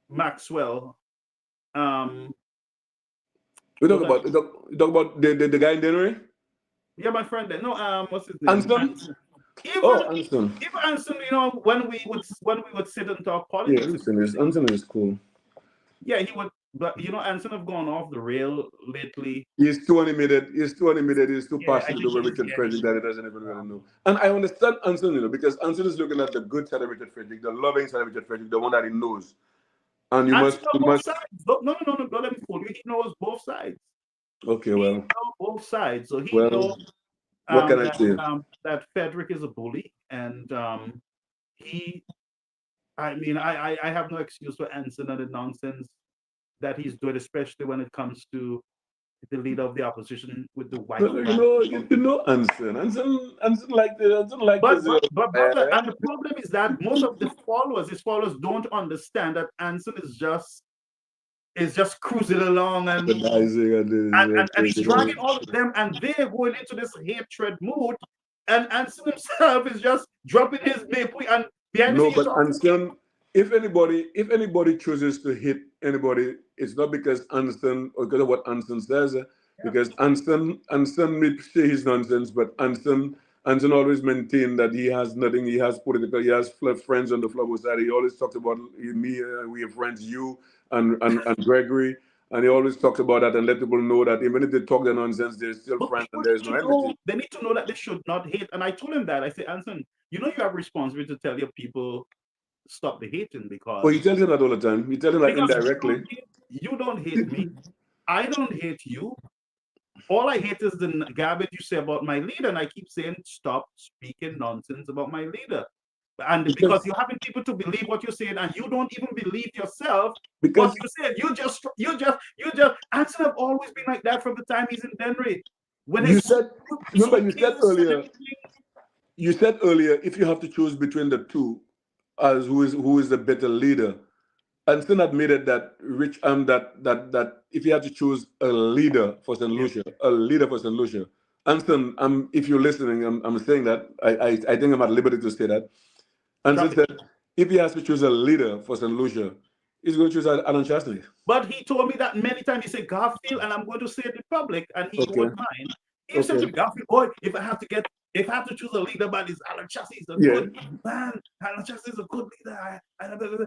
Maxwell. Um hold on. We talk about the guy in Denver, Yeah, my friend there. No, what's his name? Anson. Anson. Oh, Even Anson. even Anson, when we would sit and talk Yeah, politics, Anson is cool. yeah, he would. But Anson have gone off the rail lately. He's too animated. He's too animated. He's too Yeah, I passionate think over he's Richard yeah Frederick he that he doesn't even really know. And I understand Anson, because Anson is looking at the good side of Richard Frederick, the loving side of Richard Frederick, the one that he knows. And Anson you knows both must. sides. No, don't let me fool you. He knows both sides. Okay, He well, knows both sides. So he well, knows what can I that say? Frederick is a bully, and he. I mean, I have no excuse for Anson and the nonsense that he's doing, especially when it comes to the leader of the opposition with the white Well, flag. you know Anson. Anson like But this. but but brother, Eh, and the problem is that most of his followers, don't understand that Anson is just cruising along, Organizing and and he's dragging all of them, and they're going into this hatred mood, and Anson himself is just dropping his maple and behind the no, scene but talking. Anson, if anybody chooses to hit anybody, it's not because Anson or because of what Anson says, Yeah. because Anson may say his nonsense, but Anson always maintained that he has nothing. He has political. He has friends on the Flabo side. He always talks about me. We have friends, you and Gregory, and he always talks about that and let people know that even if they talk their nonsense, they're still But friends people and there's need no to know. enmity. They need to know that they should not hate. And I told him that. I said, Anson, you have responsibility to tell your people stop the hating, Oh, he tells him that all the time. He tells him that because indirectly. you don't hate me. I don't hate you. All I hate is the garbage you say about my leader, and I keep saying stop speaking nonsense about my leader. And Because because you're having people to believe what you're saying, and you don't even believe yourself what because you said. You just. Anson have always been like that from the time he's in Denver. When you his said, remember suitcases and everything. you said earlier, if you have to choose between the two, as who is the better leader, and still admitted that that if you had to choose a leader for St. Yeah, Lucia, Anson, if you're listening, I'm saying that I think I'm at liberty to say that. Anson drop it. said if he has to choose a leader for St. Lucia, he's going to choose Alan Chastity. But he told me that many times. He said Garfield, and I'm going to say it in public, and he Okay, won't mind. He said okay, to Garfield, boy, if I have to choose a leader, man, is Alan Chassis is a yeah. good man. Alan Chassis is a good leader.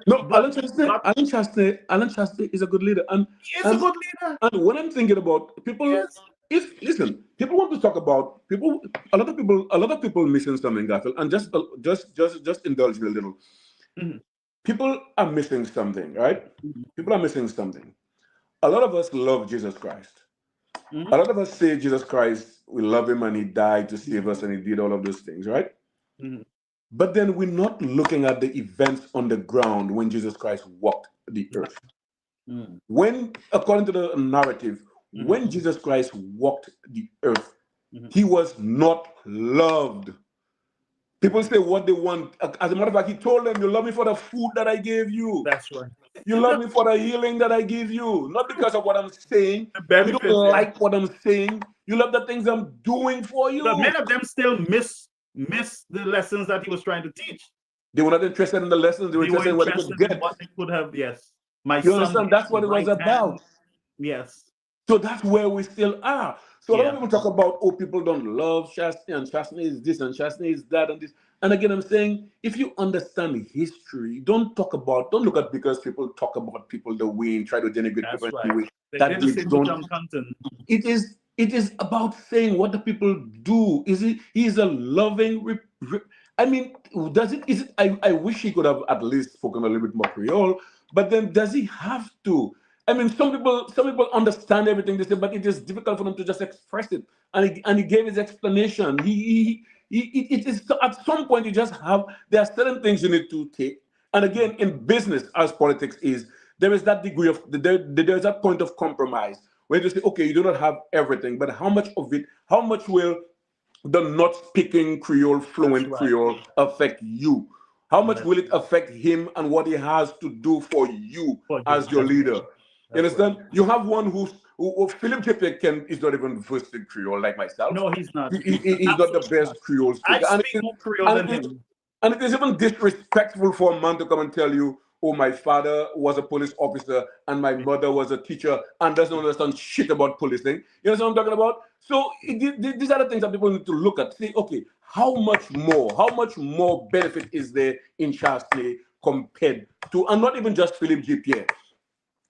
No, But God, Alan Chastity is a good leader, he is a and good leader. and when I'm thinking about people, Yes. if listen, people want to talk about people. A lot of people missing something, Garfield, and just indulge me a little. Mhm, People are missing something, right? mhm, People are missing something. A lot of us love Jesus Christ. mhm, A lot of us say Jesus Christ, we love him and he died to save us and he did all of those things, right? mhm. But then we're not looking at the events on the ground when Jesus Christ walked the Yeah. earth. Mm. When, according to the narrative, Mm-hmm. when Jesus Christ walked the earth, Mm-hmm. he was not loved. People say what they want. As a matter of fact, he told them, "You love me for the food that I gave you. That's right. You love me for the healing that I give you, not because of what I'm saying. The You don't benefits, yeah. like what I'm saying. You love the things I'm doing for But you." many of them still miss the lessons that he was trying to teach. They were not interested in the lessons. They were They were interested in what they could interested in get. what they could have. Yes, my You son understand? gave That's me what the it was right hand. about. Yes, So that's where we still are. So a lot of yeah, people talk about, oh, people don't love Shastri, and Shastri is this, and Shastri is that, and this. And again, I'm saying, if you understand history, don't look at because people talk about people the way and try to denigrate people that's in right. the way They that did the they same to don't. John Compton. It is about saying what the people do. He is a loving I mean, does it is it I wish he could have at least spoken a little bit more Creole, but then does he have to? I mean, some people understand everything they say, but it is difficult for them to just express it. And he gave his explanation. It is at some point you just have there are certain things you need to take. And again, in business, as politics is, there is that degree of there's that point of compromise where you say, okay, you do not have everything, but how much of it, how much will the not speaking Creole, That's fluent right. Creole affect you? How much That's will it affect him and what he has to do for you for you. as your That's right. leader? You That's right. understand? You have one who Philip J. Can is not even versed in Creole like myself. No, he's not. He's not the Absolutely best not. Creole I speaker, speak more Creole and than it is him. and it is even disrespectful for a man to come and tell you, "Oh, my father was a police officer and my mother was a teacher and doesn't understand shit about policing." You know what I'm talking about? So these are the things that people need to look at. Say, okay, how much more benefit is there in Chasney compared to, and not even just Philip J. Pierre.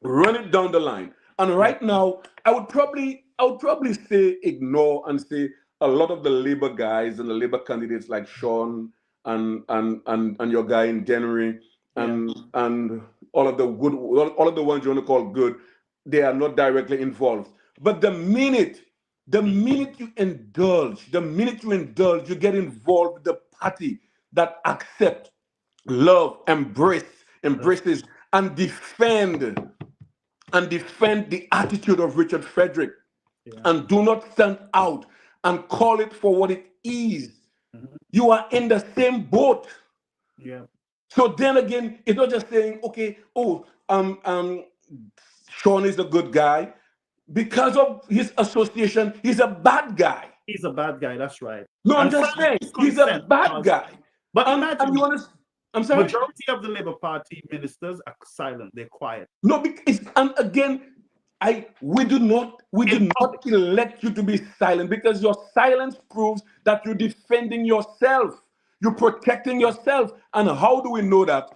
Run it down the line. And Yeah. right now, I would probably say ignore and say a lot of the Labour guys and the Labour candidates like Sean and your guy in January Yeah. and all of the ones you want to call good, they are not directly involved. But the minute you get involved with the party that accept, love, That's embraces, and defend the attitude of Richard Frederick, yeah. and do not stand out and call it for what it is. Mhm. You are in the same boat. Yeah. So then again, it's not just saying, okay, oh, Sean is a good guy. Because of his association, he's a bad guy. He's a bad guy. That's right. No, I'm And just from saying, his he's a consent, bad because, guy. but And imagine you understand? I'm sorry? majority of the Labour Party ministers are silent. They're quiet No, because and again, we do in public. not elect you to be silent because your silence proves that you're defending yourself. You're protecting yourself. And how do we know that?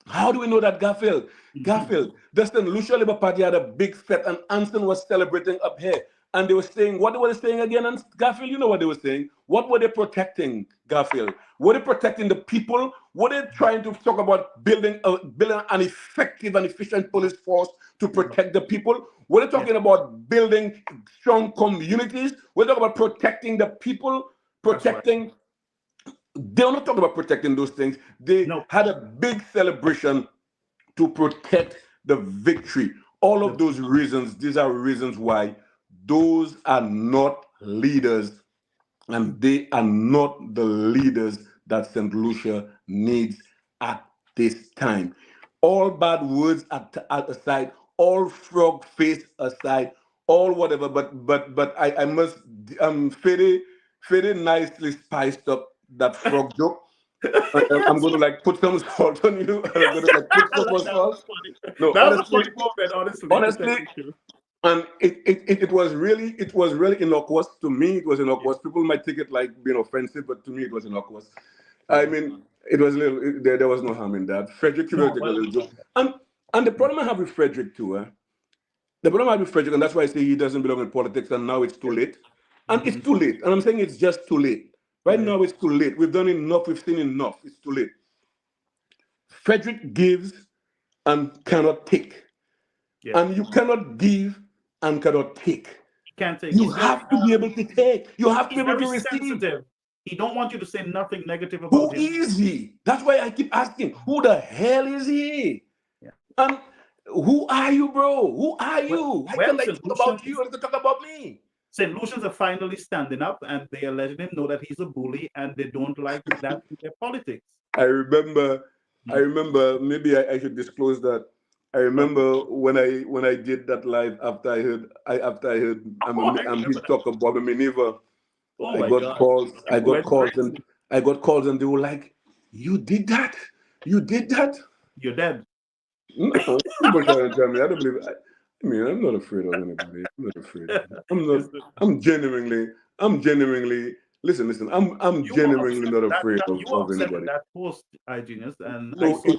How do we know that, Garfield? Mhm. Garfield, the St. Lucia Labour Party had a big fete and Anson was celebrating up here. And they were saying, what were they saying again? And Garfield, you know what they were saying. What were they protecting, Garfield? Were they protecting the people? Were they trying to talk about building an effective and efficient police force to No. protect the people? Were they Yes. talking about building strong communities? Were they talking about protecting the people, That's right. protecting they were not talking about protecting those things. They No. had a big celebration to protect the victory. All of The, those reasons, these are reasons why those are not leaders, and they are not the leaders that St. Lucia needs at this time. All bad words aside, all frog face aside, all whatever, but I must Fede nicely spiced up that frog joke. I'm yes. going to like put some salt on you, and I'm Yes. going to like put I some like more that salt. was funny. No, That was a honestly, funny moment, honestly, to tell honestly, you the truth. and it was really innocuous to me. It was Yeah. innocuous. People might take it like being offensive, but to me it was innocuous. I Yeah. mean, it was a little. There was no harm in that. Frederick Curio No, took a well, little joke, and the problem I have with Frederick too. The problem I have with Frederick, and that's why I say he doesn't belong in politics, and now it's too yeah. late. And it's Hmm. too late. And I'm saying it's just too late. Right Yeah. now, it's too late. We've done enough. We've seen enough. It's too late. Frederick gives and cannot take. Yeah. And you cannot give and cannot take. He can't take. You have to be able to take. You have to be He's able very to receive. sensitive. He don't want you to say nothing negative about Who him. is he? That's why I keep asking, who the hell is he? Yeah. And who are you, bro? Who are Well, you? Why well, can't I St. talk about you Lucian's and talk about me? St. Lucian's are finally standing up, and they are letting him know that he's a bully, and they don't like that in their politics. I remember, I Mm. remember. Maybe I should disclose that. I Well, remember when I did that live after I heard oh, I remember his that. talk about me never. Oh my God, I people got went calls crazy. and I got calls and they were like, "You did that? You did that?" You're dead. No, people trying to tell me. I don't believe. I mean, I'm not afraid of anybody. I'm not afraid. I'm not. Listen, I'm genuinely. I'm genuinely. Listen, listen. I'm you were genuinely upset not that, afraid that you were of upset with anybody. that post, Hyginus, and I No, saw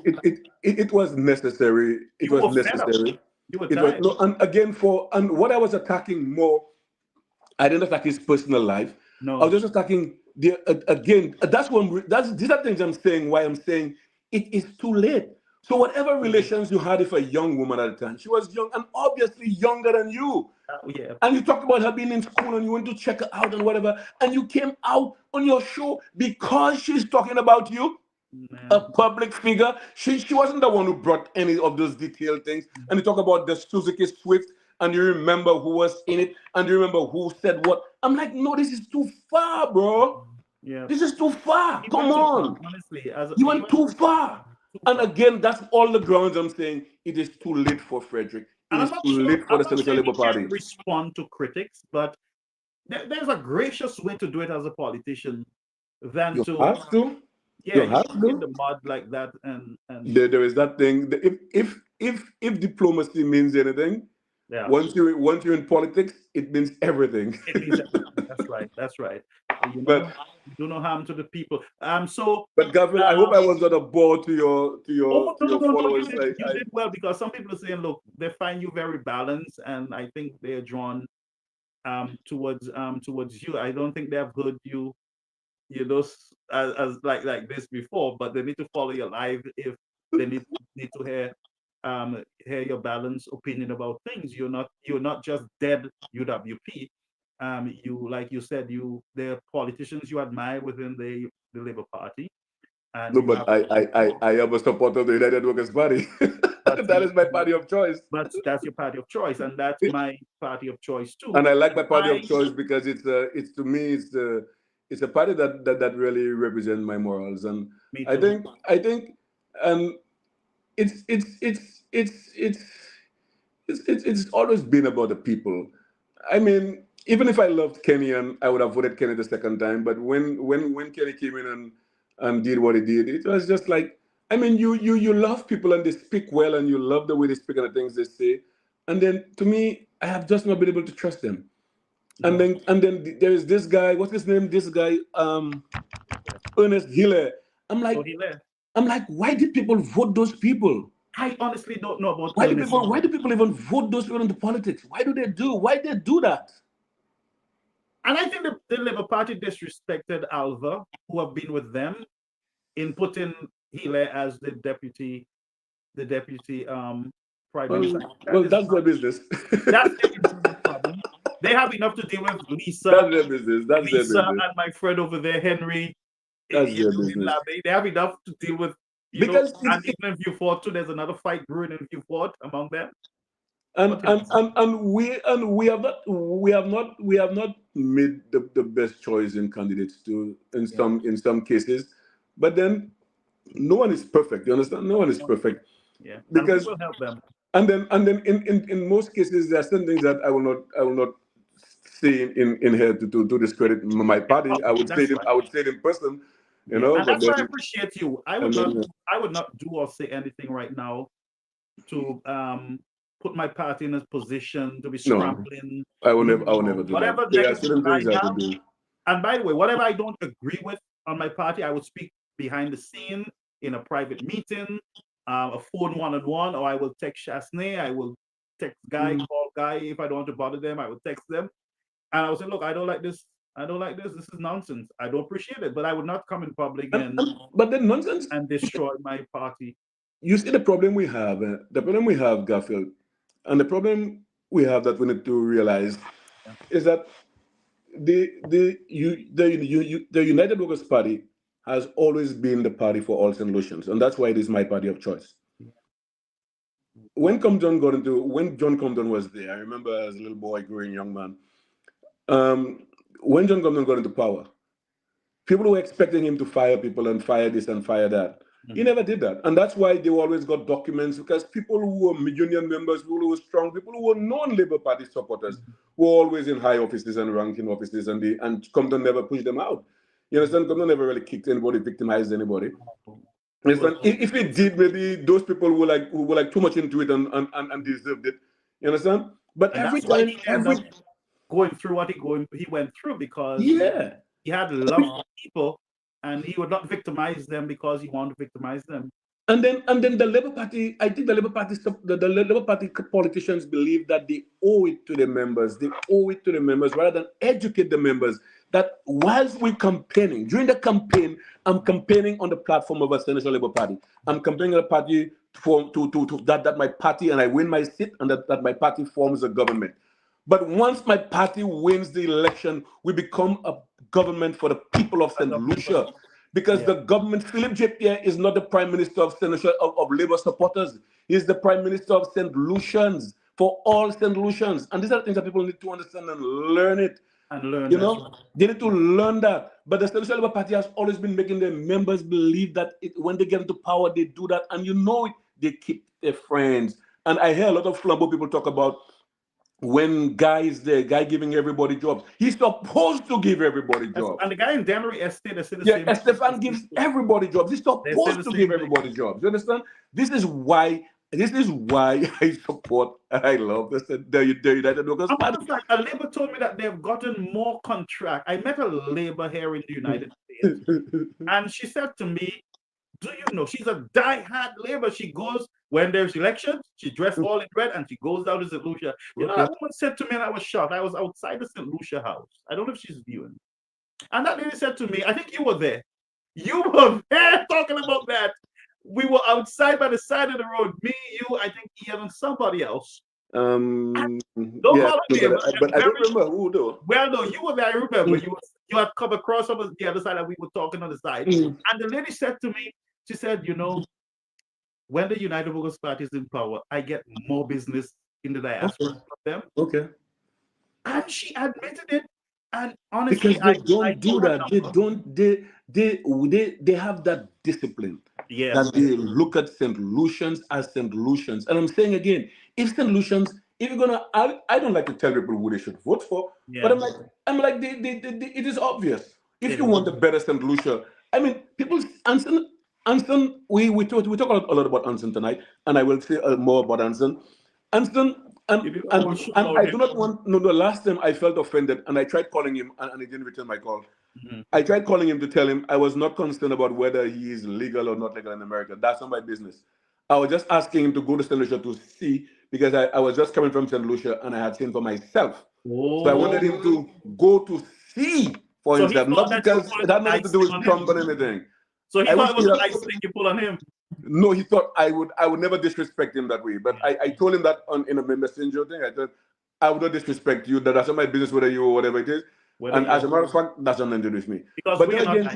it was necessary. It you was were fed up. necessary. You were It was tired. no, and again and what I was attacking more, I didn't attack his personal life. I was No. just attacking the again. That's one. That's these are things I'm saying. Why I'm saying it is too late. So whatever Mhm. relations you had with a young woman at the time, she was young and obviously younger than you. Yeah, And you talked about her being in school and you went to check her out and whatever, and you came out on your show because she's talking about you, a man. public figure. She wasn't the one who brought any of those detailed things. And you talk about the Suzuki Swift, and you remember who was in it, and you remember who said what. I'm like, no, this is too far, bro. Yeah, This is too far. he Come went too far. on. Honestly, You he went went too far. too And far. again, that's all the grounds I'm saying. It is too late for Frederick. It And is too late for I'm the not Senator saying Labour he can't Party. respond to critics, but there's a gracious way to do it as a politician than You to, have to. yeah, You you have in to. the mud like that and There is that thing. If diplomacy means anything, yeah, once you're in politics, it means everything. it means everything. That's right. That's right. but You do no harm to the people. So but Gabriel, I hope um, I was not a bore to oh no, no, your no, no, followers. you did well because some people are saying, look, they find you very balanced, and I think they're drawn towards you. I don't think they have heard you, as like this before, but they need to follow your live if they need to hear your balanced opinion about things. You're not just dead UWP. You, like you said, there are politicians you admire within the Labour Party, and No, you but have I am a supporter of the United Workers Party. but That is my party of choice. but that's your party of choice, and that's my party of choice too. And I like And my party of choice because it's to me it's a party that really represents my morals. And me I too. think um it's it's it's it's it's it's always been about the people. I mean, even if I loved Kenny and I would have voted Kenny the second time, but when Kenny came in and did what he did, it was just like, I mean, you love people and they speak well and you love the way they speak and the things they say, and then to me, I have just not been able to trust them. No, And then there is this guy, what's his name? This guy, Ernest Hiller. I'm so like, he left. why did people vote those people? I honestly don't know about Ernest. Why do people even vote those people into politics? Why they do that? And I think the Labour Party disrespected Alva, who have been with them, in putting Healy as the deputy prime minister. That is That's not their business. that's their internal problem. They have enough to deal with That's their business. That's their Lisa business. and my friend over there, Henry, That's their in business. Labey. They have enough to deal with, Because and even in Vieux too, there's another fight brewing in Vieux among them. What can I say? we have not made the best choice in candidates too Yeah, in some cases, but then no one is perfect. You understand? No one is perfect yeah, and we because will help them. and then in most cases there are certain things that I will not say in here to discredit my Yeah, party. that's right. I would say it in person, you Yeah, know. and But that's why I then appreciate you. and then I would not do or say anything right now to put my party in a position to be no, scrambling. No, I no, will no. never do that. Whatever There are negative certain I things I have, would do. and by the way, whatever I don't agree with on my party, I would speak behind the scene in a private meeting, a phone one-on-one, or I will text Chasney, I will text Guy, Mm. call Guy. If I don't want to bother them, I will text them. And I would say, look, I don't like this. I don't like this. This is nonsense. I don't appreciate it. But I would not come in public But then nonsense. and destroy my party. You see the problem we have, the problem we have, Garfield, and the problem we have that we need to realize Yeah. is that the United Workers Party has always been the party for all solutions, and that's why it is my party of choice. When John Compton was there, I remember as a little boy, growing young man, when John Compton got into power, people were expecting him to fire people and fire this and fire that. He never did that. And that's why they always got documents, because people who were union members, people who were strong, people who were non-Labour Party supporters were always in high offices and ranking offices, and Compton never pushed them out. You understand? Compton never really kicked anybody, victimized anybody. If he did, maybe those people were like too much into it and deserved it. You understand? But And every that's why time, he ended up going through what he went through, because yeah. he had love for people, and he would not victimize them because he wanted to victimize them. And then the Labour Party, I think the Labour Party politicians believe that they owe it to the members. They owe it to the members rather than educate the members. That whilst we're campaigning, during the campaign, I'm campaigning on the platform of a Senator Labour Party. I'm campaigning on a party to that my party, and I win my seat, and that my party forms a government. But once my party wins the election, we become a government for the people of A St. government for the Lucia. Because Yeah. the government, Philip J. Pierre is not the prime minister of St. Lucia, of Labour supporters. He's the prime minister of St. Lucians, for all St. Lucians. And these are things that people need to understand and learn it. And learn You that. know, they need to learn that. But the St. Lucia Labour Party has always been making their members believe that when they get into power, they do that. And you know it, they keep their friends. And I hear a lot of Flambeau people talk about when guy is there, guy giving everybody jobs. He's supposed to give everybody jobs. And the guy in Dennery Estate, they say the Yeah, same Estefan thing. gives everybody jobs. He's They say supposed the to same give thing. everybody jobs. You understand? This is why I support and I love the United Workers A matter Party. of fact, a Labour told me that they've gotten more contract. I met a Labour here in the United States, and she said to me, "Do you know she's a die-hard Labour? She goes when there's elections, she dressed all in red, and she goes down to St. Lucia." You know, Okay. that woman said to me, and I was shocked. I was outside the St. Lucia house. I don't know if she's viewing. And that lady said to me, I think you were there. You were there talking about that. We were outside by the side of the road. Me, you, I think Ian, and somebody else. Don't Yeah, call it Labour. but I don't remember who though. Well, no, you were there. I remember you had come across on the other side, and we were talking on the side. Mm. And the lady said to me, she said, you know, when the United Workers Party is in power, I get more business in the diaspora from them. Okay. And she admitted it. And Because honestly, they I don't do told her that. They number. don't. They have that discipline Yes. that they look at St. Lucians as St. Lucians. And I'm saying again, if St. Lucians, if you're gonna, I don't like to tell people who they should vote for, but Yeah. I'm like, it is obvious. If It you is. want a better St. Lucia, I mean, people, Anson, we talk a lot about Anson tonight, and I will say more about Anson. Anson, If you and, want to shoot and out I him. do not want, no, the last time I felt offended, and I tried calling him, and he didn't return my call. Mhm. I tried calling him to tell him I was not concerned about whether he is legal or not legal in America. That's not my business. I was just asking him to go to St. Lucia to see, because I was just coming from St. Lucia and I had seen for myself. So I wanted him Oh, to go to see for so he himself, thought not that you were because pulling it had an nothing to do ice with on him. Trump or anything. So he I thought wish it was he an had, ice thing you pull on him. no, he thought I would never disrespect him that way. But Yeah. I told him that in a messenger thing. I said I would not disrespect you. That's not my business whether you or whatever it is. Whether And as you're a matter of fact, that's not nothing to do with me. because But we then are not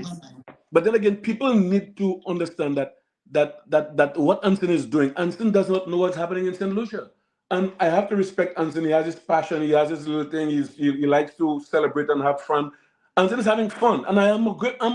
again, ice. people need to understand that what Anson is doing, Anson does not know what's happening in St. Lucia. And I have to respect Anson. He has his passion. He has his little thing. He likes to celebrate and have fun. Anson is having fun, and I'm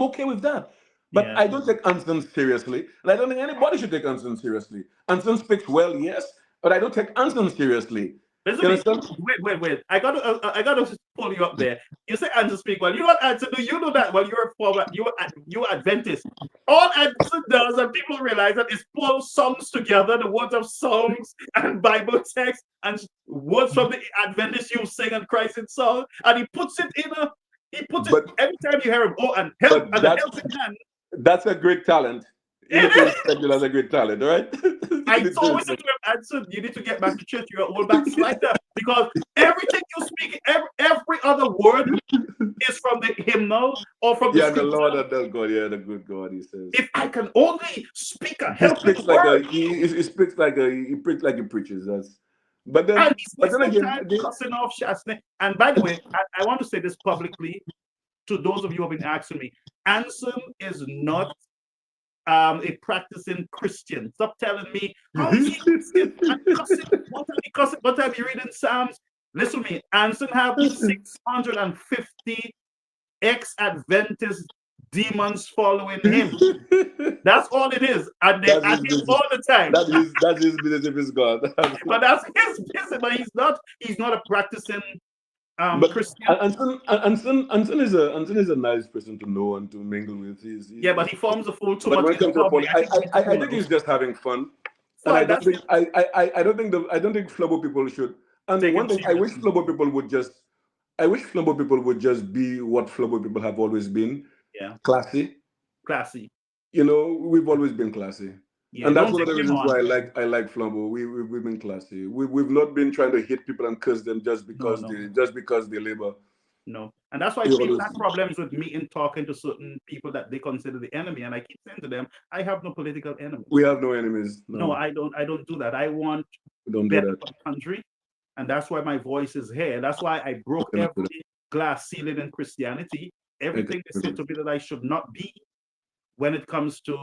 okay with that. But Yeah. I don't take Anson seriously, and I don't think anybody should take Anson seriously. Anson speaks well, yes, but I don't take Anson seriously. Listen You to me. understand? Wait. I gotta pull you up there. You say answer speak well. You know what answer do? You know that well. You're a forward. You're Adventist. All answer does, and people realize that, is pull songs together, the words of songs and Bible text and words from the Adventist you sing and Christ in song, and he puts it in a. He puts it But every time you hear him. Oh, and help but and a helping hand. that's a great talent. You need to It is. respect it as a great talent, all right? You I need to always say respect. to him, Anson, you need to get back to church. You're an old backslider, because everything you speak, every other word is from the hymnal or from the Yeah, the scripture. Lord and the God, yeah, the good God, he says. If I can only speak a He helping speaks like a word, he speaks like he preaches. That's And he's but then wasting again, time cussing off Shasney. And by the way, I want to say this publicly to those of you who have been asking me. Anson is not a practicing Christian. Stop telling me how is he Christian and cussing. What time he cussing? What time he reading Psalms? Listen to me. Anson have 650 ex-Adventist demons following him. That's all it is. And they're that's at his him business. all the time. That's his business if it's God. But that's his business. But he's not a practicing But Christian. Anson is a nice person to know and to mingle with. Yeah, but he forms a fool too but much when in it comes to the public. politics, I think Vulnerable. he's just having fun, and I Fine, don't that's think it. I don't think I don't think Flobo people should. And Take one him thing seriously. I wish Flobo people would just be what Flobo people have always been, Yeah, classy. classy. You know, we've always been classy. Yeah, And that's don't one of take the him reasons on. why I like Flambeau. We've been classy. We've not been trying to hit people and curse them No, no, just because they labor. no. And that's why We people always have problems with me in talking to certain people that they consider the enemy. And I keep saying to them, I have no political enemy. we have no enemies. No, No, I don't do that. I want we don't do better that. for the country. And that's why my voice is here. That's why I broke We cannot do every glass ceiling in Christianity. that. We Everything they said to me that I should not be when it comes to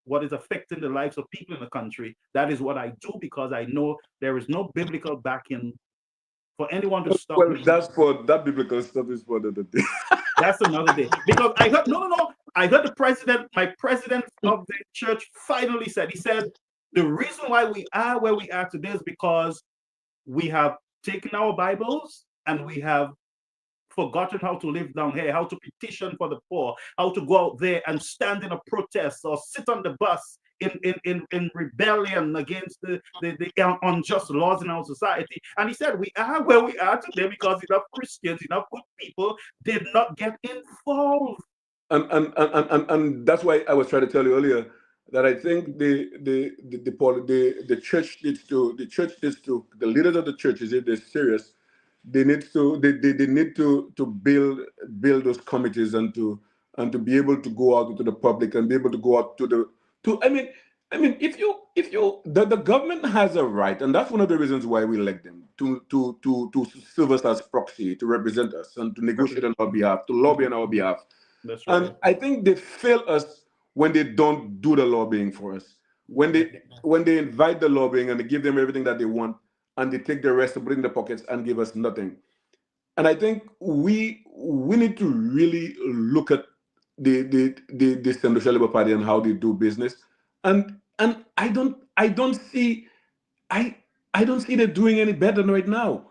what is affecting the lives of people in the country. That is what I do because I know there is no biblical backing for anyone to stop Well, me. that's for that biblical stuff is for the day. That's another day. Because I heard, no. I heard my president of the church finally said, he said, the reason why we are where we are today is because we have taken our Bibles and we have forgotten how to live down here, how to petition for the poor, how to go out there and stand in a protest or sit on the bus in rebellion against the unjust laws in our society. And he said, we are where we are today because enough Christians, enough good people did not get involved. And that's why I was trying to tell you earlier that I think the church needs to the leaders of the churches, if they're serious, they need to build those committees and to be able to go out to the public and be able to go out to if the government has a right, and that's one of the reasons why we elect them to serve us as proxy, to represent us and to negotiate on our behalf, to lobby on our behalf. That's right. And I think they fail us when they don't do the lobbying for us. When they invite the lobbying and they give them everything that they want, and they take the rest and put it in the pockets and give us nothing. And I think we need to really look at the Central Labour Party and how they do business. And I don't see them doing any better right now.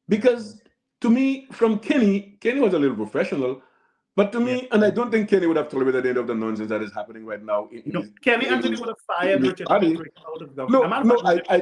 Because to me, from Kenny was a little professional. But to me, and I don't think Kenny would have tolerated any of the nonsense that is happening right now. No, Kenny Anthony would have fired Richard Frederick out of government. No,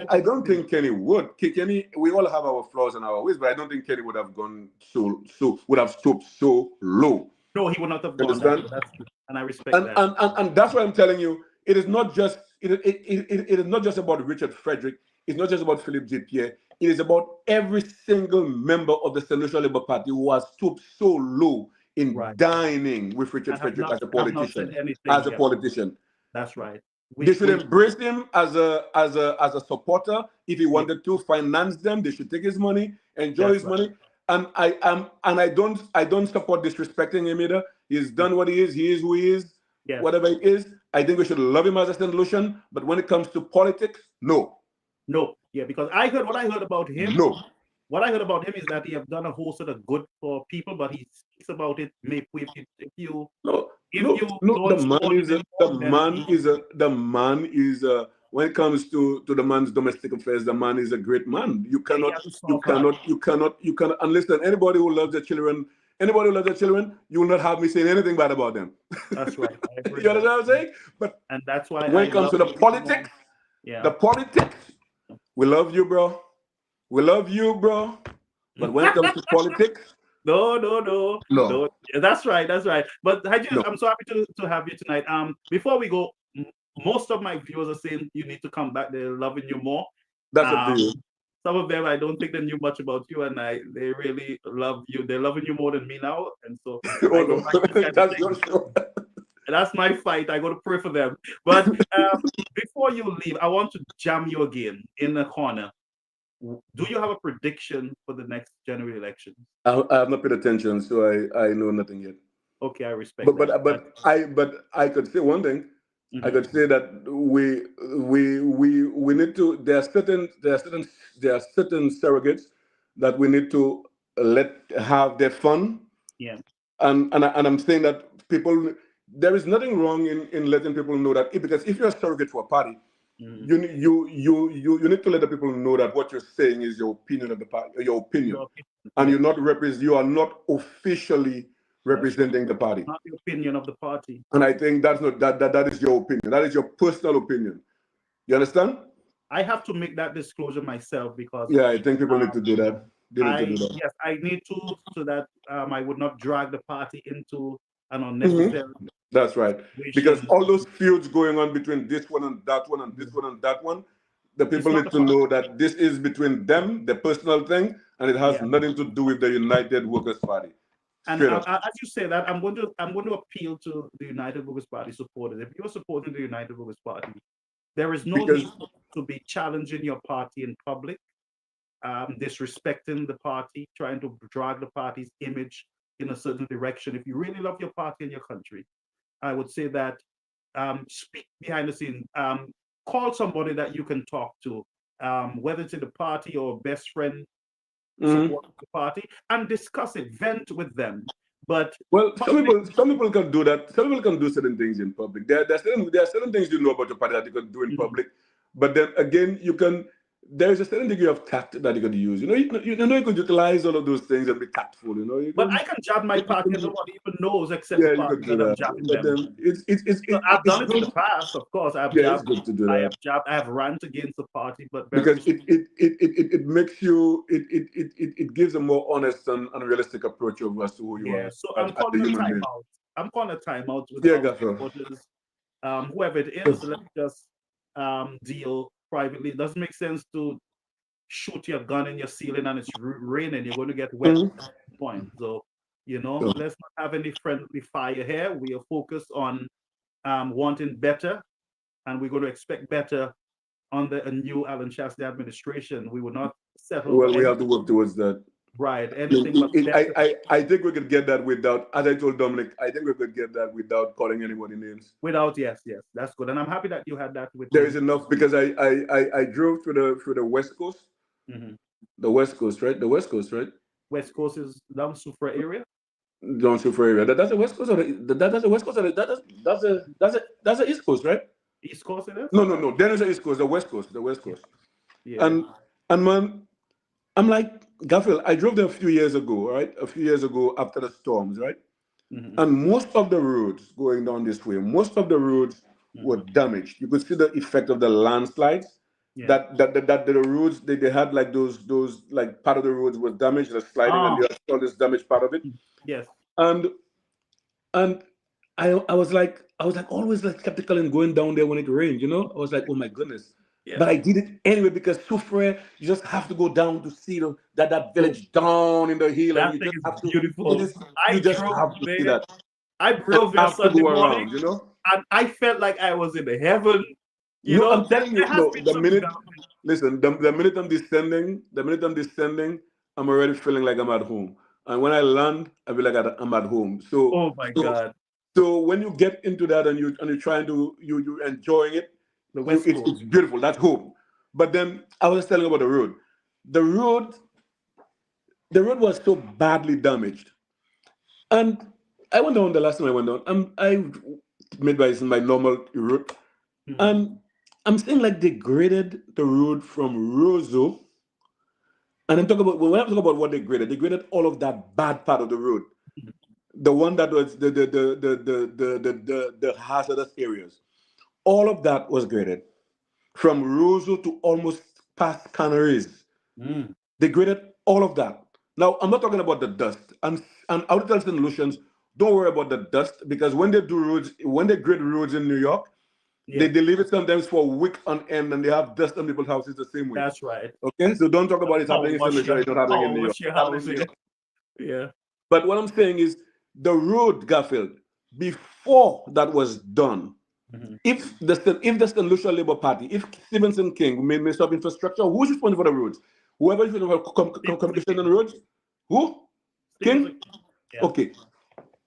I don't think Kenny would. Kenny, we all have our flaws and our ways, but I don't think Kenny would have gone would have stooped so low. No, he would not have gone. Understand? That's true, and I respect that. And that's why I'm telling you, it is not just it is not just about Richard Frederick. It's not just about Philip J. Pierre. It is about every single member of the Central Labour Party who has stooped so low in dining with Richard Frederick as a politician. That's right. They should embrace him as a supporter. If he wanted to finance them, they should take his money, enjoy his money. And I don't support disrespecting him either. He's done what he is. He is who he is. Yes. Whatever it is, I think we should love him as a St. Lucian. But when it comes to politics, no. Yeah, because what I heard about him. No. What I heard about him is that he have done a whole sort of good for people, but he speaks about it. Maybe the man is when it comes to the man's domestic affairs, the man is a great man. You cannot and listen, anybody who loves their children, you will not have me saying anything bad about them. That's right. You understand what I'm saying? And that's why when it comes to the politics, we love you, bro. We love you, bro. But when it comes to politics, no. That's right. But Hyginus, I'm so happy to have you tonight. Before we go, most of my viewers are saying you need to come back. They're loving you more. That's a deal. Some of them, I don't think they knew much about you, and they really love you. They're loving you more than me now, and so that's your show. That's my fight. I got to pray for them. But before you leave, I want to jam you again in the corner. Do you have a prediction for the next general elections? I have not paid attention, so I know nothing yet. Okay, I respect But that. I could say one thing. I Mhm, could say that we need to. There are certain surrogates that we need to let have their fun. yeah. And I'm saying that people, there is nothing wrong in letting people know that because if you're a surrogate for a party, Mhm. you need to let the people know that what you're saying is your opinion of the party, your opinion, Your opinion, and yeah, you are not officially that's right. representing the party. Not the opinion of the party. And I think that's not that is your opinion. That is your personal opinion. You understand? I have to make that disclosure myself because Yeah, I think people need to um, do that. They need to do that. yes, I need to so that I would not drag the party into an Mhm. unnecessary That's right. Because situation. all those feuds going on between this one and that one and this Mhm. one and that one, the It's people not need the to party. know that this is between them, the personal thing, and it has Yeah, nothing to do with the United Workers' Party. and Straight up. as you say that, I'm going to appeal to the United Workers Party supporters. If you're supporting the United Workers Party, there is no Because need to be challenging your party in public, disrespecting the party, trying to drag the party's image in a certain direction. If you really love your party and your country, I would say that speak behind the scene. Call somebody that you can talk to, whether it's in the party or best friend mhm. support the party, and discuss it, vent with them. But Well, public, some people can do that. Some people can do certain things in public. There are certain things you know about your party that you can do in Mhm. public, but then again, you can. There is a certain degree of tact that you can use. You could utilize all of those things and be tactful. You But can. I can jab my You party, and can nobody even knows except the yeah, you party could do that I'm that. jabbing But them. then So I've it's done it in good. the past, of course. Yeah, it's good to do I that have jabbed, I have rant against the party, but very because respectful. it makes you it gives a more honest and realistic approach of as to who you are Yeah. So as, I'm as a calling a human being. timeout. I'm calling a timeout with Yeah, our Gaffer. supporters, whoever it is. Let's just deal privately. It doesn't make sense to shoot your gun in your ceiling and it's raining. You're going to get wet Mhm. at some point. So, So, let's not have any friendly fire here. We are focused on wanting better, and we're going to expect better under a new Alan Shasta administration. We will not settle for well, we any have to work towards that. right, anything but better. I think we could get that without, as I told Dominic, I think we could get that without calling anybody names. Without yes, yes, that's good, and I'm happy that you had that with There me. is enough because I drove through the West Coast, Mhm. the West Coast, right? The West Coast, right? West Coast is down Sufra area. Don't Super area. That's the West Coast, or that's the West Coast, or that's the East Coast, right? East Coast it is. No. Then it's the East Coast, the West Coast, the West Yeah, Cost. yeah. And man, I'm like Garfield. I drove there a few years ago, right? A few years ago after the storms, right? Hmm. And most of the roads going down this way, most of the roads were Hmm. damaged. You could see the effect of the landslides. Yeah. That the roads they had like those like part of the roads was damaged, the sliding, and Oh, they had all this damaged part of it. yes, And and I was like always like skeptical in going down there when it rained. I was like, oh my goodness. yeah. But I did it anyway because Soufriere, you just have to go down to see that Oh, village down in the hill, and that you thing just is have to. It beautiful. is you I just drove have to see there. that. I And drove there have to Sunday go morning, around. and I felt like I was in heaven. No, I'm telling you, There has no. been The some minute, development. listen, the minute I'm descending, I'm already feeling like I'm at home. And when I land, I feel like I'm at home. So, Oh my so, God, so when you get into that and you're trying to you enjoying it, the West Coast. it's beautiful. That's home. But then I was telling about the road. The road, the road was so badly damaged, and I went down the last time I went down. I made my normal route, Mhm. and I'm saying like they graded the road from Roseau, and I'm talking about when I talk about what they graded all of that bad part of the road, the one that was the hazardous areas. All of that was graded from Roseau to almost past Canaries. Mm. They graded all of that. Now I'm not talking about the dust and Autotels and Solutions. Don't worry about the dust because when they grade roads in New York, Yeah, they leave it sometimes for a week on end and they have dust on people's houses the same way. that's right. Okay, so don't talk about it Power happening in St. wash Lucia. your It's not happening in power New York. wash your It's happening in house. New Yeah, York. yeah. But what I'm saying is the road, Garfield, before that was done, Mhm. if the St. Lucia Labour Party, if Stevenson King, Minister of Infrastructure, who's responsible for the roads, whoever is responsible for Steve was a communication on king. the roads, who? Steve was a King? king. Yeah. Okay.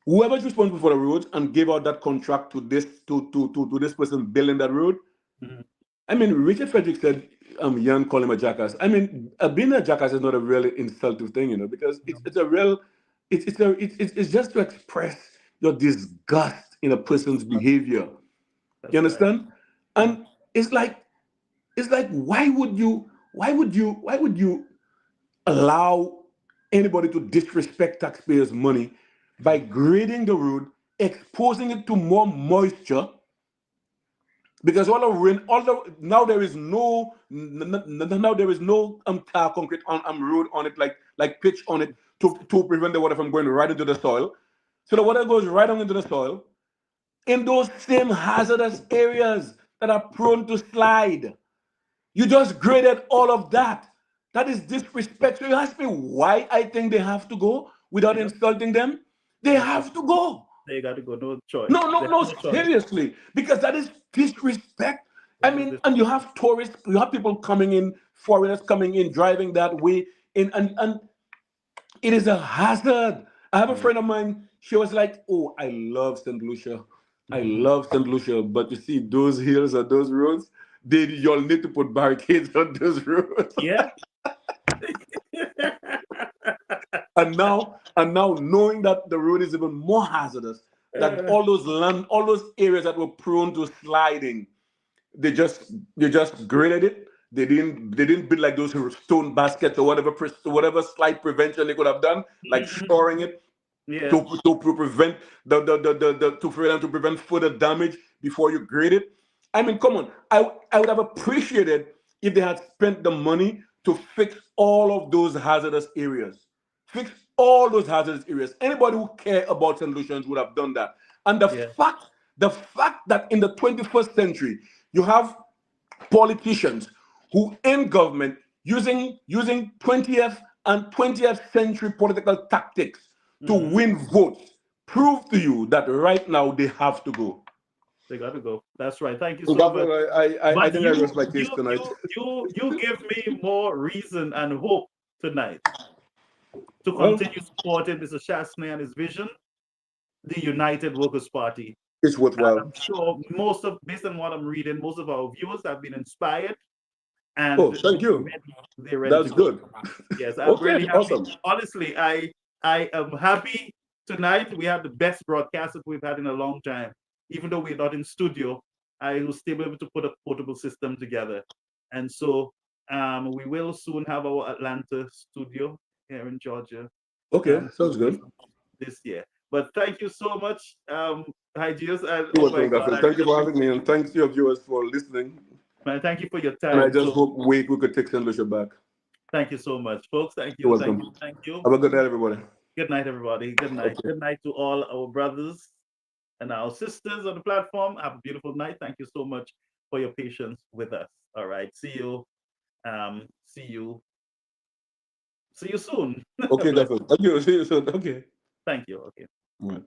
Whoever is responsible for the roads and gave out that contract to this to this person building that road. Mhm. I mean, Richard Frederick said, Jan called him a jackass. I mean, being a jackass is not a really insultive thing, because No, it's a real, it's just to express your disgust in a that's person's behavior. You that's right. understand? Yeah. And it's like why would you allow anybody to disrespect taxpayers' money by Mhm. grading the road, exposing it to more moisture, because all the rain, all the now there is no now there is no tar concrete on road on it, like pitch on it, to prevent the water from going right into the soil. So the water goes right on into the soil in those same hazardous areas that are prone to slide. You just graded all of that. That is disrespect. So you ask me why I think they have to go without Yep. insulting them? They That's have to go. they got to go. No choice. No, no, They have no, no choice. seriously, because that is disrespect. I That is mean, this. and you have tourists, you have people coming in, foreigners coming in, driving that way, and it is a hazard. I have a Yeah. friend of mine. She was like, "Oh, I love Saint Lucia. I Mhm. love Saint Lucia, but you see those hills and those roads, you'll need to put barricades on those roads." Yeah. And now knowing that the road is even more hazardous, that Uh, all those areas that were prone to sliding, they just graded it. They didn't build like those stone baskets or whatever slide prevention they could have done, like mhm. shoring it Yeah. to prevent to prevent further damage before you grade it. I mean, come on. I would have appreciated if they had spent the money to fix all of those hazardous areas. Fix all those hazardous areas. Anybody who care about St. Lucians would have done that. And the Yeah. fact, the fact that in the 21st century you have politicians who in government using 20th and 20th century political tactics to Hmm. win votes prove to you that right now they have to go. They got to go. That's right. Thank you So, so much. Gabriel, I But think I rest my case tonight. you give me more reason and hope tonight to Well, continue supporting Mr. Chasney and his vision, the United Workers' Party. it's And worthwhile. I'm sure based on what I'm reading, most of our viewers have been inspired Oh, and thank you. they're ready to That's go. good. Yes, I'm Okay, really happy. awesome. Honestly, I am happy tonight. We had the best broadcast that we've had in a long time. Even though we're not in studio, I was still able to put a portable system together. And so we will soon have our Atlanta studio here in Georgia Okay, sounds good. this year. But thank you so much, Hygius. And You're oh my welcome, God, Gabriel. I Thank really you for appreciate having me, and thanks to your viewers for listening. it. Man, thank you for your And I time. just So hope we could take St. Lucia back. thank you so much, folks. Thank You're you. Thank you. welcome. Thank you. Have a good night, everybody. Good night, everybody. Good night. Okay. Good night to all our brothers and our sisters on the platform. Have a beautiful night. Thank you so much for your patience with us. All right. See you. Um, see you. See you soon. Okay, Bless. Gabriel. Thank you. See you soon. Okay. Thank you. Okay. All right.